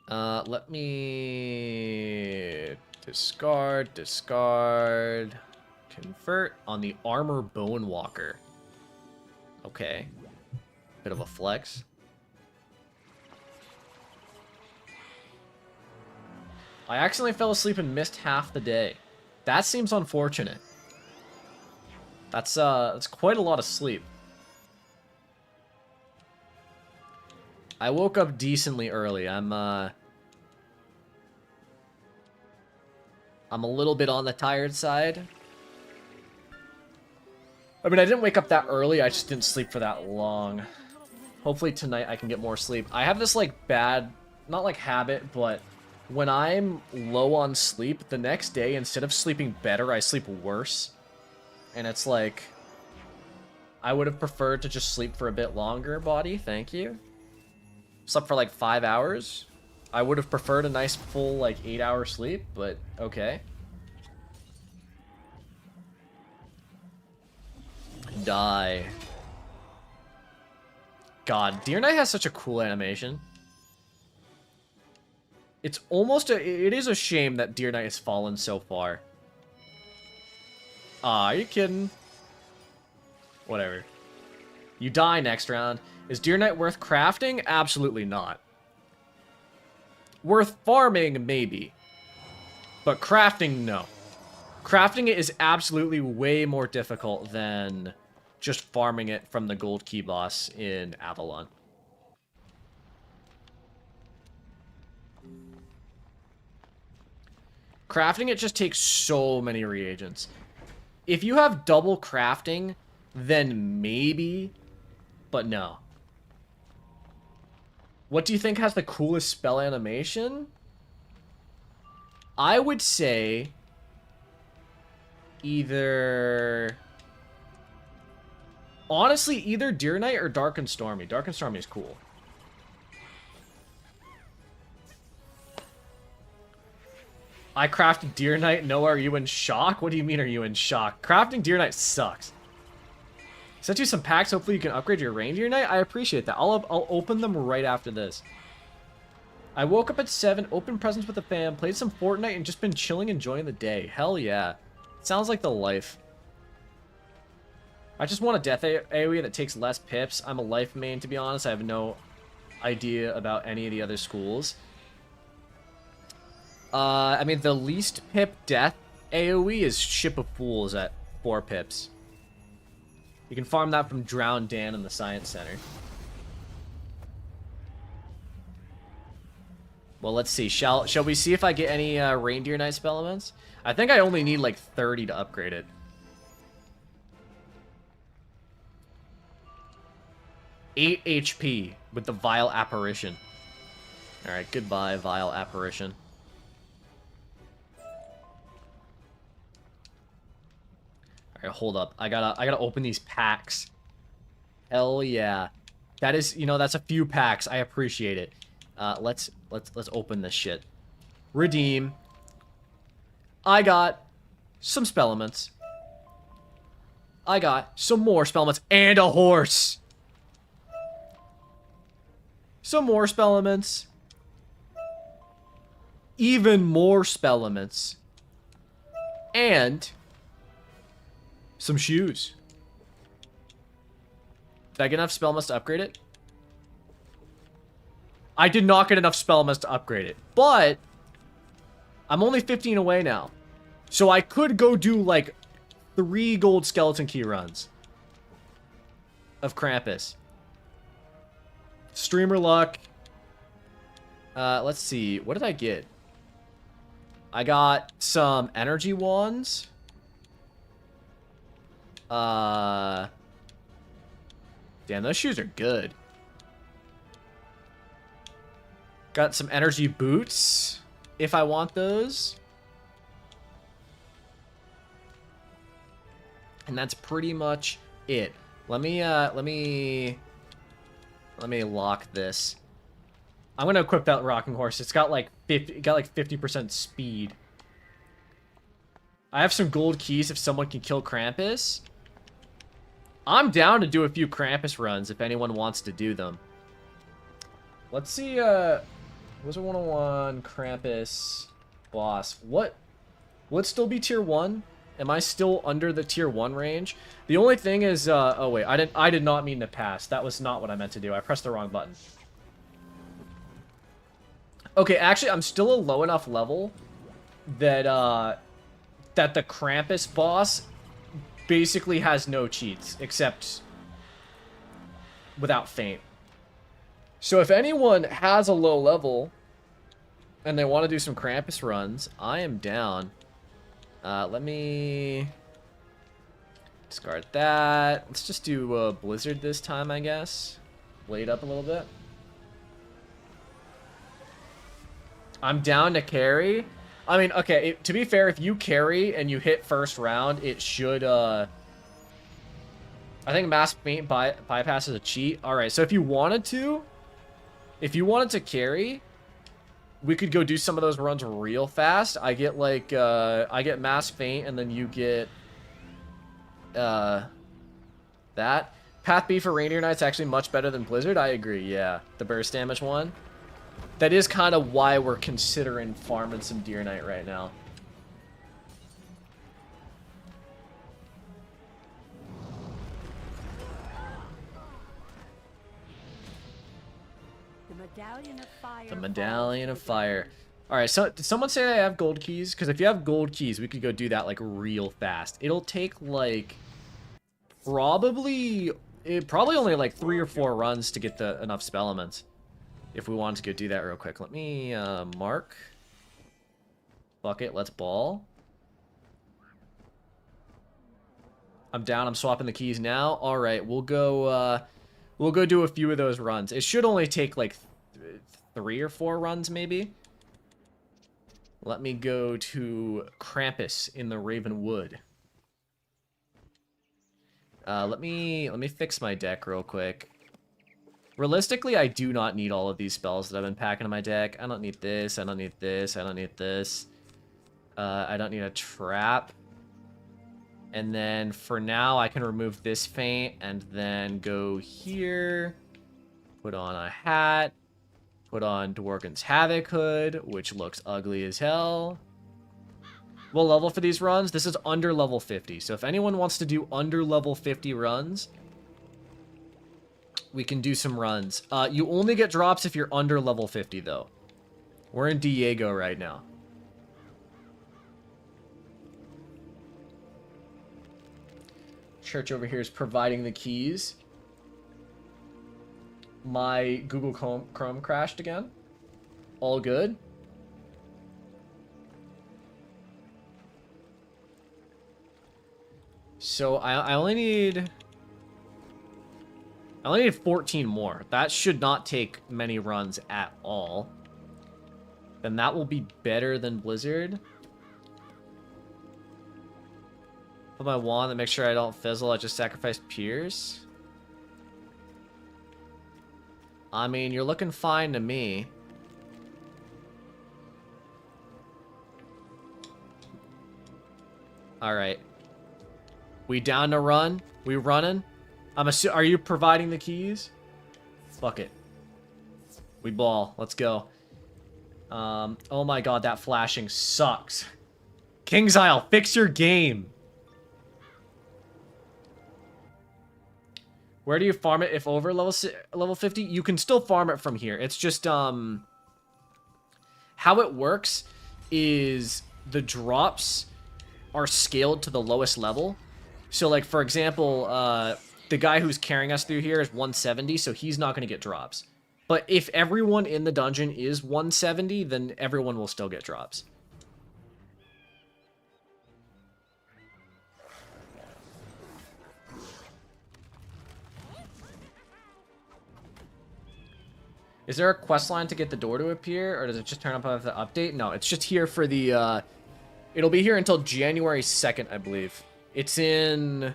Let me discard, convert on the Armor Bone Walker. Okay. Bit of a flex. I accidentally fell asleep and missed half the day. That seems unfortunate. That's quite a lot of sleep. I woke up decently early. I'm a little bit on the tired side. I mean, I didn't wake up that early, I just didn't sleep for that long. Hopefully tonight I can get more sleep. I have this, like, bad, not like habit, but when I'm low on sleep, the next day, instead of sleeping better, I sleep worse. And it's like, I would have preferred to just sleep for a bit longer, body, thank you. Slept for like 5 hours. I would have preferred a nice full, like, 8-hour sleep, but okay. Die. God, Deer Knight has such a cool animation. It's almost it is a shame that Deer Knight has fallen so far. Are you kidding? Whatever. You die next round. Is Deer Knight worth crafting? Absolutely not. Worth farming, maybe. But crafting, no. Crafting it is absolutely way more difficult than just farming it from the gold key boss in Avalon. Crafting it just takes so many reagents. If you have double crafting, then maybe, but no. What do you think has the coolest spell animation? I would say either... Honestly, either Deer Knight or Dark and Stormy. Dark and Stormy is cool. I crafted Deer Knight. No, are you in shock? What do you mean, are you in shock? Crafting Deer Knight sucks. Sent you some packs. Hopefully you can upgrade your Reindeer Knight. I appreciate that. I'll open them right after this. I woke up at 7, opened presents with the fam, played some Fortnite, and just been chilling, enjoying the day. Hell yeah. Sounds like the life. I just want a death AoE that takes less pips. I'm a life main, to be honest. I have no idea about any of the other schools. I mean, the least pip death AoE is Ship of Fools at 4 pips. You can farm that from Drowned Dan in the Science Center. Well, let's see. Shall we see if I get any Reindeer Knight spell elements? I think I only need like 30 to upgrade it. 8 HP with the Vile Apparition. Alright, goodbye, Vile Apparition. Alright, hold up. I gotta open these packs. Hell yeah. That is, you know, that's a few packs. I appreciate it. Let's open this shit. Redeem. I got some spell elements. I got some more spell elements and a horse. Some more spell elements. Even more spell elements. And some shoes. Did I get enough spell elements to upgrade it? I did not get enough spell elements to upgrade it. But I'm only 15 away now. So I could go do like 3 gold skeleton key runs of Krampus. Streamer luck. Let's see. What did I get? I got some energy wands. Damn, those shoes are good. Got some energy boots, if I want those. And that's pretty much it. Let me lock this. I'm gonna equip that rocking horse. It's got like 50% speed. I have some gold keys if someone can kill Krampus. I'm down to do a few Krampus runs if anyone wants to do them. Let's see, Wizard101 Krampus boss. What would still be tier 1? Am I still under the tier 1 range? The only thing is, oh wait, I did not mean to pass. That was not what I meant to do. I pressed the wrong button. Okay, actually, I'm still a low enough level that, that the Krampus boss basically has no cheats, except without feint. So if anyone has a low level and they want to do some Krampus runs, I am down. Let me discard that. Let's just do Blizzard this time, I guess. Blade up a little bit. I'm down to carry. I mean, okay, to be fair, if you carry and you hit first round, it should, I think Mass Feint bypasses a cheat. Alright, so if you wanted to carry, we could go do some of those runs real fast. I get, like, I get Mass Feint, and then you get, that. Path B for Reindeer Knight's actually much better than Blizzard. I agree, yeah. The burst damage one. That is kind of why we're considering farming some Deer Knight right now. The Medallion of Fire. The Medallion of Fire. Alright, so did someone say I have gold keys? Because if you have gold keys, we could go do that, like, real fast. It'll take, like, probably only, like, 3 or 4 runs to get enough spell elements. If we wanted to go do that real quick. Let me, mark. Fuck it, let's ball. I'm down, I'm swapping the keys now. Alright, we'll go do a few of those runs. It should only take, like, 3 or 4 runs, maybe. Let me go to Krampus in the Raven Wood. Let me fix my deck real quick. Realistically, I do not need all of these spells that I've been packing in my deck. I don't need this, I don't need this, I don't need this. I don't need a trap. And then for now, I can remove this feint and then go here. Put on a hat. Put on Dworgen's Havoc Hood, which looks ugly as hell. What level for these runs? This is under level 50. So if anyone wants to do under level 50 runs, we can do some runs. You only get drops if you're under level 50, though. We're in Diego right now. Church over here is providing the keys. My Google Chrome crashed again. All good. So I only need 14 more. That should not take many runs at all. Then that will be better than Blizzard. Put my wand to make sure I don't fizzle. I just sacrificed Pierce. I mean, you're looking fine to me. Alright. We down to run? We running? Are you providing the keys? Fuck it. We ball. Let's go. Oh my god, that flashing sucks. King's Isle, fix your game. Where do you farm it if over level 50? You can still farm it from here. It's just, how it works is the drops are scaled to the lowest level. So, like, for example, the guy who's carrying us through here is 170, so he's not going to get drops. But if everyone in the dungeon is 170, then everyone will still get drops. Is there a quest line to get the door to appear, or does it just turn up with the update? No, it's just here for the, it'll be here until January 2nd, I believe. It's in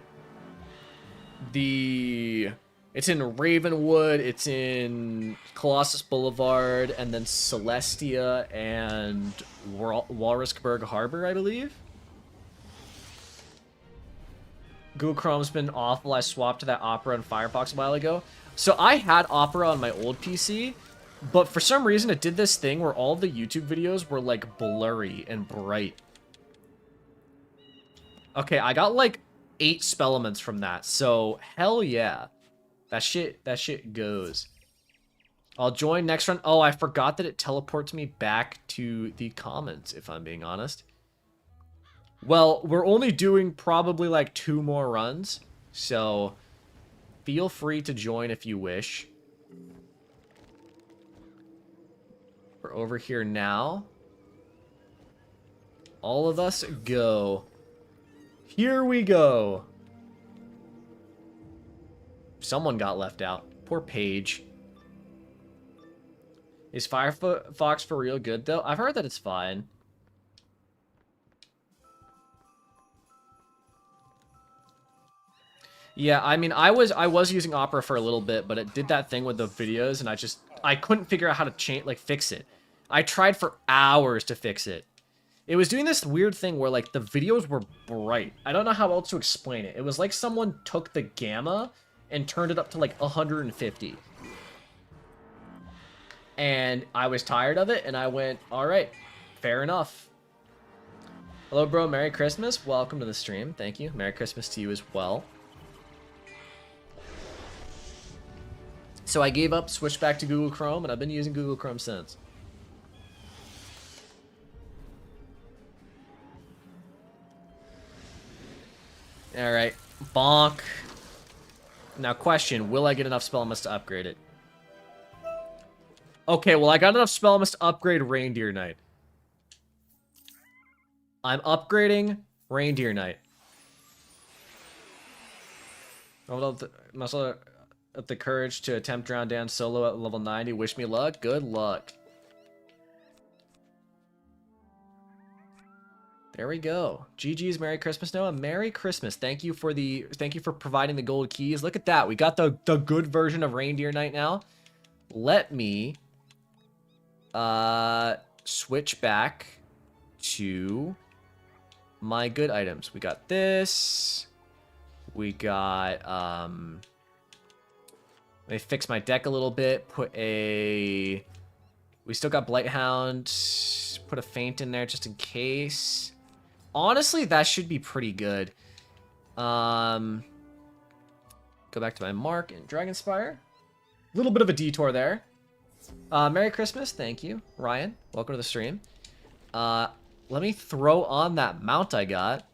Ravenwood, it's in Colossus Boulevard, and then Celestia and Walrusburg Harbor, I believe. Google Chrome's been awful. I swapped to that Opera and Firefox a while ago. So I had Opera on my old PC, but for some reason it did this thing where all the YouTube videos were like blurry and bright. Okay, I got like 8 spell elements from that, so hell yeah. That shit goes. I'll join next run. Oh, I forgot that it teleports me back to the comments, if I'm being honest. Well, we're only doing probably like 2 more runs, so feel free to join if you wish. We're over here now. All of us go. Here we go. Someone got left out. Poor Paige. Is Firefox for real good, though? I've heard that it's fine. Yeah, I mean, I was using Opera for a little bit, but it did that thing with the videos, and I couldn't figure out how to fix it. I tried for hours to fix it. It was doing this weird thing where, like, the videos were bright. I don't know how else to explain it. It was like someone took the gamma and turned it up to, like, 150. And I was tired of it, and I went, alright, fair enough. Hello, bro. Merry Christmas. Welcome to the stream. Thank you. Merry Christmas to you as well. So I gave up, switched back to Google Chrome, and I've been using Google Chrome since. Alright, bonk. Now question, will I get enough spell elements to upgrade it? Okay, well I got enough spell elements to upgrade Reindeer Knight. I'm upgrading Reindeer Knight. I must have the courage to attempt Drown Dance solo at level 90. Wish me luck. Good luck. There we go. GG's, Merry Christmas, Noah. Merry Christmas. Thank you for providing the gold keys. Look at that. We got the good version of Reindeer Knight now. Let me switch back to my good items. We got this. We got let me fix my deck a little bit. We still got Blighthound. Put a feint in there just in case. Honestly, that should be pretty good. Go back to my mark in Dragon Spire. A little bit of a detour there. Merry Christmas, thank you. Ryan, welcome to the stream. Let me throw on that mount I got.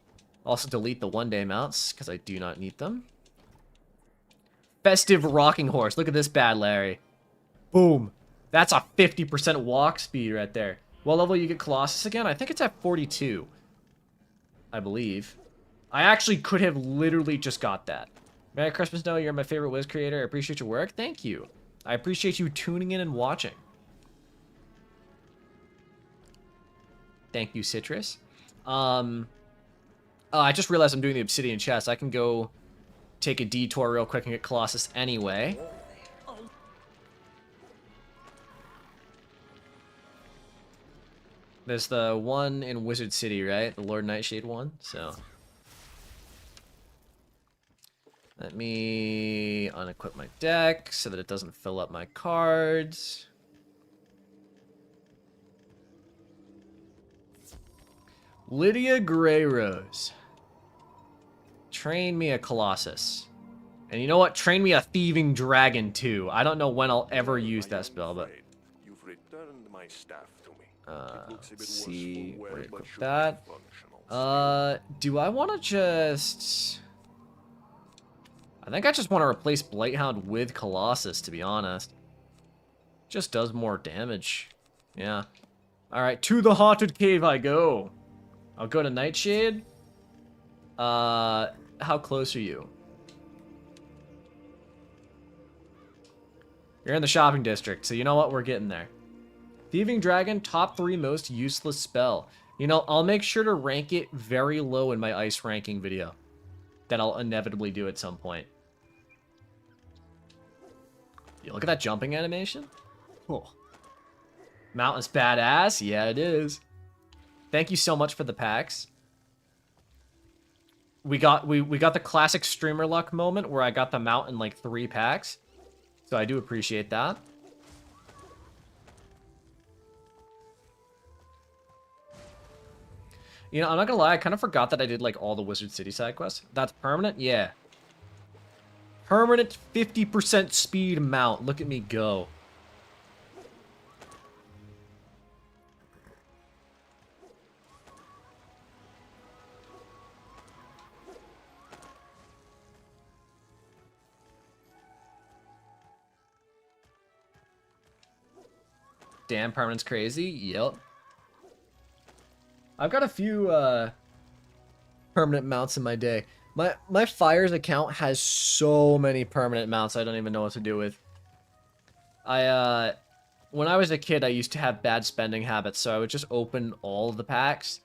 Also delete the one-day mounts, because I do not need them. Festive Rocking Horse. Look at this bad Larry. Boom. That's a 50% walk speed right there. What level you get Colossus again? I think it's at 42. I believe. I actually could have literally just got that. Merry Christmas, Noah. You're my favorite Wiz creator. I appreciate your work. Thank you. I appreciate you tuning in and watching. Thank you, Citrus. Oh, I just realized I'm doing the Obsidian chest. I can go take a detour real quick and get Colossus anyway. There's the one in Wizard City, right? The Lord Nightshade one, so. Let me unequip my deck so that it doesn't fill up my cards. Lydia Greyrose. Train me a Colossus. And you know what? Train me a Thieving Dragon too. I don't know when I'll ever use that spell, but... You've returned my staff to me. Let's see where to equip that. Do I want to just... I think I just want to replace Blighthound with Colossus, to be honest. Just does more damage. Yeah. Alright, to the Haunted Cave I go. I'll go to Nightshade. How close are you? You're in the shopping district, so you know what? We're getting there. Thieving Dragon, top 3 most useless spell. You know, I'll make sure to rank it very low in my ice ranking video. That I'll inevitably do at some point. You look at that jumping animation. Cool. Mountain's badass. Yeah, it is. Thank you so much for the packs. We got the classic streamer luck moment where I got the mount in like 3 packs. So I do appreciate that. You know, I'm not gonna lie, I kind of forgot that I did like all the Wizard City side quests. That's permanent? Yeah. Permanent 50% speed mount. Look at me go. Damn, permanent's crazy. Yep. I've got a few permanent mounts in my day. My Fires account has so many permanent mounts I don't even know what to do with. When I was a kid, I used to have bad spending habits, so I would just open all of the packs.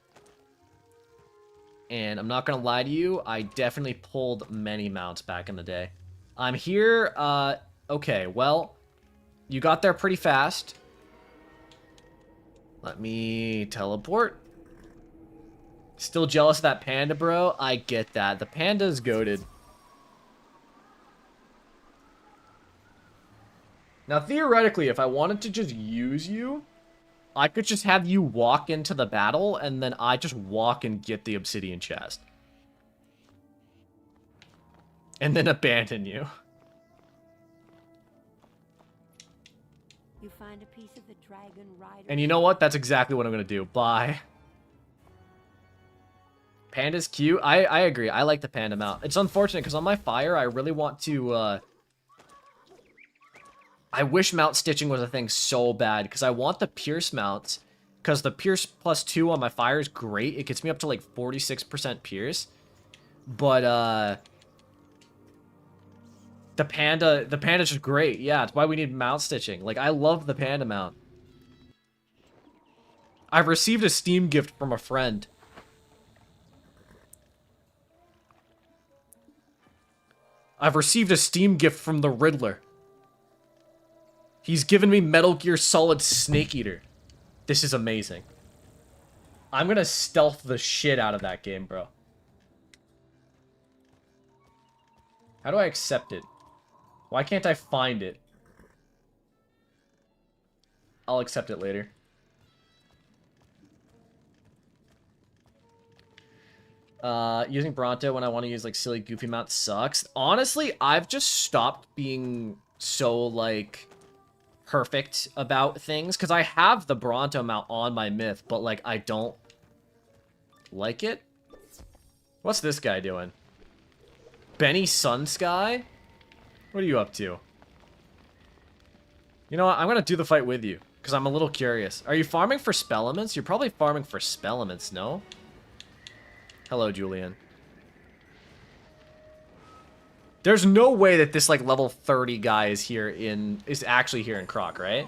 And I'm not gonna lie to you, I definitely pulled many mounts back in the day. I'm here, okay, well, you got there pretty fast. Let me teleport. Still jealous of that panda, bro? I get that. The panda's goated. Now, theoretically, if I wanted to just use you, I could just have you walk into the battle, and then I just walk and get the obsidian chest. And then abandon you. You find a piece of the dragon rider. And you know what? That's exactly what I'm going to do. Bye. Panda's cute. I agree. I like the panda mount. It's unfortunate because on my fire, I really want to... I wish mount stitching was a thing so bad because I want the pierce mounts because the pierce +2 on my fire is great. It gets me up to like 46% pierce. But the panda's just great. Yeah, it's why we need mount stitching. Like, I love the panda mount. I've received a Steam gift from a friend I've received a Steam gift from the Riddler. He's given me Metal Gear Solid Snake Eater. This is amazing. I'm gonna stealth the shit out of that game, bro. How do I accept it? Why can't I find it? I'll accept it later. Using Bronto when I want to use, like, silly, goofy mount sucks. Honestly, I've just stopped being so, like, perfect about things. Because I have the Bronto mount on my myth, but, like, I don't like it. What's this guy doing? Benny Sunsky? What are you up to? You know what? I'm going to do the fight with you. Because I'm a little curious. Are you farming for spell elements? You're probably farming for spell elements, no? Hello, Julian. There's no way that this, like, level 30 guy is actually here in Croc, right?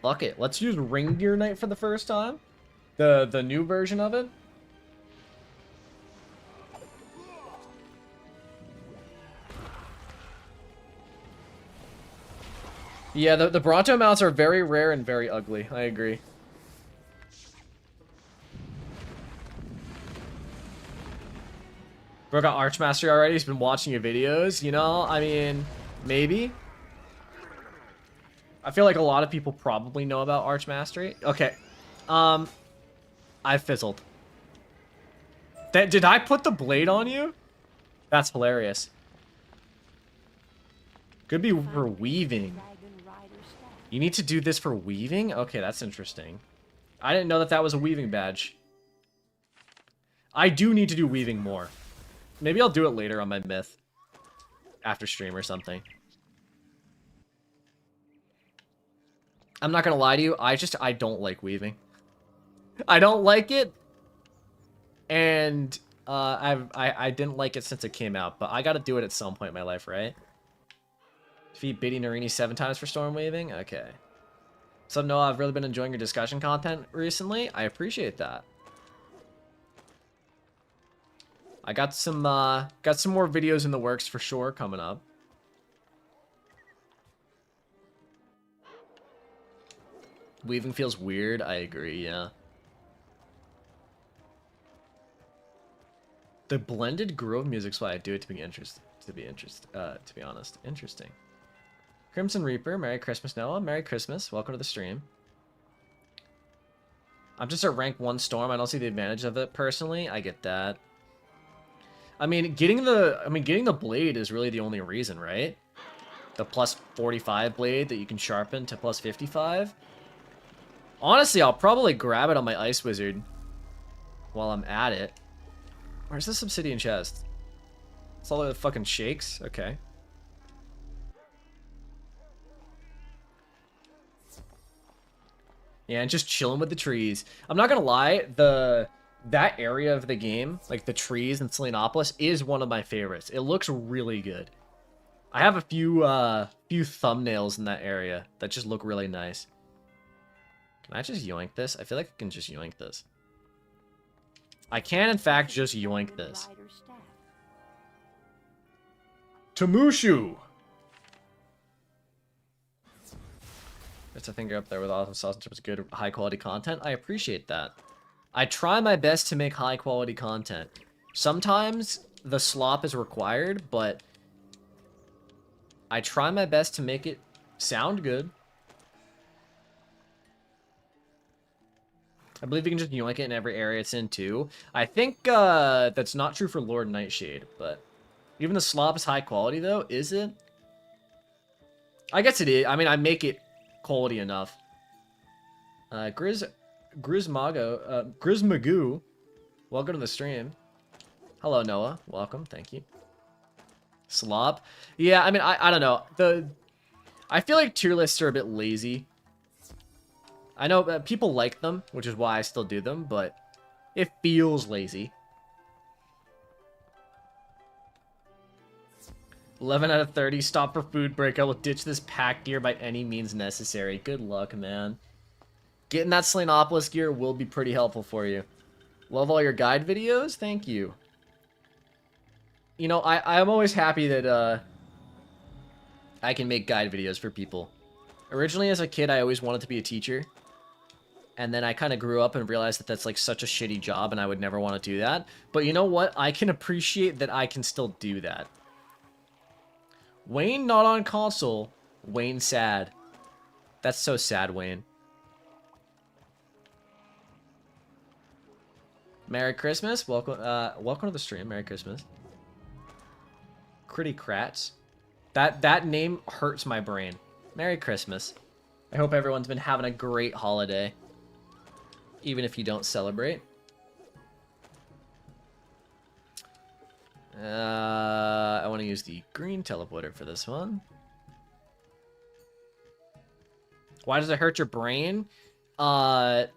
Fuck it. Let's use Reindeer Knight for the first time. The new version of it. Yeah, the Bronto mounts are very rare and very ugly. I agree. Bro got Archmastery already. He's been watching your videos. You know, I mean, maybe. I feel like a lot of people probably know about Archmastery. Okay. I fizzled. Did I put the blade on you? That's hilarious. Could be for weaving. You need to do this for weaving? Okay, that's interesting. I didn't know that that was a weaving badge. I do need to do weaving more. Maybe I'll do it later on my myth. After stream or something. I'm not gonna lie to you, I don't like weaving. I don't like it. And I didn't like it since it came out, but I gotta do it at some point in my life, right? Defeat Biddy Narini 7 times for storm weaving? Okay. So no, I've really been enjoying your discussion content recently. I appreciate that. I got some more videos in the works for sure coming up. Weaving feels weird. I agree, yeah. The blended groove music's why I do it to be honest. Interesting. Crimson Reaper, Merry Christmas, Noah. Merry Christmas. Welcome to the stream. I'm just at rank 1 storm. I don't see the advantage of it personally. I get that. I mean, getting the blade is really the only reason, right? The plus 45 blade that you can sharpen to plus 55. Honestly, I'll probably grab it on my Ice Wizard while I'm at it. Where's this obsidian chest? It's all the fucking shakes? Okay. Yeah, and just chilling with the trees. I'm not gonna lie, that area of the game, like the trees in Selenopolis, is one of my favorites. It looks really good. I have a few thumbnails in that area that just look really nice. Can I just yoink this? I feel like I can just yoink this. I can, in fact, just yoink this. Tamushu! Just a finger up there with awesome sauce in terms of good, high-quality content. I appreciate that. I try my best to make high-quality content. Sometimes the slop is required, but I try my best to make it sound good. I believe you can just yoink it in every area it's in, too. I think that's not true for Lord Nightshade, but even the slop is high quality, though. Is it? I guess it is. I mean, I make it quality enough. Grizmagoo, welcome to the stream. Hello, Noah. Welcome. Thank you. Slop. Yeah, I mean, I don't know. I feel like tier lists are a bit lazy. I know people like them, which is why I still do them, but it feels lazy. 11 out of 30. Stop for food break. I will ditch this pack gear by any means necessary. Good luck, man. Getting that Slainopolis gear will be pretty helpful for you. Love all your guide videos. Thank you. You know, I'm always happy that I can make guide videos for people. Originally, as a kid, I always wanted to be a teacher. And then I kind of grew up and realized that that's like such a shitty job and I would never want to do that. But you know what? I can appreciate that I can still do that. Wayne not on console. Wayne sad. That's so sad, Wayne. Merry Christmas. Welcome welcome to the stream. Merry Christmas. Critty Krats. That name hurts my brain. Merry Christmas. I hope everyone's been having a great holiday. Even if you don't celebrate. I want to use the green teleporter for this one. Why does it hurt your brain? Dyslexic.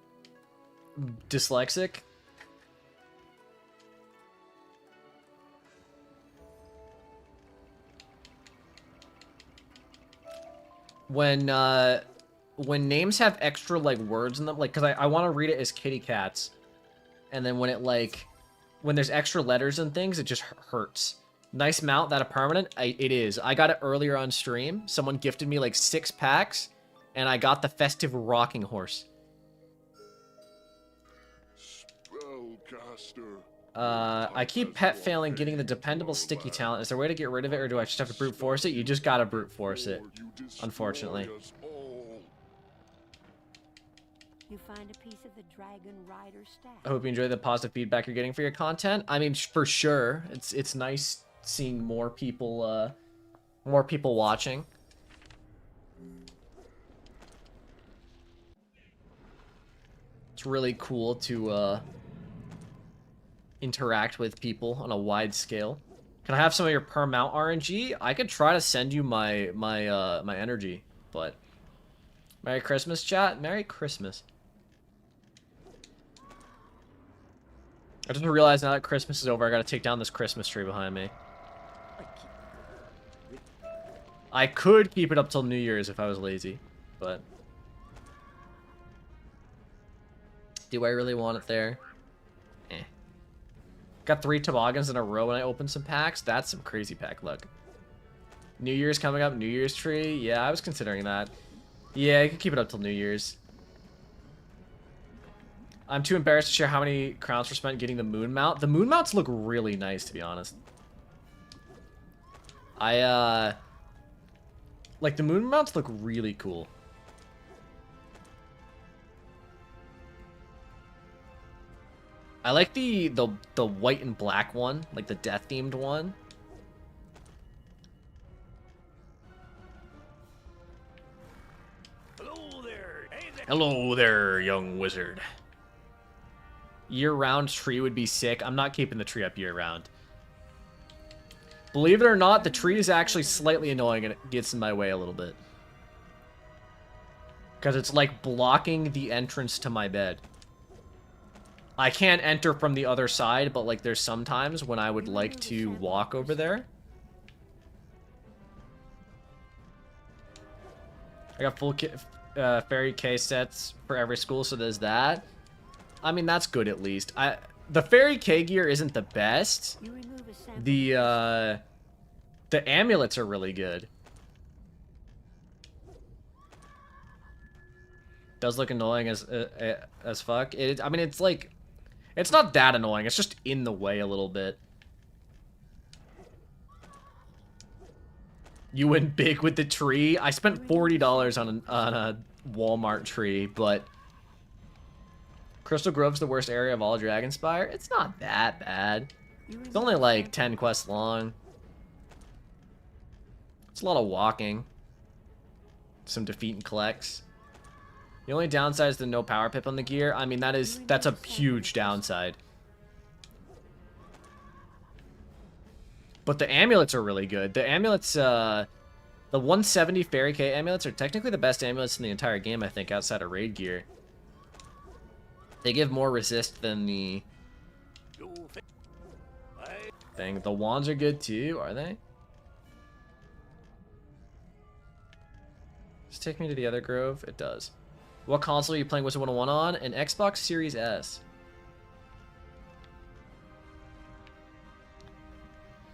When names have extra, like, words in them, like, because I want to read it as kitty cats, and then when it, like, when there's extra letters and things, it just hurts. Nice mount, that a permanent? It is. I got it earlier on stream. Someone gifted me, like, 6 packs, and I got the festive rocking horse. Spellcaster. I keep pet failing getting the dependable sticky talent. Is there a way to get rid of it, or do I just have to brute force it? You just gotta brute force it, unfortunately. You find a piece of the Dragon Rider staff. I hope you enjoy the positive feedback you're getting for your content. I mean, for sure, it's nice seeing more people watching. It's really cool to interact with people on a wide scale. Can I have some of your per mount RNG? I could try to send you my energy, but Merry Christmas, chat. Merry Christmas. I just realized now that Christmas is over, I gotta take down this Christmas tree behind me. I could keep it up till New Year's if I was lazy, but do I really want it there? Eh. Got 3 toboggans in a row when I opened some packs. That's some crazy pack luck. New Year's coming up. New Year's tree. Yeah, I was considering that. Yeah, I could keep it up till New Year's. I'm too embarrassed to share how many crowns were spent getting the moon mount. The moon mounts look really nice, to be honest. Like, the moon mounts look really cool. I like the white and black one, like the death themed one. Hello there. Hey there. Hello there, young wizard. Year-round tree would be sick. I'm not keeping the tree up year-round. Believe it or not, the tree is actually slightly annoying and it gets in my way a little bit. Because it's like blocking the entrance to my bed. I can't enter from the other side, but like there's sometimes when I would like to walk over there. I got full fairy K sets for every school, so there's that. I mean, that's good at least. The fairy K gear isn't the best. The amulets are really good. Does look annoying as fuck. I mean, it's like, it's not that annoying. It's just in the way a little bit. You went big with the tree. I spent $40 on a Walmart tree, but Crystal Grove's the worst area of all Dragon Spire. It's not that bad. It's only like 10 quests long. It's a lot of walking. Some defeat and collects. The only downside is the no power pip on the gear. I mean, that's a huge downside. But the amulets are really good. The amulets, The 170 Fairy K amulets are technically the best amulets in the entire game, I think, outside of raid gear. They give more resist than the thing. The wands are good too, are they? Just take me to the other grove. It does. What console are you playing Wizard101 on? An Xbox Series S.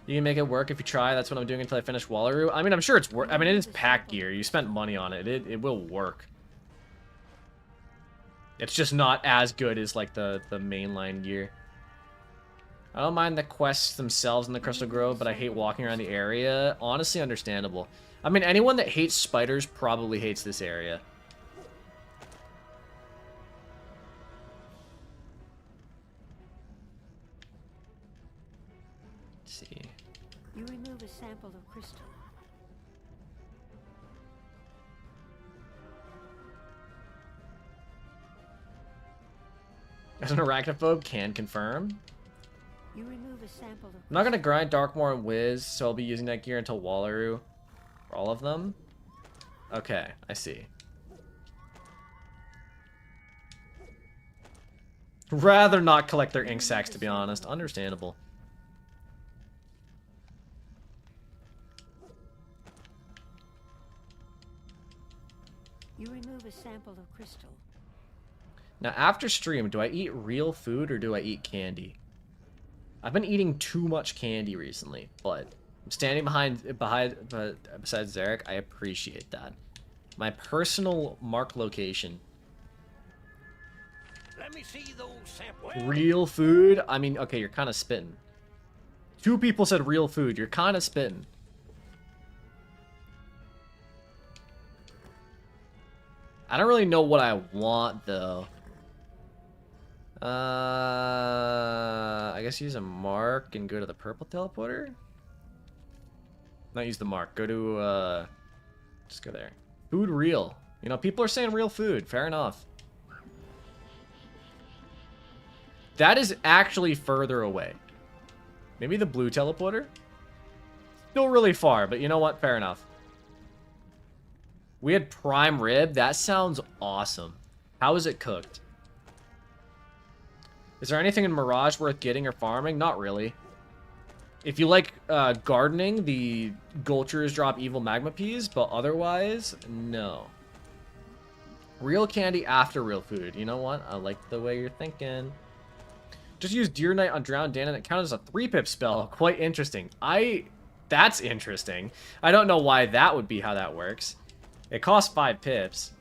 You can make it work if you try. That's what I'm doing until I finish Wallaroo. I mean, I'm sure it's work. I mean, it is pack gear. You spent money on it. It will work. It's just not as good as like the mainline gear. I don't mind the quests themselves in the Crystal Grove, but I hate walking around the area. Honestly, understandable. I mean, anyone that hates spiders probably hates this area. Let's see. You remove a sample of crystal. As an arachnophobe, can confirm. You remove a sample of I'm not gonna grind Darkmoor and Wiz, so I'll be using that gear until Wallaroo. For all of them? Okay, I see. Rather not collect their ink sacks, to be honest. Understandable. You remove a sample of crystal. Now, after stream, do I eat real food or do I eat candy? I've been eating too much candy recently, but I'm standing besides Zarek. I appreciate that. My personal mark location. Let me see those samples. Real food? I mean, okay, you're kind of spitting. 2 people said real food. You're kind of spitting. I don't really know what I want, though. I guess use a mark and go to the purple teleporter? Not use the mark. Go to, just go there. Food real. You know, people are saying real food. Fair enough. That is actually further away. Maybe the blue teleporter? Still really far, but you know what? Fair enough. We had prime rib. That sounds awesome. How is it cooked? Is there anything in Mirage worth getting or farming? Not really. If you like gardening, the Gulchers drop evil magma peas, but otherwise, no. Real candy after real food. You know what? I like the way you're thinking. Just use Deer Knight on Drowned Dan and it counted as a 3-pip spell. Quite interesting. That's interesting. I don't know why that would be how that works. It costs 5 pips.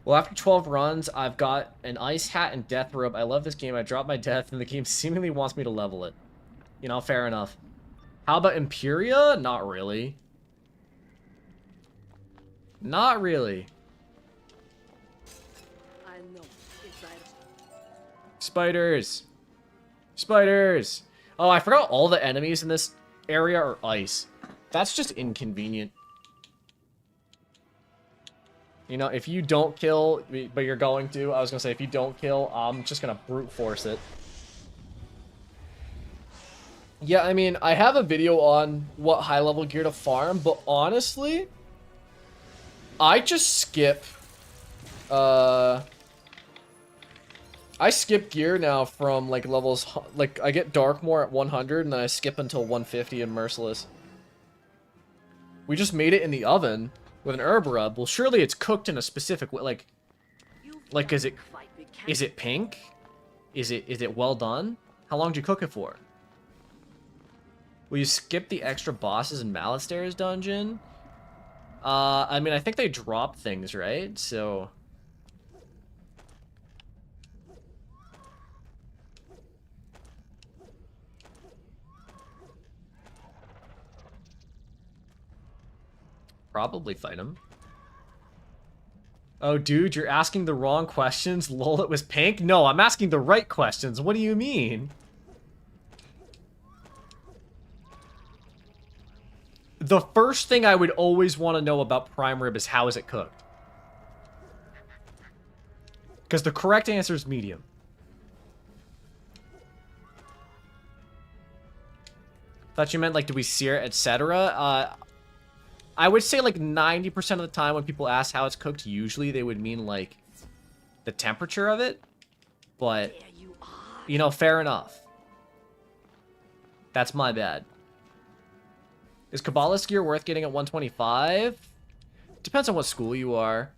Well, after 12 runs, I've got an ice hat and death robe. I love this game. I dropped my death, and the game seemingly wants me to level it. You know, fair enough. How about Imperia? Not really. Not really. I know. Spiders. Spiders. Oh, I forgot all the enemies in this area are ice. That's just inconvenient. You know, if you don't kill, but you're going to, I was going to say, if you don't kill, I'm just going to brute force it. Yeah, I mean, I have a video on what high level gear to farm, but honestly, I just skip, I skip gear now from, like, levels, like, I get Darkmoor at 100, and then I skip until 150 in Merciless. We just made it in the oven with an herb rub. Well, surely it's cooked in a specific way, like, is it pink? Is it well done? How long did you cook it for? Will you skip the extra bosses in Malistaire's dungeon? I mean, I think they drop things, right? So probably fight him. Oh, dude, you're asking the wrong questions. Lol, it was pink? No, I'm asking the right questions. What do you mean? The first thing I would always want to know about prime rib is how is it cooked? Because the correct answer is medium. Thought you meant, like, do we sear it, etc.? I would say, like, 90% of the time when people ask how it's cooked, usually they would mean, like, the temperature of it. But, you know, fair enough. That's my bad. Is Kabbalist gear worth getting at 125? Depends on what school you are.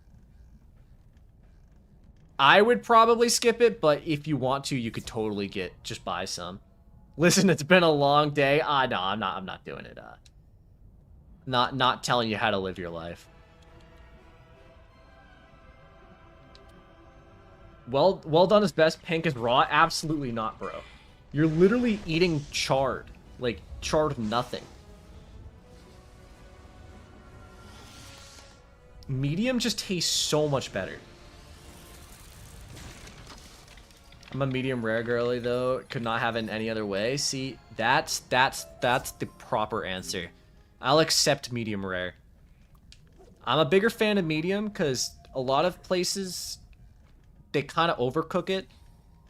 I would probably skip it, but if you want to, you could totally just buy some. Listen, it's been a long day. No, I'm not doing it. Not telling you how to live your life. Well done is best. Pink is raw. Absolutely not, bro. You're literally eating charred. Like, charred nothing. Medium just tastes so much better. I'm a medium rare girly, though. Could not have it in any other way. See, that's the proper answer. I'll accept medium rare. I'm a bigger fan of medium because a lot of places, they kind of overcook it.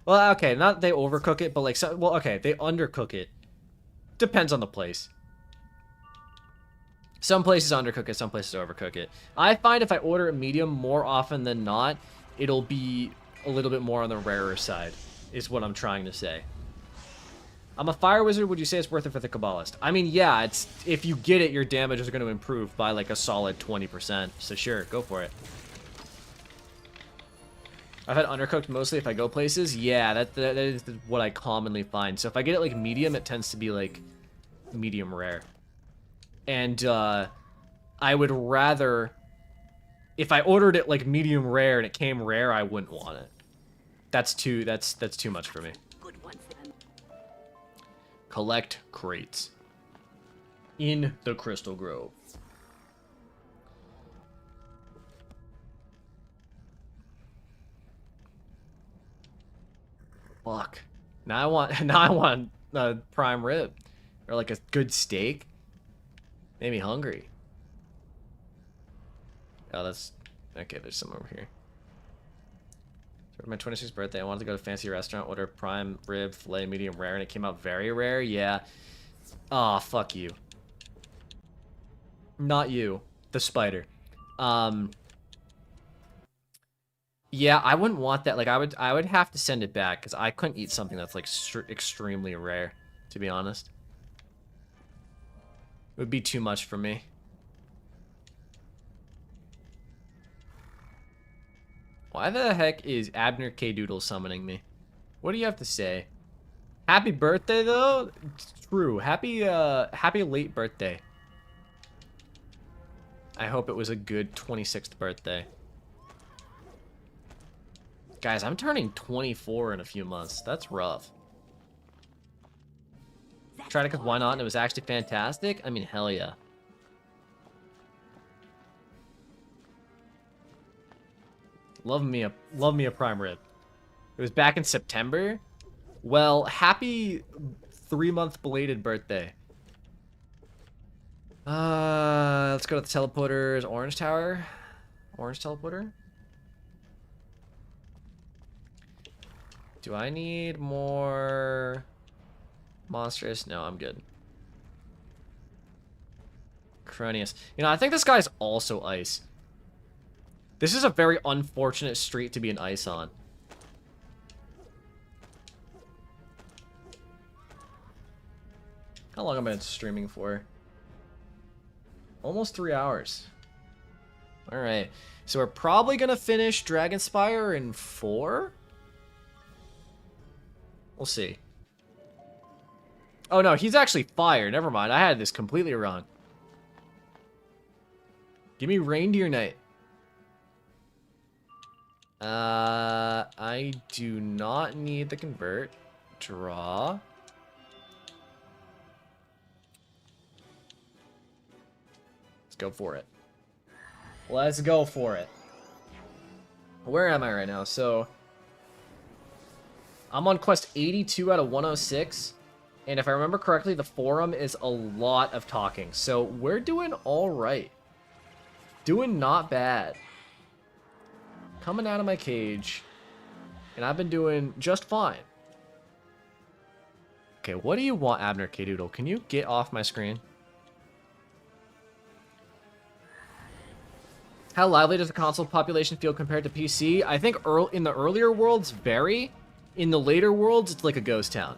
Well, okay, not they overcook it, but like, so, well, okay, they undercook it. Depends on the place. Some places undercook it, some places overcook it. I find if I order a medium more often than not, it'll be a little bit more on the rarer side, is what I'm trying to say. I'm a fire wizard. Would you say it's worth it for the Kabbalist? I mean, yeah, it's if you get it, your damage is going to improve by like a solid 20%. So sure, go for it. I've had undercooked mostly if I go places. Yeah, that is what I commonly find. So if I get it like medium, it tends to be like medium rare. And I would rather, if I ordered it like medium rare and it came rare, I wouldn't want it. That's too much for me. Collect crates in the Crystal Grove. Fuck. Now I want a prime rib or like a good steak. Made me hungry. Oh, that's okay. There's some over here. For my 26th birthday, I wanted to go to a fancy restaurant, order prime rib, filet, medium rare, and it came out very rare. Yeah. Aw, fuck you. Not you. The spider. Yeah, I wouldn't want that. Like, I would have to send it back because I couldn't eat something that's like extremely rare, to be honest. It would be too much for me. Why the heck is Abner K. Doodle summoning me? What do you have to say? Happy birthday, though? It's true. Happy late birthday. I hope it was a good 26th birthday. Guys, I'm turning 24 in a few months. That's rough. Tried it because why not? And it was actually fantastic. I mean, hell yeah. Love me a prime rib. It was back in September. Well, happy 3-month belated birthday. Let's go to the teleporters. Orange Tower. Orange teleporter. Do I need more monstrous? No, I'm good. Cronius. You know, I think this guy's also ice. This is a very unfortunate street to be an ice on. How long have I been streaming for? Almost 3 hours. Alright. So we're probably going to finish Dragon Spire in 4? We'll see. Oh no, he's actually fire. Never mind. I had this completely wrong. Give me Reindeer Knight. I do not need the convert. Draw. Let's go for it. Let's go for it. Where am I right now? So, I'm on quest 82 out of 106. And if I remember correctly, the forum is a lot of talking. So, we're doing alright. Doing not bad. Coming out of my cage. And I've been doing just fine. Okay, what do you want, Abner K-Doodle? Can you get off my screen? How lively does the console population feel compared to PC? I think in the earlier worlds, very. In the later worlds, it's like a ghost town.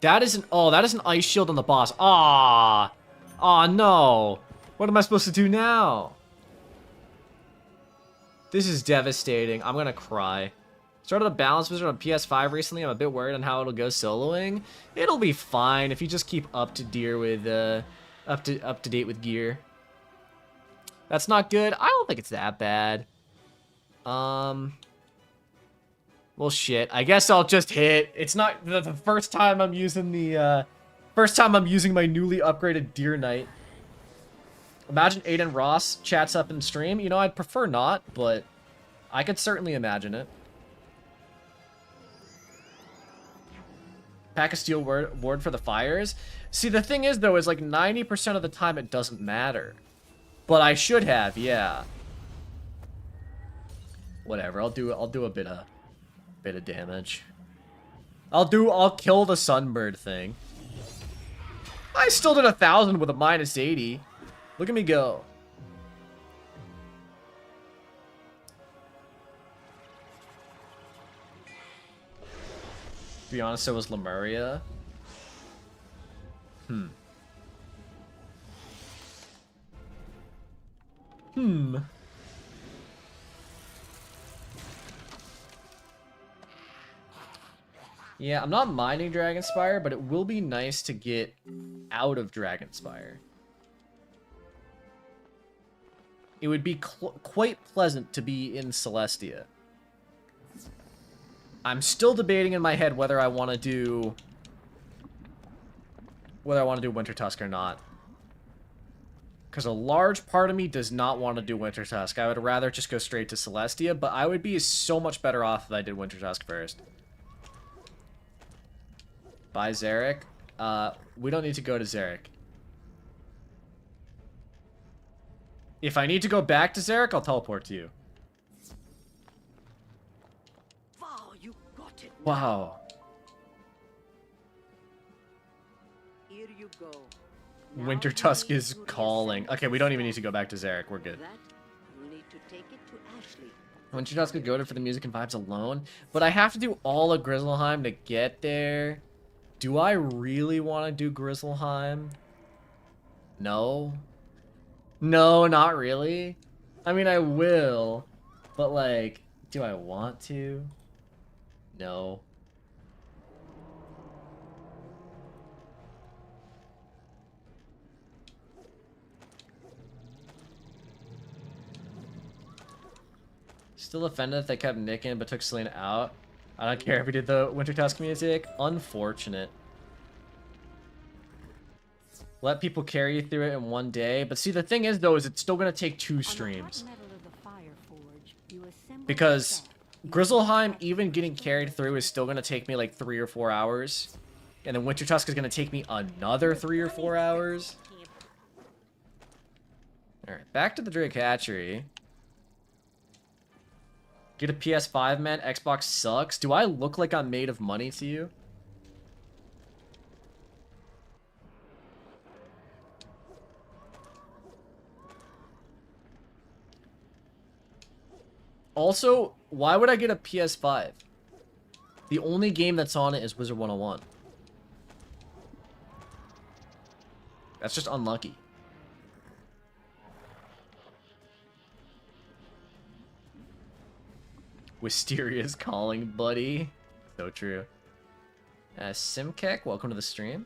That is an... Oh, that is an ice shield on the boss. Ah! Aw, no. What am I supposed to do now? This is devastating. I'm gonna cry. Started a balance wizard on PS5 recently. I'm a bit worried on how it'll go soloing. It'll be fine if you just keep up to date with gear. That's not good. I don't think it's that bad. Well, shit. I guess I'll just hit. It's not the first time I'm using the my newly upgraded Deer Knight. Imagine Aiden Ross chats up in stream. You know, I'd prefer not, but I could certainly imagine it. Pack a steel ward for the fires. See, the thing is, though, is like 90% of the time it doesn't matter. But I should have, yeah. Whatever, I'll do a bit of damage. I'll kill the Sunbird thing. I still did 1,000 with a -80. Look at me go. To be honest, so was Lemuria. Yeah, I'm not minding Dragon Spire, but it will be nice to get out of Dragon Spire. It would be quite pleasant to be in Celestia. I'm still debating in my head whether I want to do Winter Tusk or not. Because a large part of me does not want to do Winter Tusk. I would rather just go straight to Celestia, but I would be so much better off if I did Winter Tusk first. Bye, Zarek. We don't need to go to Zarek. If I need to go back to Zarek, I'll teleport to you. Wow, you got it. Wow. Here you go. Winter Tusk is calling. Okay, we don't even need to go back to Zarek. We're good. That, you'll need to take it to Ashley. Winter Tusk could go to for the music and vibes alone, but I have to do all of Grizzleheim to get there. Do I really want to do Grizzleheim? No. No, not really. I mean, I will, but like, do I want to? No. Still offended that they kept nicking but took Selena out. I don't care if we did the Winter Tusk music. Unfortunate. Let people carry you through it in one day. But see, the thing is, though, is it's still going to take 2 streams. Because Grizzleheim, even getting carried through, is still going to take me like 3 or 4 hours. And then Winter Tusk is going to take me another 3 or 4 hours. Alright, back to the Drake Hatchery. Get a PS5, man. Xbox sucks. Do I look like I'm made of money to you? Also, why would I get a PS5? The only game that's on it is Wizard101. That's just unlucky. Wisteria's calling, buddy. So true. Simkek, welcome to the stream.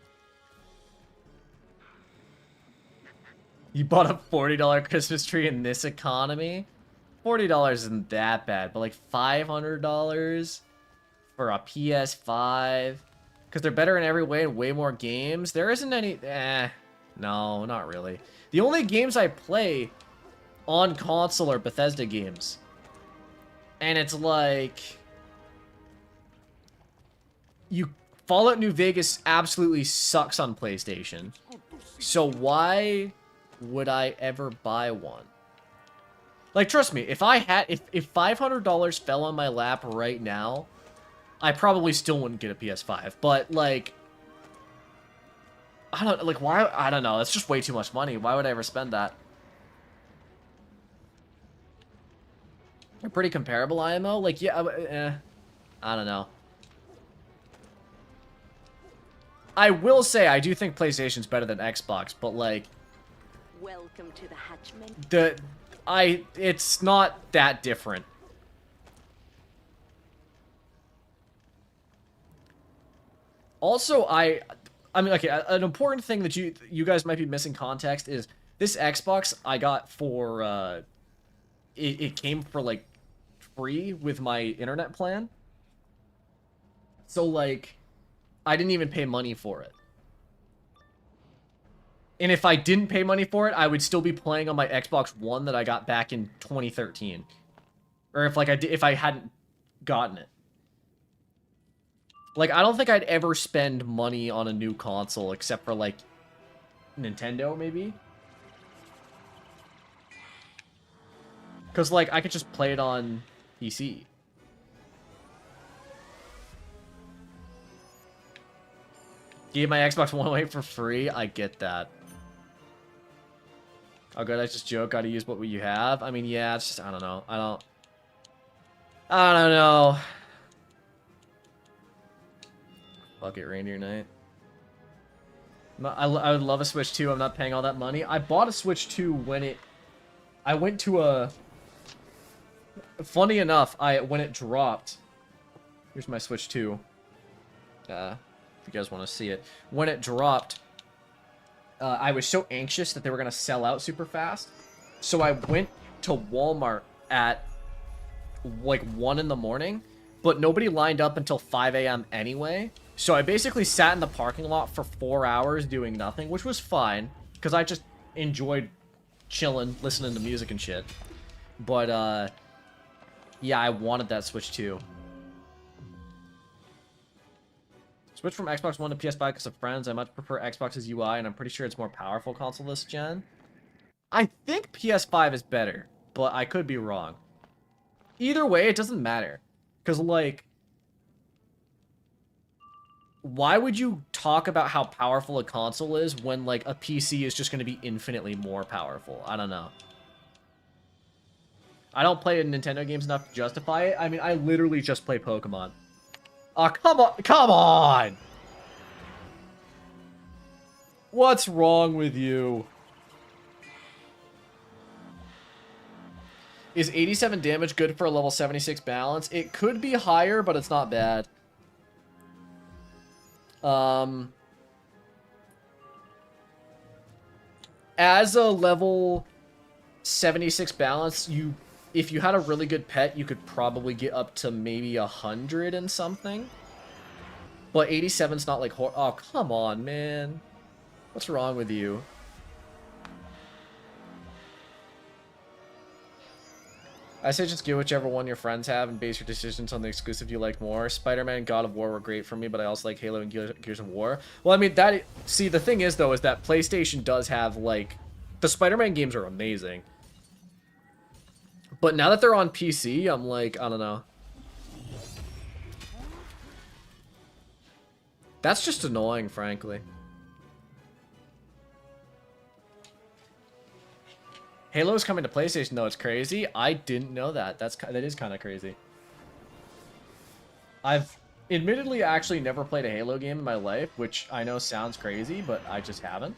You bought a $40 Christmas tree in this economy? $40 isn't that bad, but like $500 for a PS5? Because they're better in every way and way more games? There isn't any... no, not really. The only games I play on console are Bethesda games. And it's like... Fallout New Vegas absolutely sucks on PlayStation. So why would I ever buy one? Like, trust me, if if $500 fell on my lap right now, I probably still wouldn't get a PS5. But, like, I don't, like, why, I don't know, that's just way too much money. Why would I ever spend that? A pretty comparable IMO? Like, yeah, I don't know. I will say, I do think PlayStation's better than Xbox, but, like... Welcome to the Hatchman. It's not that different. Also, I mean, okay, an important thing that you guys might be missing context is this Xbox I got for, it came for, like, free with my internet plan. So, like, I didn't even pay money for it. And if I didn't pay money for it, I would still be playing on my Xbox One that I got back in 2013. Or if I hadn't gotten it. Like, I don't think I'd ever spend money on a new console except for, like, Nintendo, maybe? Because, like, I could just play it on PC. Gave my Xbox One away for free? I get that. Oh, good, I just joke, gotta use what you have? I mean, yeah, it's just, I don't know. I don't know. Fuck it, Reindeer Knight. I would love a Switch 2. I'm not paying all that money. I bought a Switch 2 when I went to a... Funny enough, when it dropped... Here's my Switch 2. If you guys want to see it. When it dropped... I was so anxious that they were going to sell out super fast. So I went to Walmart at, like, 1 in the morning. But nobody lined up until 5 a.m. anyway. So I basically sat in the parking lot for 4 hours doing nothing. Which was fine. Because I just enjoyed chilling, listening to music and shit. But, yeah, I wanted that Switch 2. Switch from Xbox One to PS5 because of friends. I much prefer Xbox's UI, and I'm pretty sure it's more powerful console this gen. I think PS5 is better, but I could be wrong. Either way, it doesn't matter. Because, like... Why would you talk about how powerful a console is when, like, a PC is just going to be infinitely more powerful? I don't know. I don't play Nintendo games enough to justify it. I mean, I literally just play Pokemon. Oh, come on! Come on! What's wrong with you? Is 87 damage good for a level 76 balance? It could be higher, but it's not bad. As a level 76 balance, if you had a really good pet, you could probably get up to maybe 100 and something. But 87's not like... Oh, come on, man. What's wrong with you? I say just get whichever one your friends have and base your decisions on the exclusive you like more. Spider-Man and God of War were great for me, but I also like Halo and Gears of War. Well, I mean, see, the thing is, though, is that PlayStation does have, like... The Spider-Man games are amazing. But now that they're on PC, I'm like, I don't know. That's just annoying, frankly. Halo's coming to PlayStation, though. It's crazy. I didn't know that. That is kind of crazy. I've admittedly actually never played a Halo game in my life, which I know sounds crazy, but I just haven't.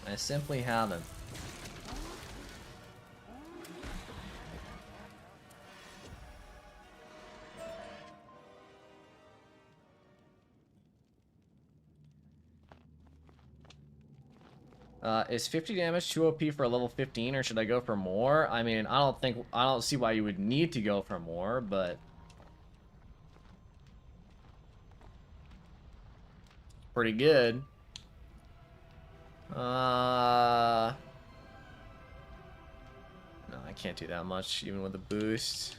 I simply haven't. Is 50 damage too OP for a level 15, or should I go for more? I mean, I don't see why you would need to go for more, but... Pretty good. No, I can't do that much, even with a boost.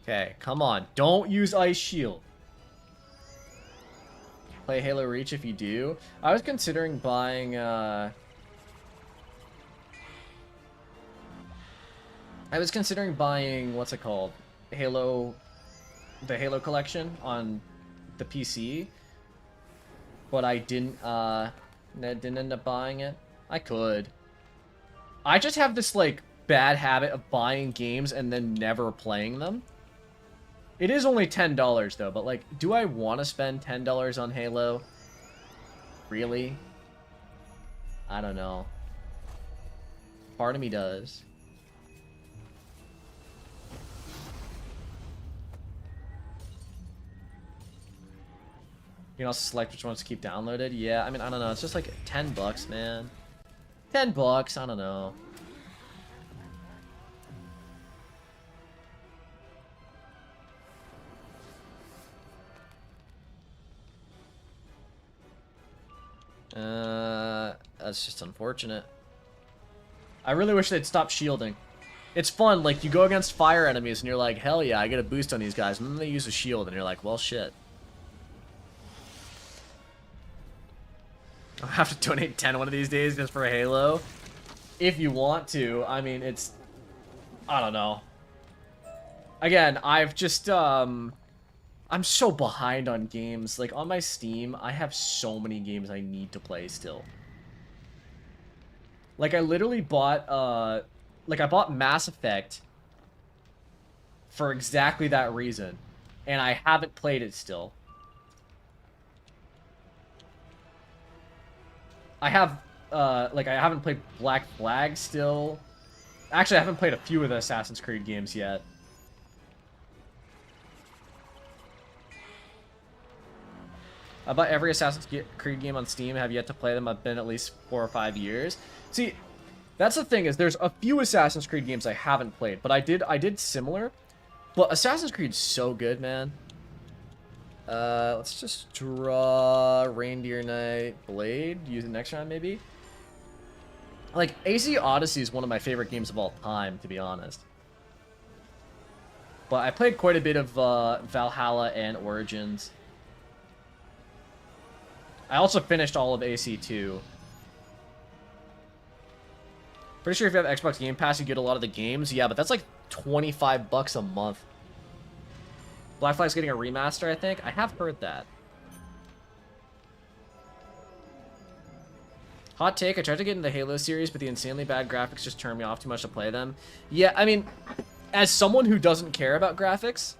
Okay, come on. Don't use Ice Shield. Play Halo Reach if you do. I was considering buying, what's it called? The Halo collection on the PC. But I didn't end up buying it. I could. I just have this, like, bad habit of buying games and then never playing them. It is only $10, though, but, like, do I want to spend $10 on Halo? Really? I don't know. Part of me does. You can also select which ones to keep downloaded. Yeah, I mean, I don't know. It's just like $10, man. $10, I don't know. That's just unfortunate. I really wish they'd stop shielding. It's fun, like, you go against fire enemies and you're like, hell yeah, I get a boost on these guys, and then they use a shield and you're like, well, shit. I'll have to donate 10 one of these days just for Halo. If you want to. I mean, it's... I don't know. Again, I've just, I'm so behind on games. Like, on my Steam, I have so many games I need to play still. Like, I literally bought, like, I bought Mass Effect for exactly that reason. And I haven't played it still. I have, like, I haven't played Black Flag still. Actually, I haven't played a few of the Assassin's Creed games yet. I bought every Assassin's Creed game on Steam, have yet to play them. I've been at least 4 or 5 years. See, that's the thing, is there's a few Assassin's Creed games I haven't played, but I did similar. But Assassin's Creed's so good, man. Let's just draw Reindeer Knight Blade. Use it next round, maybe. Like, AC Odyssey is one of my favorite games of all time, to be honest. But I played quite a bit of Valhalla and Origins. I also finished all of AC2. Pretty sure if you have Xbox Game Pass, you get a lot of the games. Yeah, but that's like $25 a month. Black Flag's getting a remaster, I think. I have heard that. Hot take, I tried to get into the Halo series, but the insanely bad graphics just turned me off too much to play them. Yeah, I mean, as someone who doesn't care about graphics,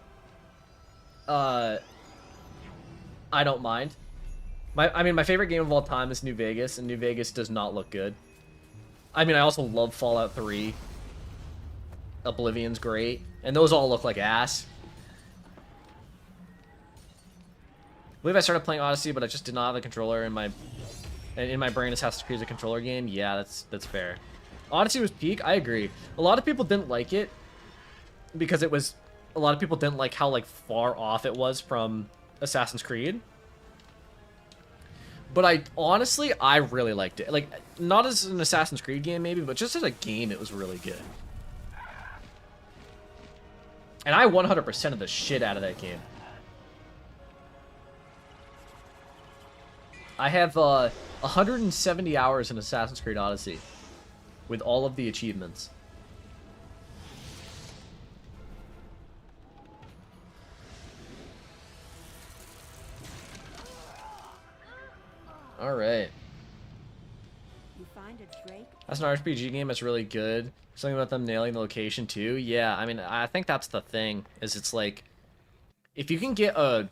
I don't mind. I mean, my favorite game of all time is New Vegas, and New Vegas does not look good. I mean, I also love Fallout 3. Oblivion's great, and those all look like ass. I believe I started playing Odyssey, but I just did not have a controller in my brain. Assassin's Creed is a controller game. Yeah, that's fair. Odyssey was peak. I agree. A lot of people didn't like it because it was. A lot of people didn't like how like far off it was from Assassin's Creed. But I really liked it. Like, not as an Assassin's Creed game maybe, but just as a game, it was really good. And I 100%ed the shit out of that game. I have 170 hours in Assassin's Creed Odyssey with all of the achievements. All right. You find a drake? That's an RPG game. It's really good. Something about them nailing the location too. Yeah, I mean, I think that's the thing. Is it's like, if you can get a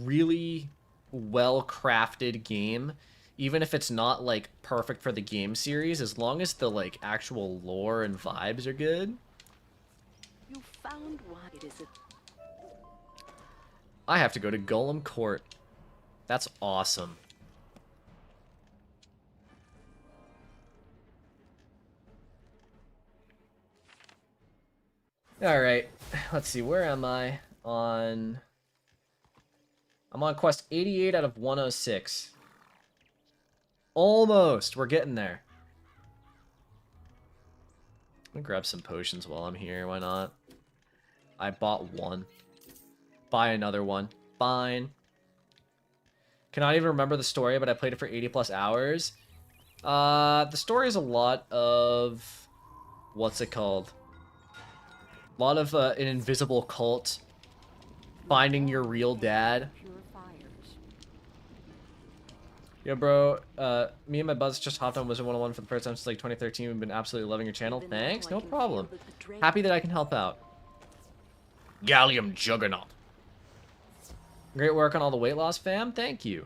really well-crafted game, even if it's not like perfect for the game series, as long as the like actual lore and vibes are good. You found one. It is a... I have to go to Golem Court. That's awesome. Alright, let's see, where am I? I'm on quest 88 out of 106. Almost, we're getting there. Let me grab some potions while I'm here. Why not? I bought one. Buy another one. Fine. Cannot even remember the story, but I played it for 80 plus hours. The story is a lot of... What's it called? A lot of an invisible cult. Finding your real dad. Purifiers. Yo, bro, me and my buzz just hopped on Wizard101 for the first time since like 2013. We've been absolutely loving your channel. Thanks, no problem. Happy that I can help out. Gallium Juggernaut. Great work on all the weight loss, fam. Thank you.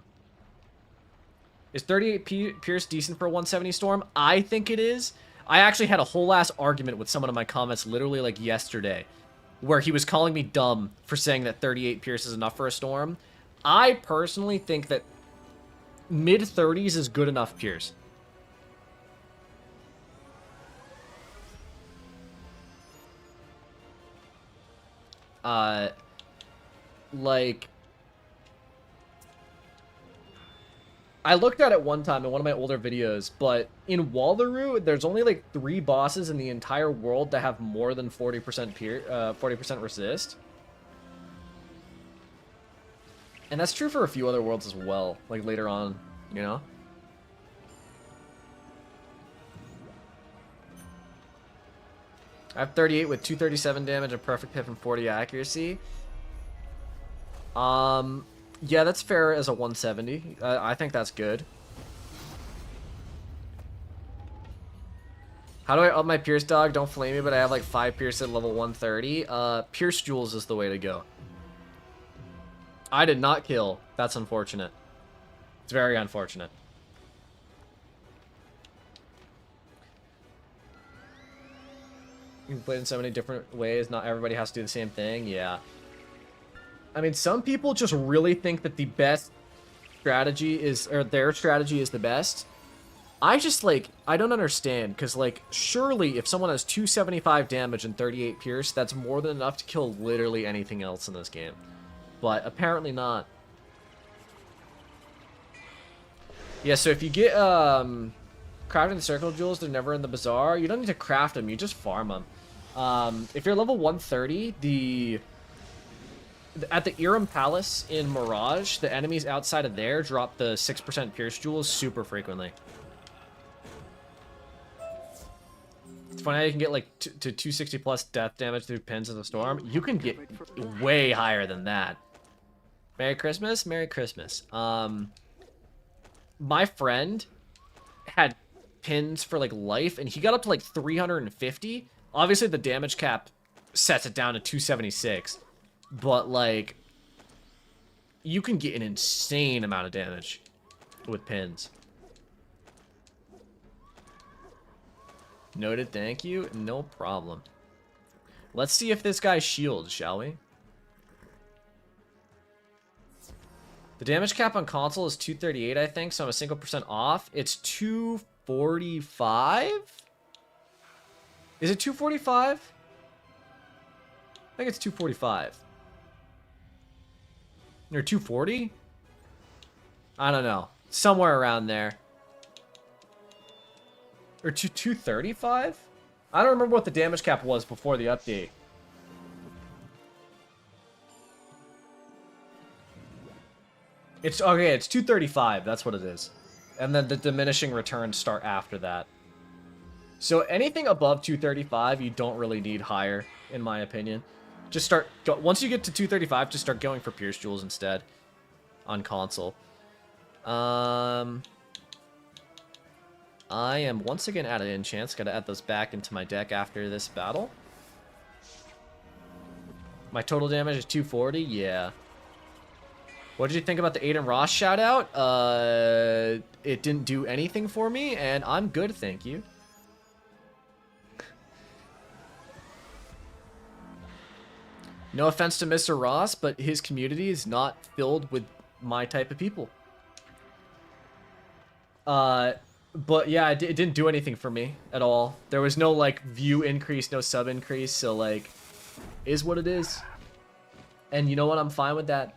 Is 38 Pierce decent for a 170 Storm? I think it is. I actually had a whole ass argument with someone in my comments literally like yesterday, where he was calling me dumb for saying that 38 Pierce is enough for a Storm. I personally think that mid-30s is good enough Pierce. Like... I looked at it one time in one of my older videos, but in Wallaroo, there's only like 3 bosses in the entire world that have more than 40% 40% resist. And that's true for a few other worlds as well, like later on, you know? I have 38 with 237 damage, a perfect hit and 40 accuracy. Yeah, that's fair as a 170. I think that's good. How do I up my Pierce, dog? Don't flame me, but I have like 5 Pierce at level 130. Pierce Jewels is the way to go. I did not kill. That's unfortunate. It's very unfortunate. You can play it in so many different ways. Not everybody has to do the same thing. Yeah. I mean, some people just really think that the best strategy is, or their strategy is the best. I just, like, I don't understand, because, like, surely if someone has 275 damage and 38 Pierce, that's more than enough to kill literally anything else in this game. But apparently not. Yeah, so if you get, crafting the circle jewels, they're never in the bazaar. You don't need to craft them, you just farm them. If you're level 130, at the Barkingham Palace in Mirage, the enemies outside of there drop the 6% Pierce Jewels super frequently. It's funny how you can get like to 260 plus death damage through pins in the storm. You can get way higher than that. Merry Christmas, Merry Christmas. My friend had pins for like life, and he got up to like 350. Obviously, the damage cap sets it down to 276. But, like, you can get an insane amount of damage with pins. Noted, thank you. No problem. Let's see if this guy shields, shall we? The damage cap on console is 238, I think, so I'm a single percent off. It's 245? Is it 245? I think it's 245. Or 240? I don't know. Somewhere around there. Or 235? I don't remember what the damage cap was before the update. It's okay, it's 235, that's what it is. And then the diminishing returns start after that. So anything above 235, you don't really need higher, in my opinion. Just start, once you get to 235, just start going for Pierce Jewels instead on console. I am once again out of enchants. Gotta add those back into my deck after this battle. My total damage is 240, yeah. What did you think about the Aiden Ross shout out? It didn't do anything for me, and I'm good, thank you. No offense to Mr. Ross, but his community is not filled with my type of people. But yeah, it didn't do anything for me at all. There was no, like, view increase, no sub increase, so, like, is what it is. And you know what? I'm fine with that.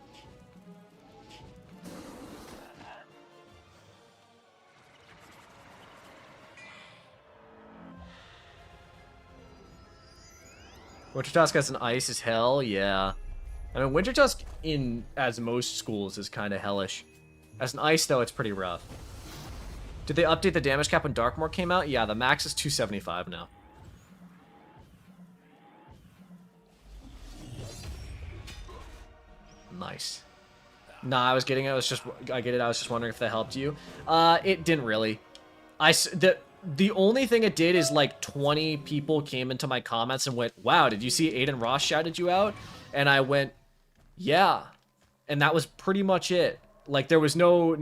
Winter Tusk as an ice is hell, yeah. I mean, Winter Tusk in as most schools is kind of hellish. As an ice, though, it's pretty rough. Did they update the damage cap when Darkmoor came out? Yeah, the max is 275 now. Nice. Nah, I was just wondering if that helped you. It didn't really. The only thing it did is like 20 people came into my comments and went, "Wow, did you see Aiden Ross shouted you out?" And I went, "Yeah." And that was pretty much it. Like there was no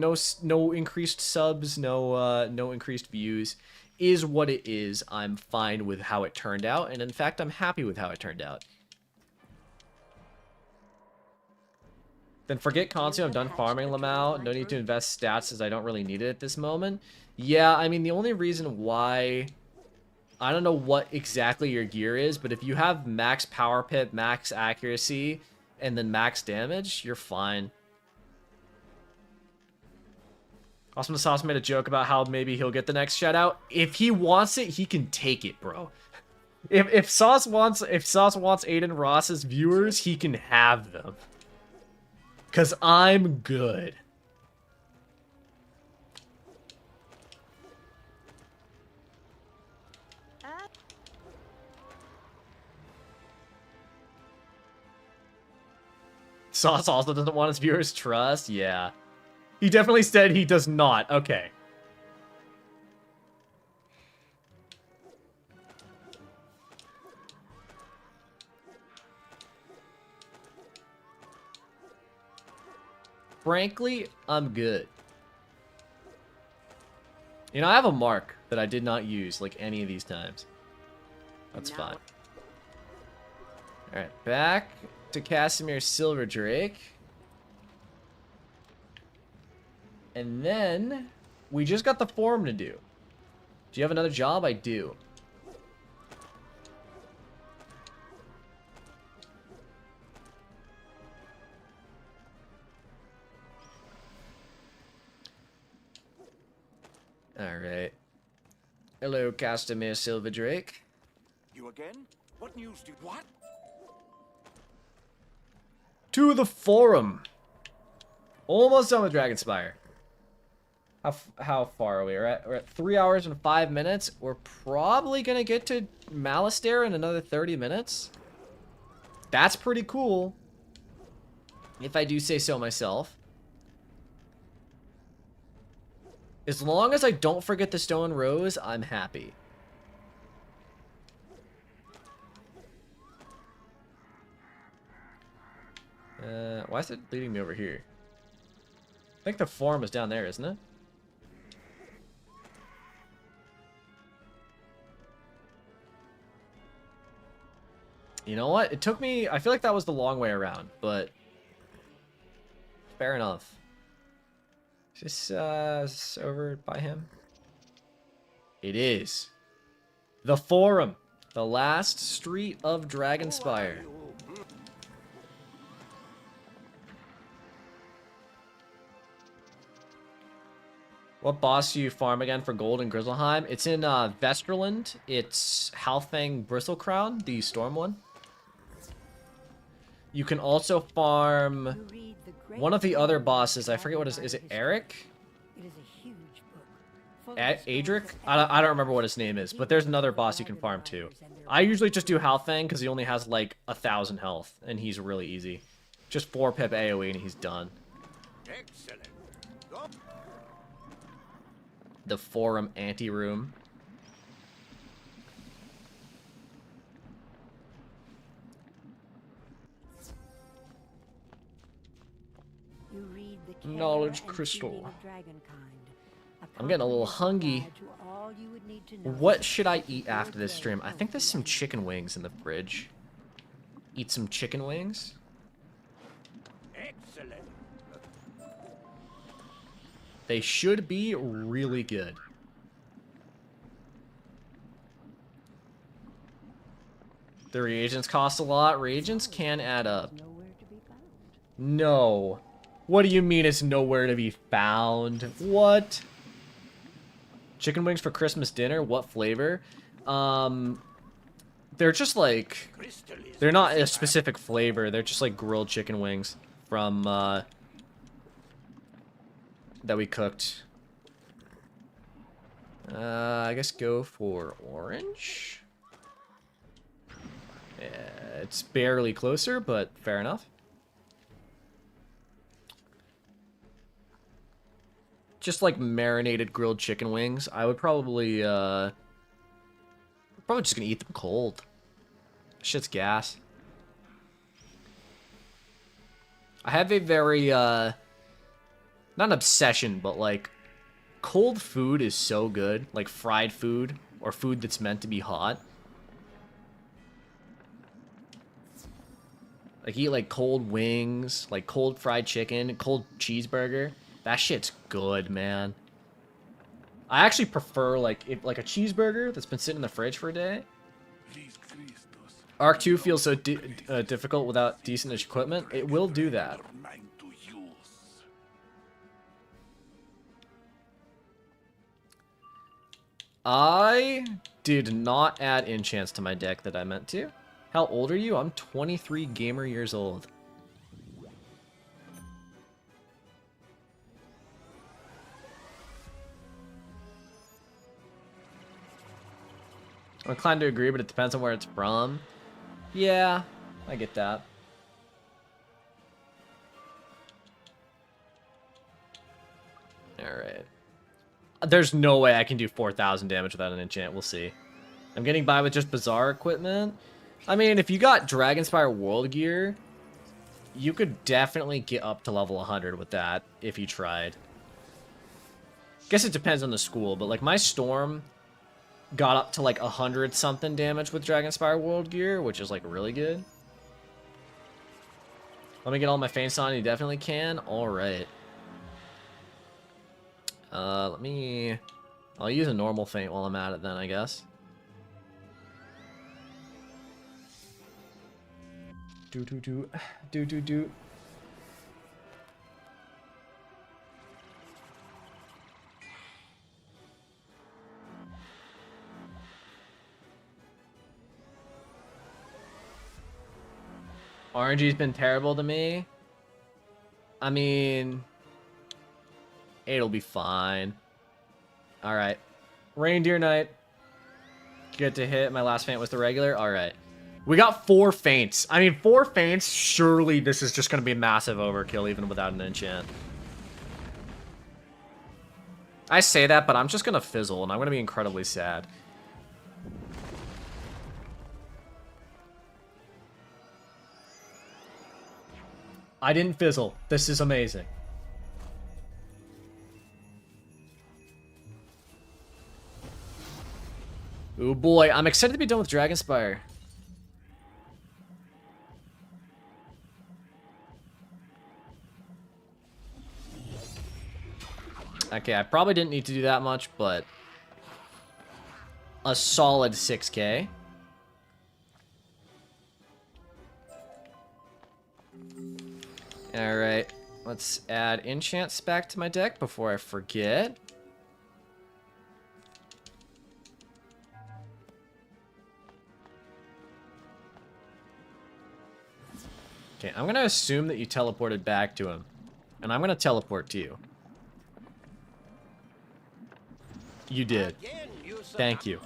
increased subs, no increased views. Is what it is. I'm fine with how it turned out, and in fact, I'm happy with how it turned out. Then forget Consume, I'm done farming Lamau. No need to invest stats as I don't really need it at this moment. Yeah, I mean, the only reason why... I don't know what exactly your gear is, but if you have max power pip, max accuracy, and then max damage, you're fine. Awesome Sauce made a joke about how maybe he'll get the next shout-out. If he wants it, he can take it, bro. If Sauce wants Aiden Ross's viewers, he can have them. Cause I'm good. Sauce also doesn't want his viewers' trust. Yeah. He definitely said he does not. Okay. Frankly, I'm good. You know, I have a mark that I did not use like any of these times. That's fine. Alright, back to Casimir Silverdrake. And then we just got the forum to do. Do you have another job? I do. Alright. Hello, Castamere Silverdrake. You again? What news do you... What? To the forum. Almost done with Dragon Spire. How far are we? We're at 3 hours and 5 minutes. We're probably gonna get to Malistaire in another 30 minutes. That's pretty cool. If I do say so myself. As long as I don't forget the Stone Rose, I'm happy. Why is it leading me over here? I think the forum is down there, isn't it? You know what? It took me... I feel like that was the long way around, but... Fair enough. Is this over by him? It is. The Forum. The last street of Dragon Spire. What boss do you farm again for gold in Grizzleheim? It's in Vesterland. It's Halfang Bristlecrown, the storm one. You can also farm one of the other bosses. I forget what is it Eric? It is a huge book. Adric? I don't remember what his name is, but there's another boss you can farm too. I usually just do Halfang because he only has like 1,000 health, and he's really easy. Just 4 pip AoE and he's done. Excellent. The Forum Anteroom. Knowledge Crystal. I'm getting a little hungry. What should I eat after this stream? I think there's some chicken wings in the fridge. Eat some chicken wings. Excellent. They should be really good. The reagents cost a lot. Reagents can add up. No. What do you mean it's nowhere to be found? What? Chicken wings for Christmas dinner? What flavor? They're just like... Crystal is They're not a specific flavor. They're just like grilled chicken wings from, that we cooked. I guess go for orange. Yeah, it's barely closer, but fair enough. Just like marinated grilled chicken wings. I would probably just gonna eat them cold. Shit's gas. I have a very not an obsession, but like cold food is so good. Like fried food or food that's meant to be hot. Like eat like cold wings, like cold fried chicken, cold cheeseburger. That shit's good, man. I actually prefer like a cheeseburger that's been sitting in the fridge for a day. Arc 2 feels so difficult without decent equipment. It will do that. I did not add enchants to my deck that I meant to. How old are you? I'm 23 gamer years old. I'm inclined to agree, but it depends on where it's from. Yeah, I get that. Alright. There's no way I can do 4,000 damage without an enchant. We'll see. I'm getting by with just bizarre equipment. I mean, if you got Dragon Spire World Gear, you could definitely get up to level 100 with that if you tried. Guess it depends on the school, but like my Storm got up to like 100 something damage with Dragon Spire World Gear, which is like really good. Let me get all my feints on. You definitely can. All right. I'll use a normal feint while I'm at it then, I guess. Do. RNG's been terrible to me. I mean, it'll be fine. Alright. Reindeer Knight. Get to hit. My last feint was the regular. Alright. We got 4 feints. I mean, 4 feints. Surely this is just going to be massive overkill even without an enchant. I say that, but I'm just going to fizzle, and I'm going to be incredibly sad. I didn't fizzle. This is amazing. Oh boy, I'm excited to be done with Dragon Spire. Okay, I probably didn't need to do that much, but a solid 6k. Alright, let's add enchants back to my deck before I forget. Okay, I'm going to assume that you teleported back to him. And I'm going to teleport to you. You did. Thank you.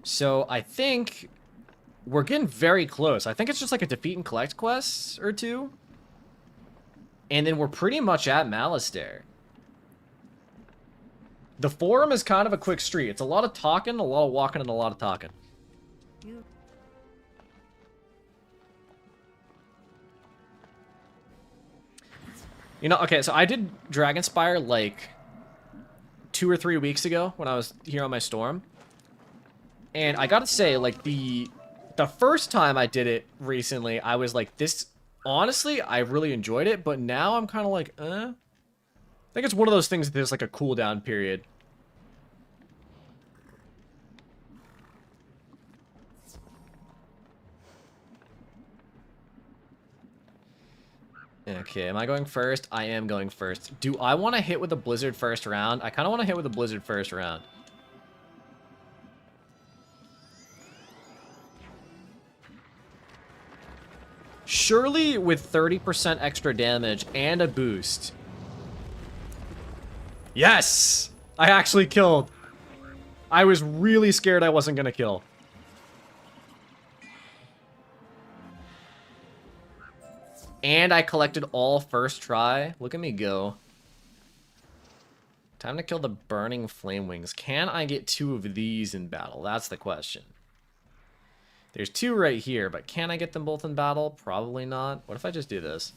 So, I think we're getting very close. I think it's just like a defeat and collect quest or 2. And then we're pretty much at Malistaire. The forum is kind of a quick street. It's a lot of talking, a lot of walking, and a lot of talking. You know, okay, so I did Dragon Spire like 2 or 3 weeks ago when I was here on my Storm. And I gotta say, like, the first time I did it recently, I was like, this, honestly, I really enjoyed it, but now I'm kind of like, I think it's one of those things that there's like a cooldown period. Okay, am I going first? I am going first. Do I want to hit with a blizzard first round? I kind of want to hit with a blizzard first round. surely with 30% extra damage and a boost. Yes! I actually killed. I was really scared I wasn't gonna kill. And I collected all first try. Look at me go. Time to kill the burning flame wings. Can I get 2 of these in battle? That's the question. There's 2 right here, but can I get them both in battle? Probably not. What if I just do this?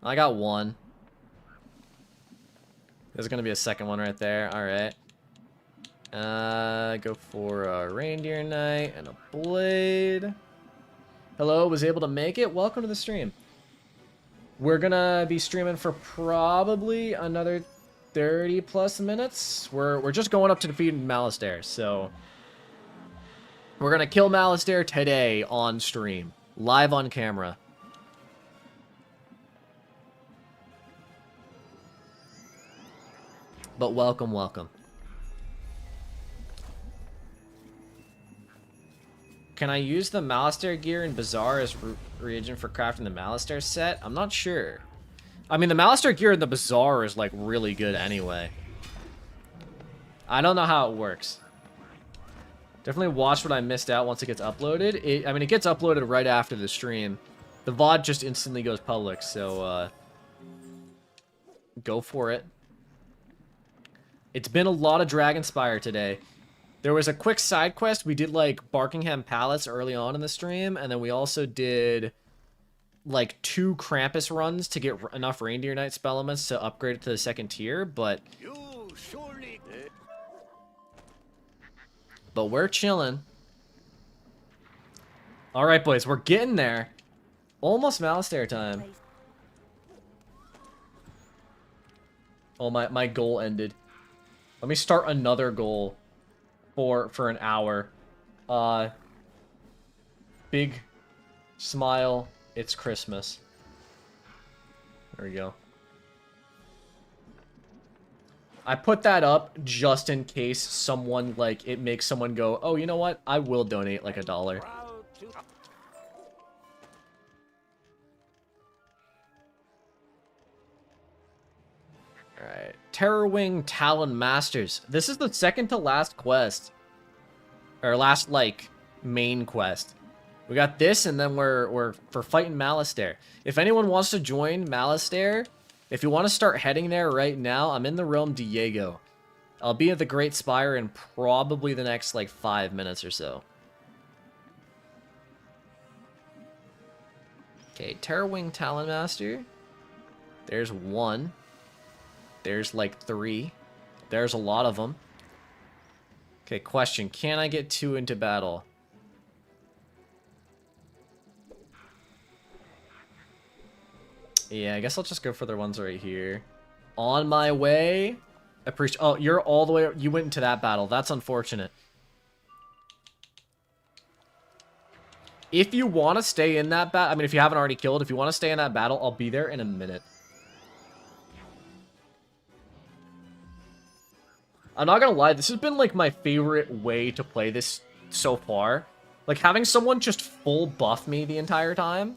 I got 1. There's gonna be a second one right there. Alright. Go for a Reindeer Knight and a Blade. Hello, was able to make it? Welcome to the stream. We're gonna be streaming for probably another 30 plus minutes. We're just going up to defeating Malistaire, so we're gonna kill Malistaire today on stream, live on camera. But welcome, welcome. Can I use the Malistaire gear in Bazaar as reagent for crafting the Malistaire set? I'm not sure. I mean, the Malistaire gear in the Bazaar is, like, really good anyway. I don't know how it works. Definitely watch what I missed out once it gets uploaded. I mean, it gets uploaded right after the stream. The VOD just instantly goes public, so, go for it. It's been a lot of Dragon Spire today. There was a quick side quest. We did, like, Barkingham Palace early on in the stream, and then we also did, like, 2 Krampus runs to get enough Reindeer Knight spell elements to upgrade it to the 2nd tier, but... But we're chilling. Alright, boys, we're getting there. Almost Malistaire time. Oh, my goal ended. Let me start another goal for an hour. Big smile. It's Christmas. There we go. I put that up just in case someone, like, it makes someone go, oh, you know what? I will donate, like, $1. Alright. Terrorwing Talon Masters. This is the second to last quest. Or last, like, main quest. We got this, and then we're for fighting Malistaire. If anyone wants to join Malistaire, if you want to start heading there right now, I'm in the realm Diego. I'll be at the Great Spire in probably the next, like, 5 minutes or so. Okay, Terrorwing Talon Master. There's 1. There's, like, 3. There's a lot of them. Okay, question. Can I get 2 into battle? Yeah, I guess I'll just go for the ones right here. On my way. Appreciate. Oh, you're all the way. You went into that battle. That's unfortunate. If you want to stay in that battle, I mean, if you haven't already killed, if you want to stay in that battle, I'll be there in a minute. I'm not gonna lie, this has been, like, my favorite way to play this so far. Like, having someone just full buff me the entire time.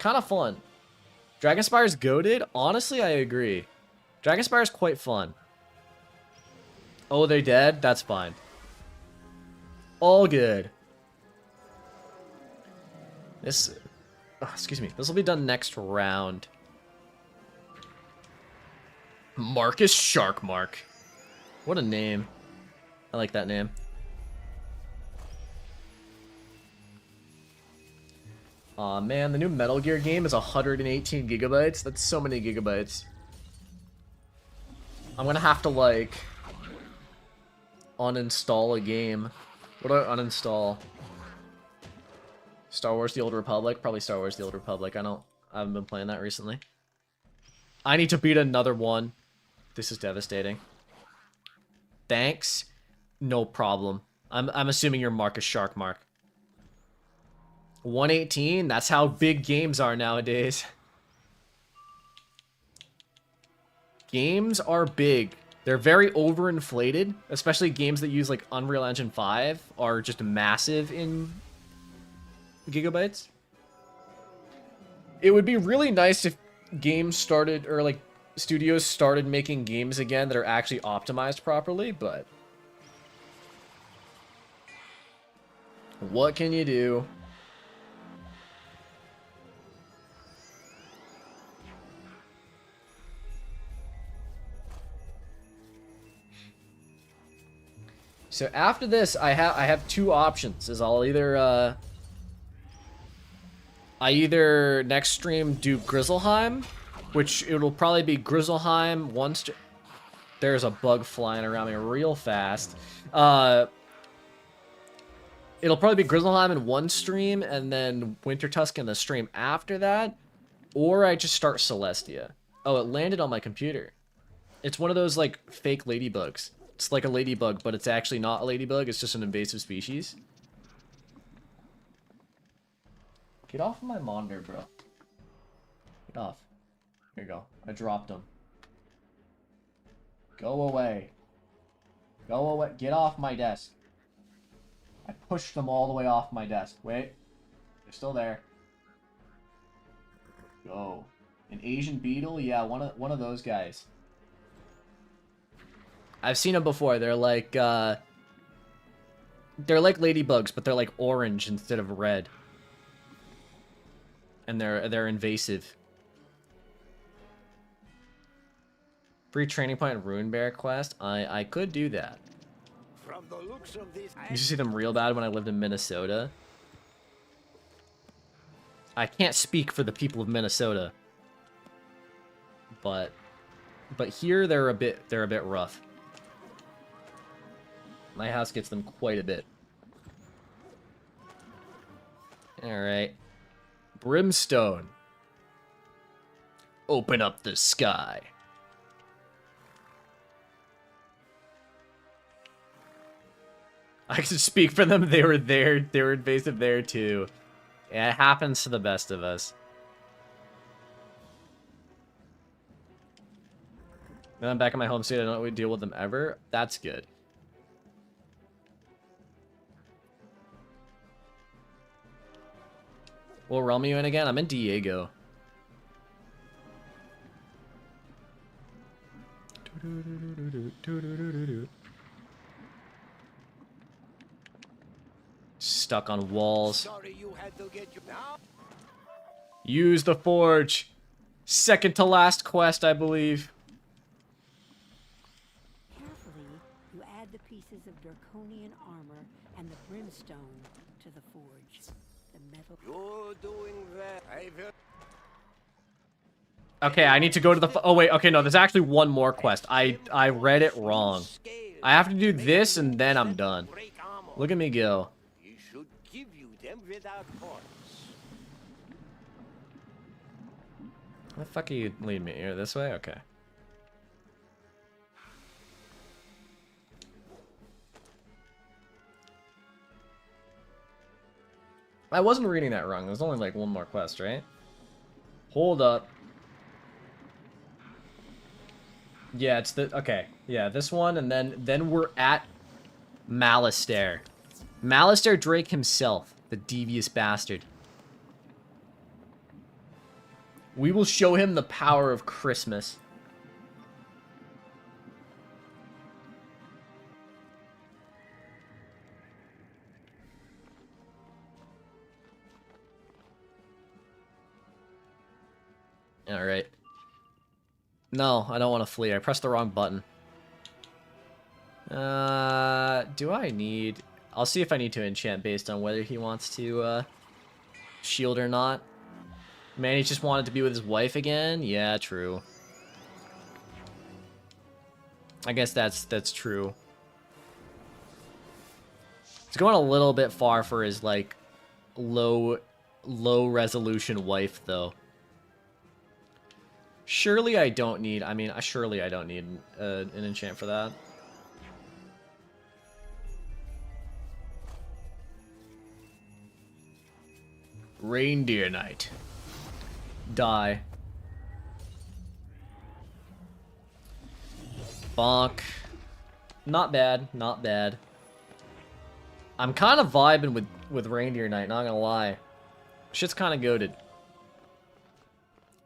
Kind of fun. Dragon Spire's goated? Honestly, I agree. Dragon Spire's quite fun. Oh, they're dead? That's fine. All good. This... Oh, excuse me. This will be done next round. Marcus Sharkmark. What a name. I like that name. Aw, man, the new Metal Gear game is 118 gigabytes. That's so many gigabytes. I'm gonna have to, like, uninstall a game. What do I uninstall? Star Wars The Old Republic? Probably Star Wars The Old Republic. I haven't been playing that recently. I need to beat another one. This is devastating. Thanks. No problem. I'm assuming you're Marcus Sharkmark. 118? That's how big games are nowadays. Games are big. They're very overinflated, especially games that use, like, Unreal Engine 5 are just massive in gigabytes. It would be really nice if games started, or like studios started making games again that are actually optimized properly, but what can you do? So after this, I have two options. Is I'll either I either next stream do Grizzleheim, which it'll probably be Grizzleheim once. There's a bug flying around me real fast. It'll probably be Grizzleheim in one stream, and then Winter Tusk in the stream after that, or I just start Celestia. Oh, it landed on my computer. It's one of those like fake ladybugs. It's like a ladybug, but it's actually not a ladybug. It's just an invasive species. Get off of my monitor, bro. Get off. Here you go. I dropped him. Go away. Go away. Get off my desk. I pushed them all the way off my desk. Wait. They're still there. Go. An Asian beetle? Yeah, one of those guys. I've seen them before. They're like ladybugs, but they're like orange instead of red. And they're invasive. Free training point Ruin Bear quest. I could do that. From the looks of this, I used to see them real bad when I lived in Minnesota. I can't speak for the people of Minnesota, but here they're a bit rough. My house gets them quite a bit. All right, Brimstone. Open up the sky. I can speak for them. They were there. They were invasive there too. Yeah, it happens to the best of us. Now I'm back in my home state. I don't deal with them ever. That's good. What realm are you in again? I'm in Diego. Stuck on walls. sorry you had to get you now. Use the forge. Second to last quest, I believe. Carefully, you add the pieces of draconian armor and the brimstone to the forge. The metal. You're doing that. I've heard. Okay, I need to go to the... Oh, wait. Okay, no. There's actually one more quest. I read it wrong. I have to do this, and then I'm done. Break armor. Look at me go. He should give you them without parts. Where the fuck are you leading me? Here, this way? Okay. I wasn't reading that wrong. There's only like one more quest, right? Hold up. Yeah, it's the... Okay. Yeah, this one, and then we're at Malistaire. Malistaire Drake himself. The devious bastard. We will show him the power of Christmas. Alright. No, I don't want to flee. I pressed the wrong button. Do I need... I'll see if I need to enchant based on whether he wants to, shield or not. Man, he just wanted to be with his wife again? Yeah, true. I guess that's true. It's going a little bit far for his, like, low resolution wife, though. Surely I don't need... I mean, surely I don't need an enchant for that. Reindeer Knight. Die. Bonk. Not bad, not bad. I'm kind of vibing with Reindeer Knight, not gonna lie. Shit's kind of goated.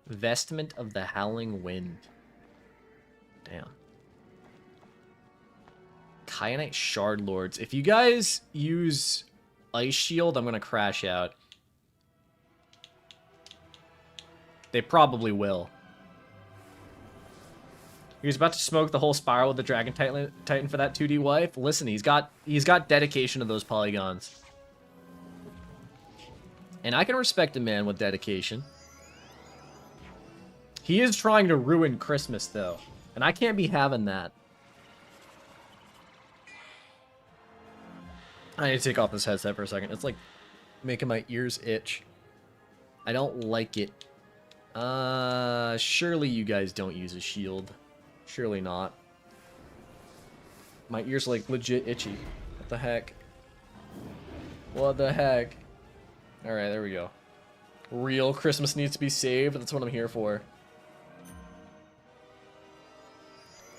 Vestment of the Howling Wind. Damn. Kyanite Shard Lords. If you guys use Ice Shield, I'm gonna crash out. They probably will. He was about to smoke the whole spiral with the Dragon Titan for that 2D wife. Listen, he's got dedication to those polygons. And I can respect a man with dedication. He is trying to ruin Christmas, though. And I can't be having that. I need to take off this headset for a second. It's like making my ears itch. I don't like it. Surely you guys don't use a shield. Surely not. My ears are like legit itchy. What the heck? What the heck? Alright, there we go. Real Christmas needs to be saved. That's what I'm here for.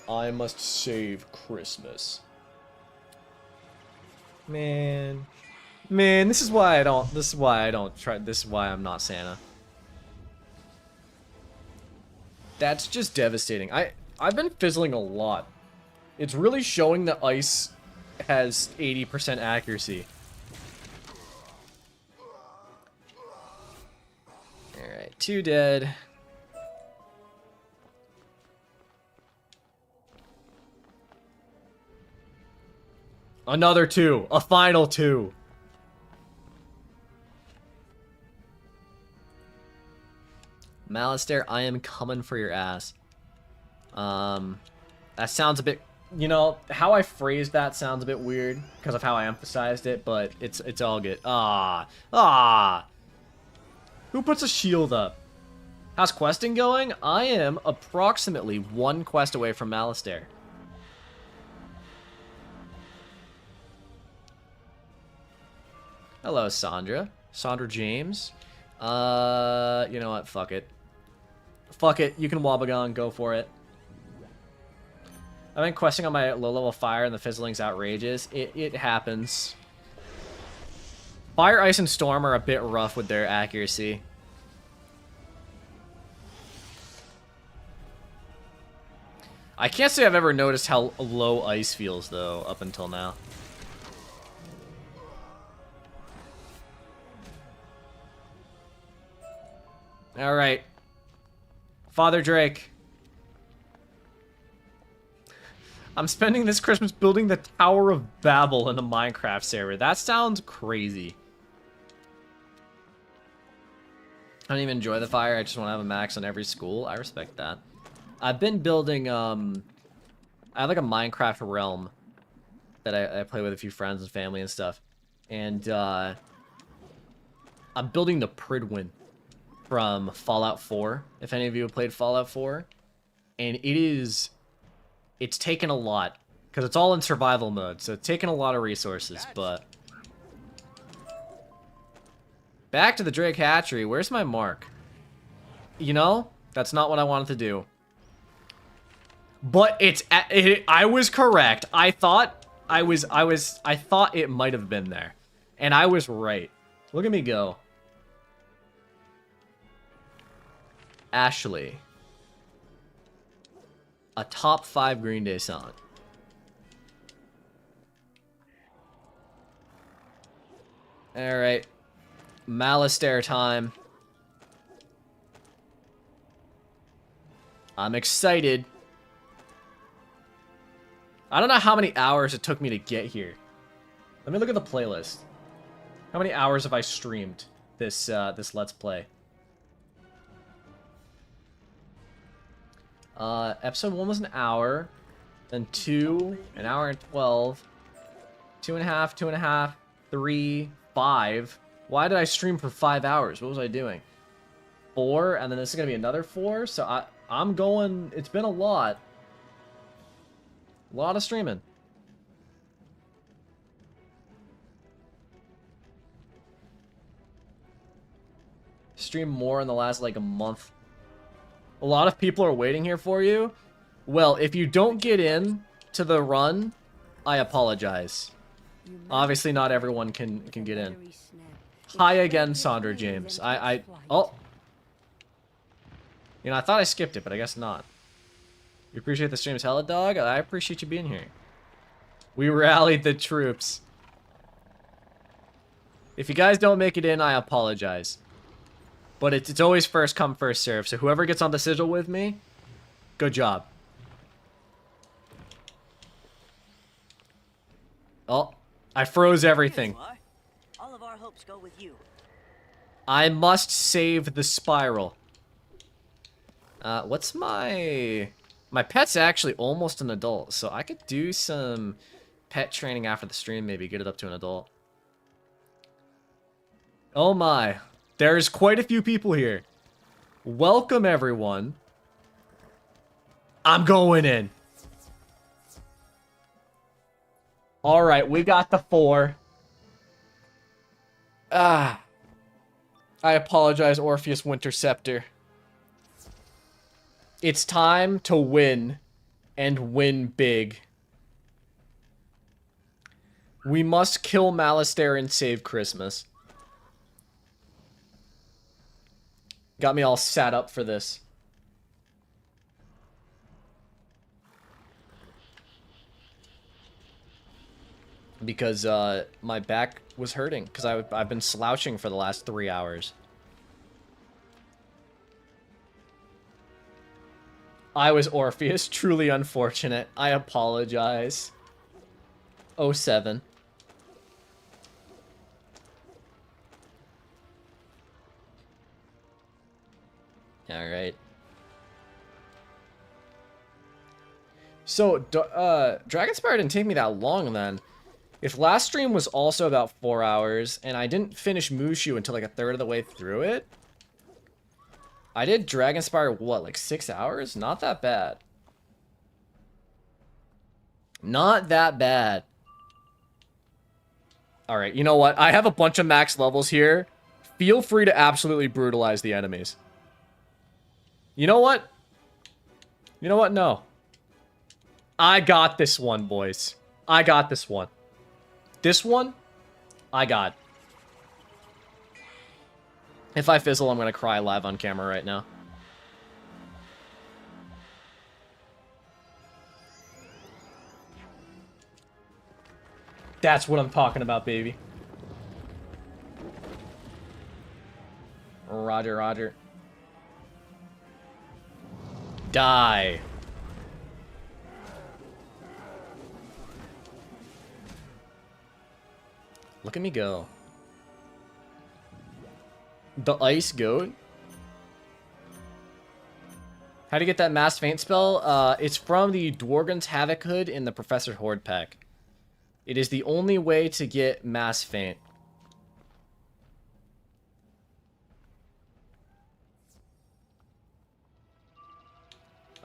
I must save Christmas. Man, this is why I don't try. This is why I'm not Santa. That's just devastating. I've been fizzling a lot. It's really showing that ice has 80% accuracy. Alright, 2 dead. Another 2. A final 2. Malistaire, I am coming for your ass. That sounds a bit... You know, how I phrased that sounds a bit weird because of how I emphasized it, but it's all good. Who puts a shield up? How's questing going? I am approximately 1 quest away from Malistaire. Hello, Sandra. Sandra James. You know what? Fuck it. Fuck it. You can Wobbegong. Go for it. I've been questing on my low-level fire and the fizzling's outrageous. It happens. Fire, Ice, and Storm are a bit rough with their accuracy. I can't say I've ever noticed how low Ice feels, though, up until now. Alright. Father Drake. I'm spending this Christmas building the Tower of Babel in the Minecraft server. That sounds crazy. I don't even enjoy the fire. I just want to have a max on every school. I respect that. I've been building, I have like a Minecraft realm that I play with a few friends and family and stuff. And, I'm building the Pridwin from Fallout 4, if any of you have played Fallout 4. And it's taken a lot, because it's all in survival mode, so it's taken a lot of resources, but... Back to the Drake Hatchery, where's my mark? You know, that's not what I wanted to do. But I was correct. I thought it might have been there. And I was right. Look at me go. Ashley. A top 5 Green Day song. Alright. Malistaire time. I'm excited. I don't know how many hours it took me to get here. Let me look at the playlist. How many hours have I streamed this Let's Play? Episode 1 was an hour. Then 2, an hour and 12. 2.5, 2.5, 3, 5. Why did I stream for 5 hours? What was I doing? 4, and then this is gonna be another 4. So I'm going. It's been a lot. A lot of streaming. Stream more in the last like a month. A lot of people are waiting here for you. Well, if you don't get in to the run, I apologize. Obviously, not everyone can get in. Hi again, Sandra James. Oh. You know, I thought I skipped it, but I guess not. You appreciate the stream's hella, dog? I appreciate you being here. We rallied the troops. If you guys don't make it in, I apologize. But it's always first come, first serve. So whoever gets on the sigil with me, good job. Oh, I froze everything. All of our hopes go with you. I must save the spiral. What's my pet's actually almost an adult, so I could do some pet training after the stream, maybe get it up to an adult. Oh my, there's quite a few people here. Welcome everyone. I'm going in. All right, we got the 4. I apologize, Orpheus Winter Scepter. It's time to win, and win big. We must kill Malistaire and save Christmas. Got me all sat up for this. Because my back was hurting, because I've been slouching for the last 3 hours. I was Orpheus, truly unfortunate. I apologize. 07. Alright. So, Dragon Spire didn't take me that long then. If last stream was also about 4 hours, and I didn't finish Mushu until like a third of the way through it, I did Dragon Spire, what, like 6 hours? Not that bad. Not that bad. Alright, you know what? I have a bunch of max levels here. Feel free to absolutely brutalize the enemies. You know what? You know what? No. I got this one, boys. I got this one. This one, I got. If I fizzle, I'm going to cry live on camera right now. That's what I'm talking about, baby. Roger, roger. Die. Look at me go. The ice goat? How to get that mass faint spell? It's from the Dworgen's Havoc Hood in the Professor Horde pack. It is the only way to get mass faint.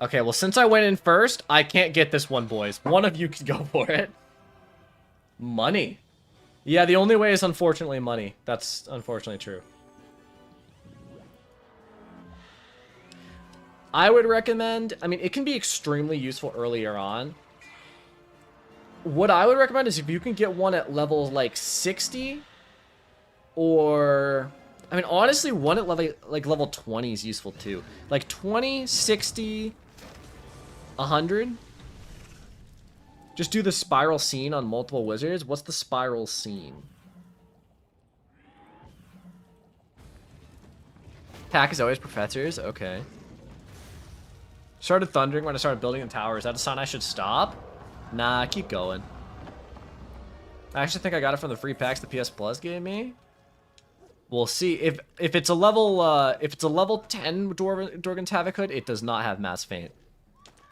Okay, well, since I went in first, I can't get this one, boys. One of you can go for it. Money. Yeah, the only way is unfortunately money. That's unfortunately true. I would recommend, I mean, it can be extremely useful earlier on. What I would recommend is if you can get one at level like 60 or, I mean, honestly, one at level, like level 20 is useful too. Like 20, 60, 100. Just do the spiral scene on multiple wizards. What's the spiral scene? Pack is always professors. Okay. Started thundering when I started building the tower. Is that a sign I should stop? Nah, keep going. I actually think I got it from the free packs the PS Plus gave me. We'll see. If it's a level 10 Dworgen's Havoc Hood, it does not have mass faint,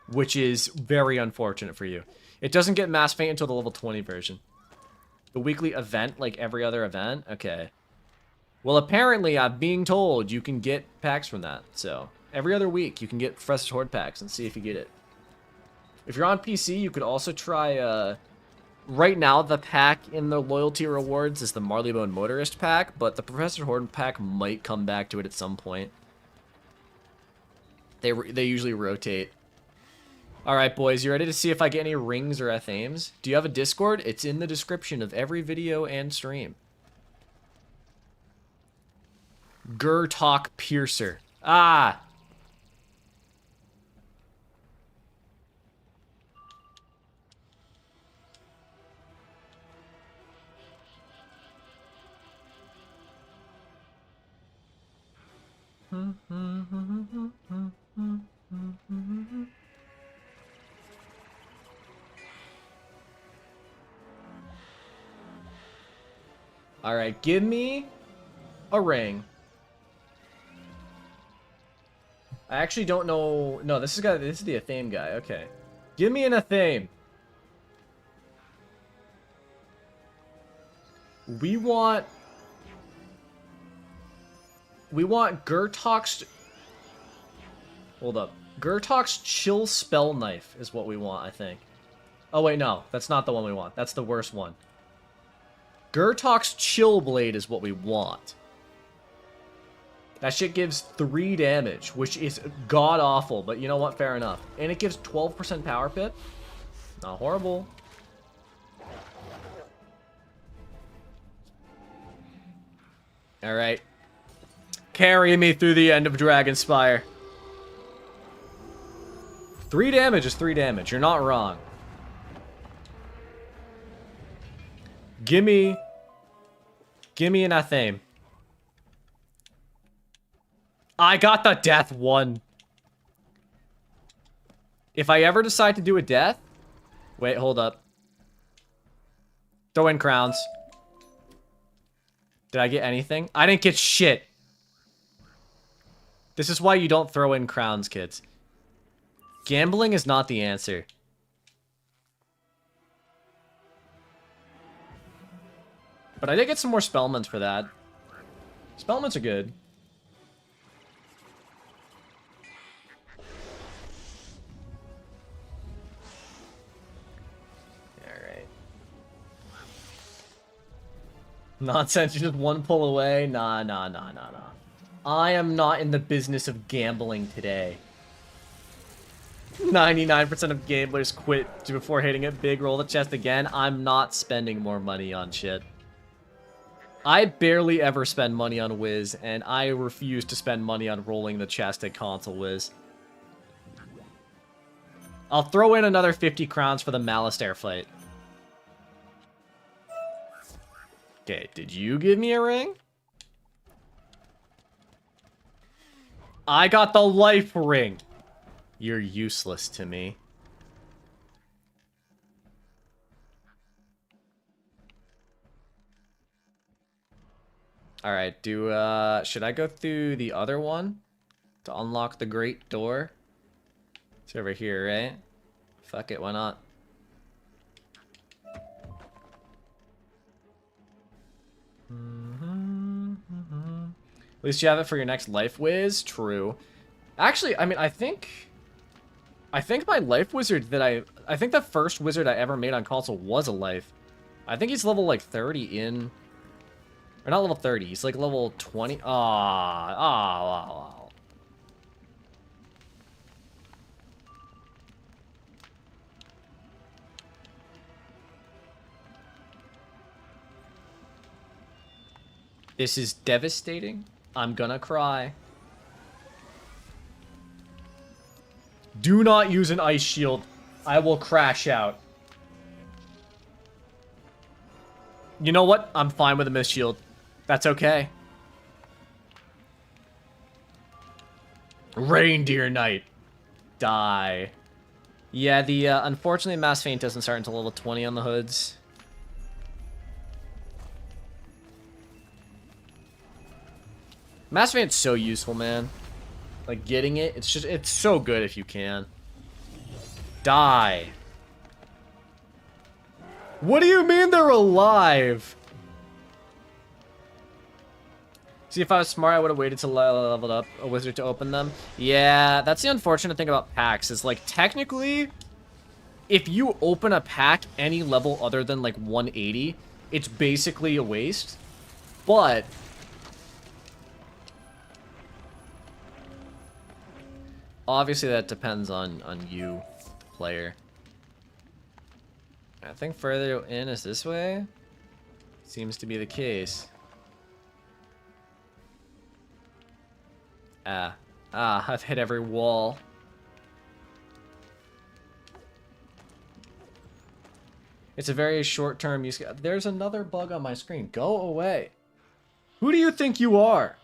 which is very unfortunate for you. It doesn't get mass faint until the level 20 version. The weekly event, like every other event? Okay. Well, apparently, I'm being told you can get packs from that. So, every other week, you can get Professor's Horde packs and see if you get it. If you're on PC, you could also try, right now, the pack in the loyalty rewards is the Marleybone Motorist pack, but the Professor's Horde pack might come back to it at some point. They usually rotate. Alright, boys, you ready to see if I get any rings or FAMs? Do you have a Discord? It's in the description of every video and stream. Gurtok Piercer. Ah! Alright, give me a ring. I actually don't know. No, this is the Athame guy. Okay. Give me an Athame. We want Gurtok's. Hold up. Gurtok's Chill Spell Knife is what we want, I think. Oh wait, no. That's not the one we want. That's the worst one. Gurtok's Chill Blade is what we want. That shit gives 3 damage, which is god-awful, but you know what? Fair enough. And it gives 12% power pip. Not horrible. Alright. Carry me through the end of Dragon Spire. 3 damage is 3 damage. You're not wrong. Gimme an Athame. I got the death one. If I ever decide to do a death... Wait, hold up. Throw in crowns. Did I get anything? I didn't get shit. This is why you don't throw in crowns, kids. Gambling is not the answer. But I did get some more Spellments for that. Spellments are good. Alright. Nonsense, you're just one pull away? Nah. I am not in the business of gambling today. 99% of gamblers quit before hitting it big. Roll the chest again. I'm not spending more money on shit. I barely ever spend money on Wiz, and I refuse to spend money on rolling the chest at Console Wiz. I'll throw in another 50 crowns for the Malistaire fight. Okay, did you give me a ring? I got the life ring. You're useless to me. Alright, should I go through the other one to unlock the great door? It's over here, right? Fuck it, why not? At least you have it for your next life whiz. True. Actually, I mean, I think my life wizard that I think the first wizard I ever made on console was a life. I think he's level like 30 in, or not level 30. He's like level 20. Wow. This is devastating. I'm gonna cry. Do not use an ice shield. I will crash out. You know what? I'm fine with a mist shield. That's okay. Reindeer Knight. Die. Yeah, the unfortunately Mass Feint doesn't start until level 20 on the hoods. Mass Feint's so useful, man. Like, getting it, it's so good if you can. Die. What do you mean they're alive? See, if I was smart, I would have waited till I leveled up a wizard to open them. Yeah, that's the unfortunate thing about packs, is like, technically, if you open a pack any level other than like 180, it's basically a waste. But obviously that depends on you, player. I think further in is this way. Seems to be the case. I've hit every wall. It's a very short-term use. There's another bug on my screen. Go away. Who do you think you are?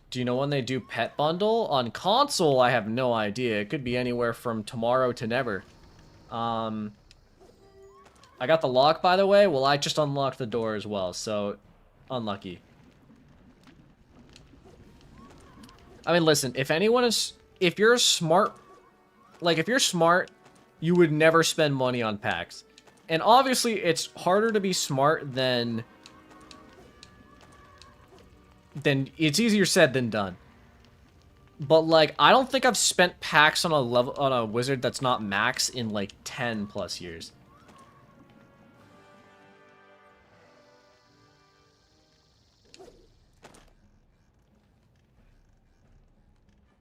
Do you know when they do pet bundle? On console, I have no idea. It could be anywhere from tomorrow to never. I got the lock, by the way. Well, I just unlocked the door as well, so unlucky. I mean, listen, if anyone is... If you're smart... Like, if you're smart, you would never spend money on packs. And obviously, it's harder to be smart than... It's easier said than done. But, like, I don't think I've spent packs on a wizard that's not max in, like, 10 plus years.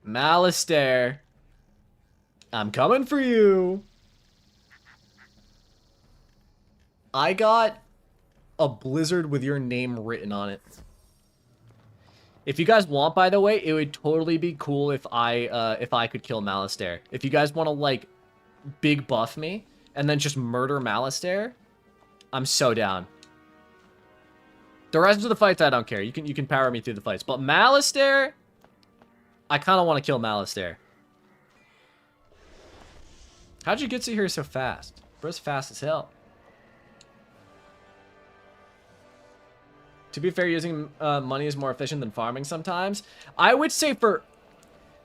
Malistaire, I'm coming for you. I got a blizzard with your name written on it. If you guys want, by the way, it would totally be cool if I could kill Malistaire. If you guys want to, like, big buff me and then just murder Malistaire, I'm so down. The rest of the fights, I don't care. You can power me through the fights. But Malistaire, I kind of want to kill Malistaire. How'd you get to here so fast? Bro's fast as hell. To be fair, using money is more efficient than farming sometimes. I would say for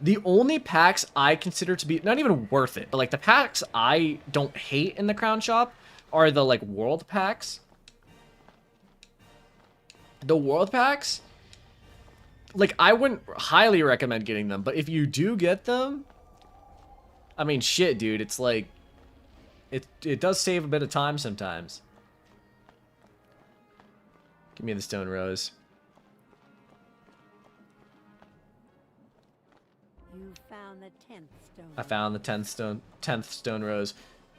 the only packs I consider to be not even worth it, but like the packs I don't hate in the Crown Shop are the like world packs. The world packs, like I wouldn't highly recommend getting them, but if you do get them, I mean shit, dude, it's like it does save a bit of time sometimes. Give me the stone rose. You found the 10th stone. I found the 10th stone rose.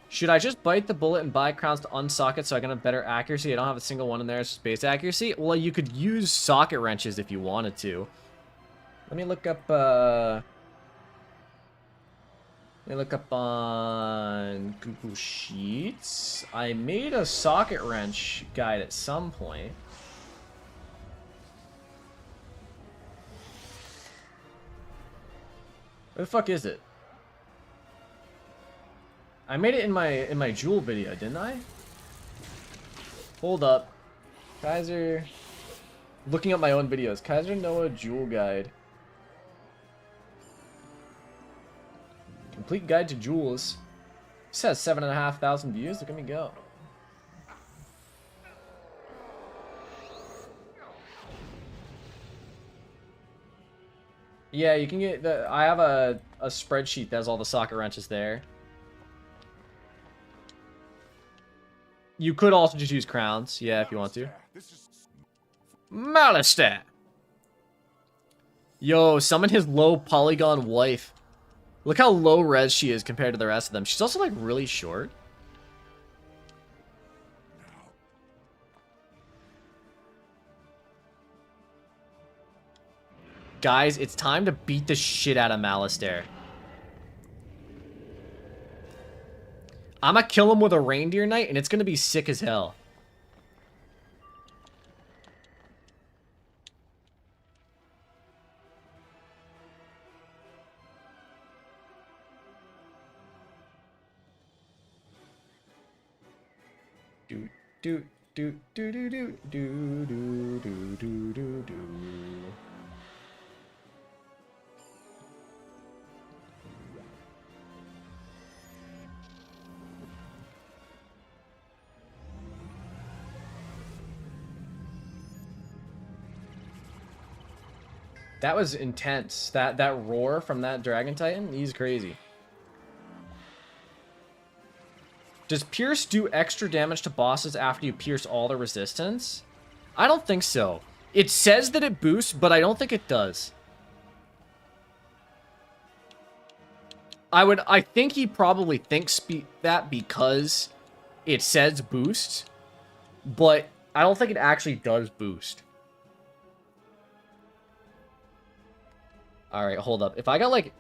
Should I just bite the bullet and buy crowns to unsock it so I can have better accuracy? I don't have a single one in there. It's just base accuracy. Well, you could use socket wrenches if you wanted to. Let me look up. Let me look up on Google Sheets. I made a socket wrench guide at some point. Where the fuck is it? I made it in my jewel video, didn't I? Hold up. Kaiser. Looking at my own videos. Kaiser Noah jewel guide. Complete guide to jewels. This has 7,500 views. Look at me go. Yeah, you can get the. I have a spreadsheet that has all the socket wrenches there. You could also just use crowns, yeah, if you want to. Malistaire! Yo, summon his low polygon wife. Look how low res she is compared to the rest of them. She's also like really short. Guys, it's time to beat the shit out of Malistaire. I'm gonna kill him with a Reindeer Knight, and it's gonna be sick as hell. Do do do do do do do do do do do do. That was intense. That roar from that Dragon Titan, he's crazy. Does Pierce do extra damage to bosses after you pierce all the resistance? I don't think so. It says that it boosts, but I don't think it does. I think he probably thinks that because it says boost, but I don't think it actually does boost. Alright, hold up. If I got, like...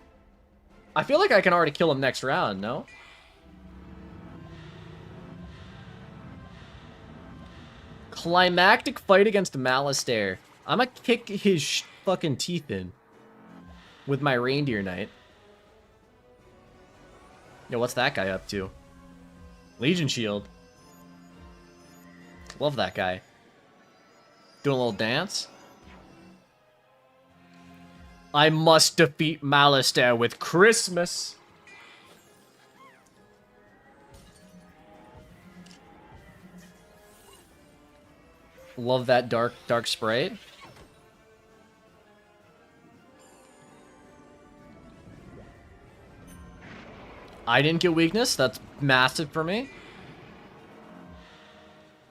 I feel like I can already kill him next round, no? Climactic fight against Malistaire. I'm gonna kick his fucking teeth in. With my Reindeer Knight. Yo, what's that guy up to? Legion Shield. Love that guy. Doing a little dance. I must defeat Malistaire with Christmas. Love that dark spray. I didn't get weakness. That's massive for me.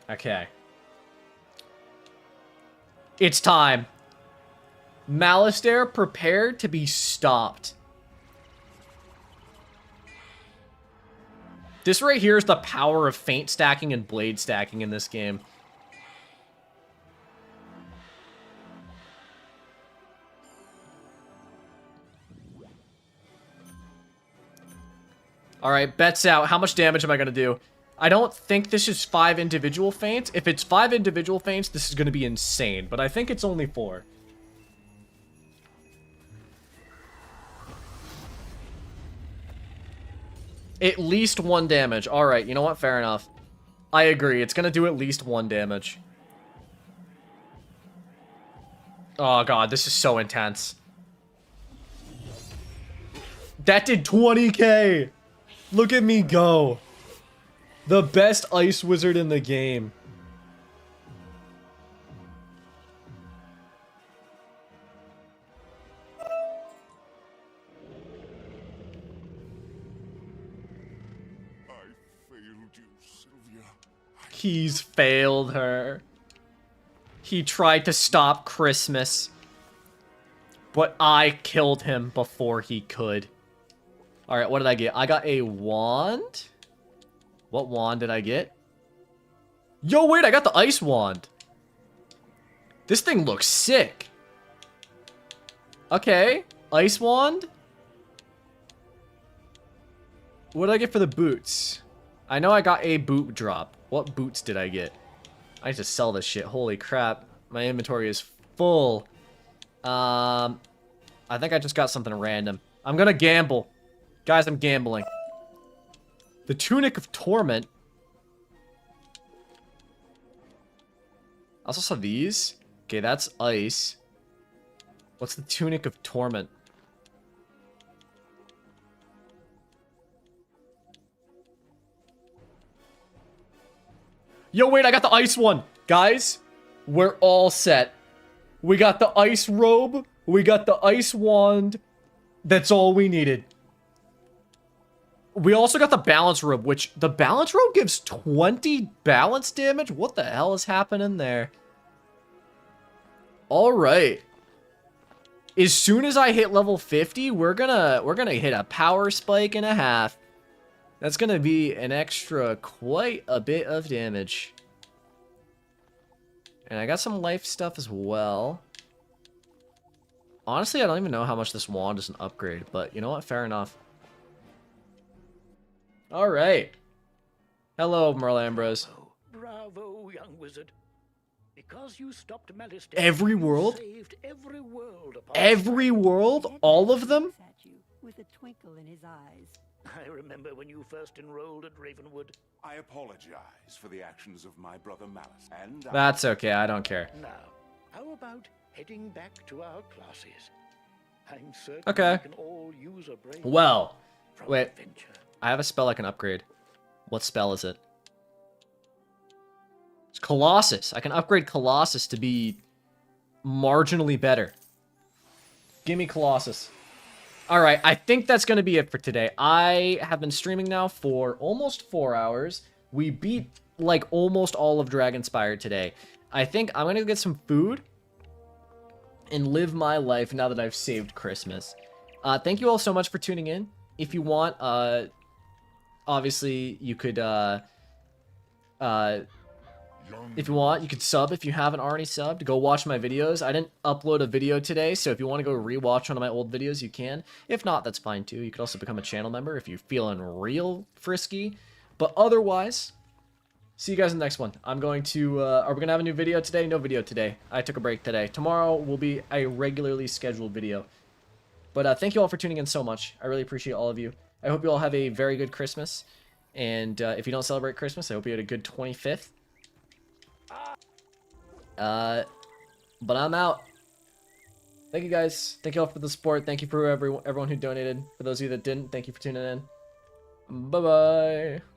Okay. It's time. Malistaire prepared to be stopped. This right here is the power of feint stacking and blade stacking in this game. Alright, bets out. How much damage am I going to do? I don't think this is 5 individual feints. If it's 5 individual feints, this is going to be insane. But I think it's only 4. At least 1 damage. Alright, you know what? Fair enough. I agree. It's going to do at least 1 damage. Oh god, this is so intense. That did 20k! Look at me go. The best ice wizard in the game. I failed you, Sylvia. He's failed her. He tried to stop Christmas. But I killed him before he could. Alright, what did I get? I got a wand? What wand did I get? Yo, wait, I got the ice wand. This thing looks sick. Okay, ice wand. What did I get for the boots? I know I got a boot drop. What boots did I get? I need to sell this shit. Holy crap. My inventory is full. I think I just got something random. I'm gonna gamble. Guys, I'm gambling. The Tunic of Torment. I also saw these. Okay, that's ice. What's the Tunic of Torment? Yo, wait, I got the ice one. Guys, we're all set. We got the ice robe. We got the ice wand. That's all we needed. We also got the balance robe, which the balance robe gives 20 balance damage. What the hell is happening there? All right. As soon as I hit level 50, we're gonna hit a power spike and a half. That's gonna be an extra quite a bit of damage. And I got some life stuff as well. Honestly, I don't even know how much this wand is an upgrade, but you know what? Fair enough. All right. Hello, Merlambros. Bravo, young wizard. Because you stopped Malistaire, Every world? saved every world apart. Every world? All of them? Looks at you with a twinkle in his eyes. I remember when you first enrolled at Ravenwood. I apologize for the actions of my brother Malice, and That's okay, I don't care. Now, how about heading back to our classes? I'm certain Okay. we can all use a break Well, from wait. adventure. I have a spell I can upgrade. What spell is it? It's Colossus. I can upgrade Colossus to be marginally better. Give me Colossus. Alright, I think that's going to be it for today. I have been streaming now for almost 4 hours. We beat, like, almost all of Dragon Spire today. I think I'm going to get some food and live my life now that I've saved Christmas. Thank you all so much for tuning in. If you want, obviously, you could If you want, you could sub if you haven't already subbed. Go watch my videos. I didn't upload a video today, so if you want to go rewatch one of my old videos, you can. If not, that's fine too. You could also become a channel member if you're feeling real frisky. But otherwise, see you guys in the next one. I'm going to, are we going to have a new video today? No video today. I took a break today. Tomorrow will be a regularly scheduled video. But thank you all for tuning in so much. I really appreciate all of you. I hope you all have a very good Christmas. And if you don't celebrate Christmas, I hope you had a good 25th. But I'm out. Thank you guys. Thank you all for the support. Thank you for everyone who donated. For those of you that didn't, thank you for tuning in. Bye-bye.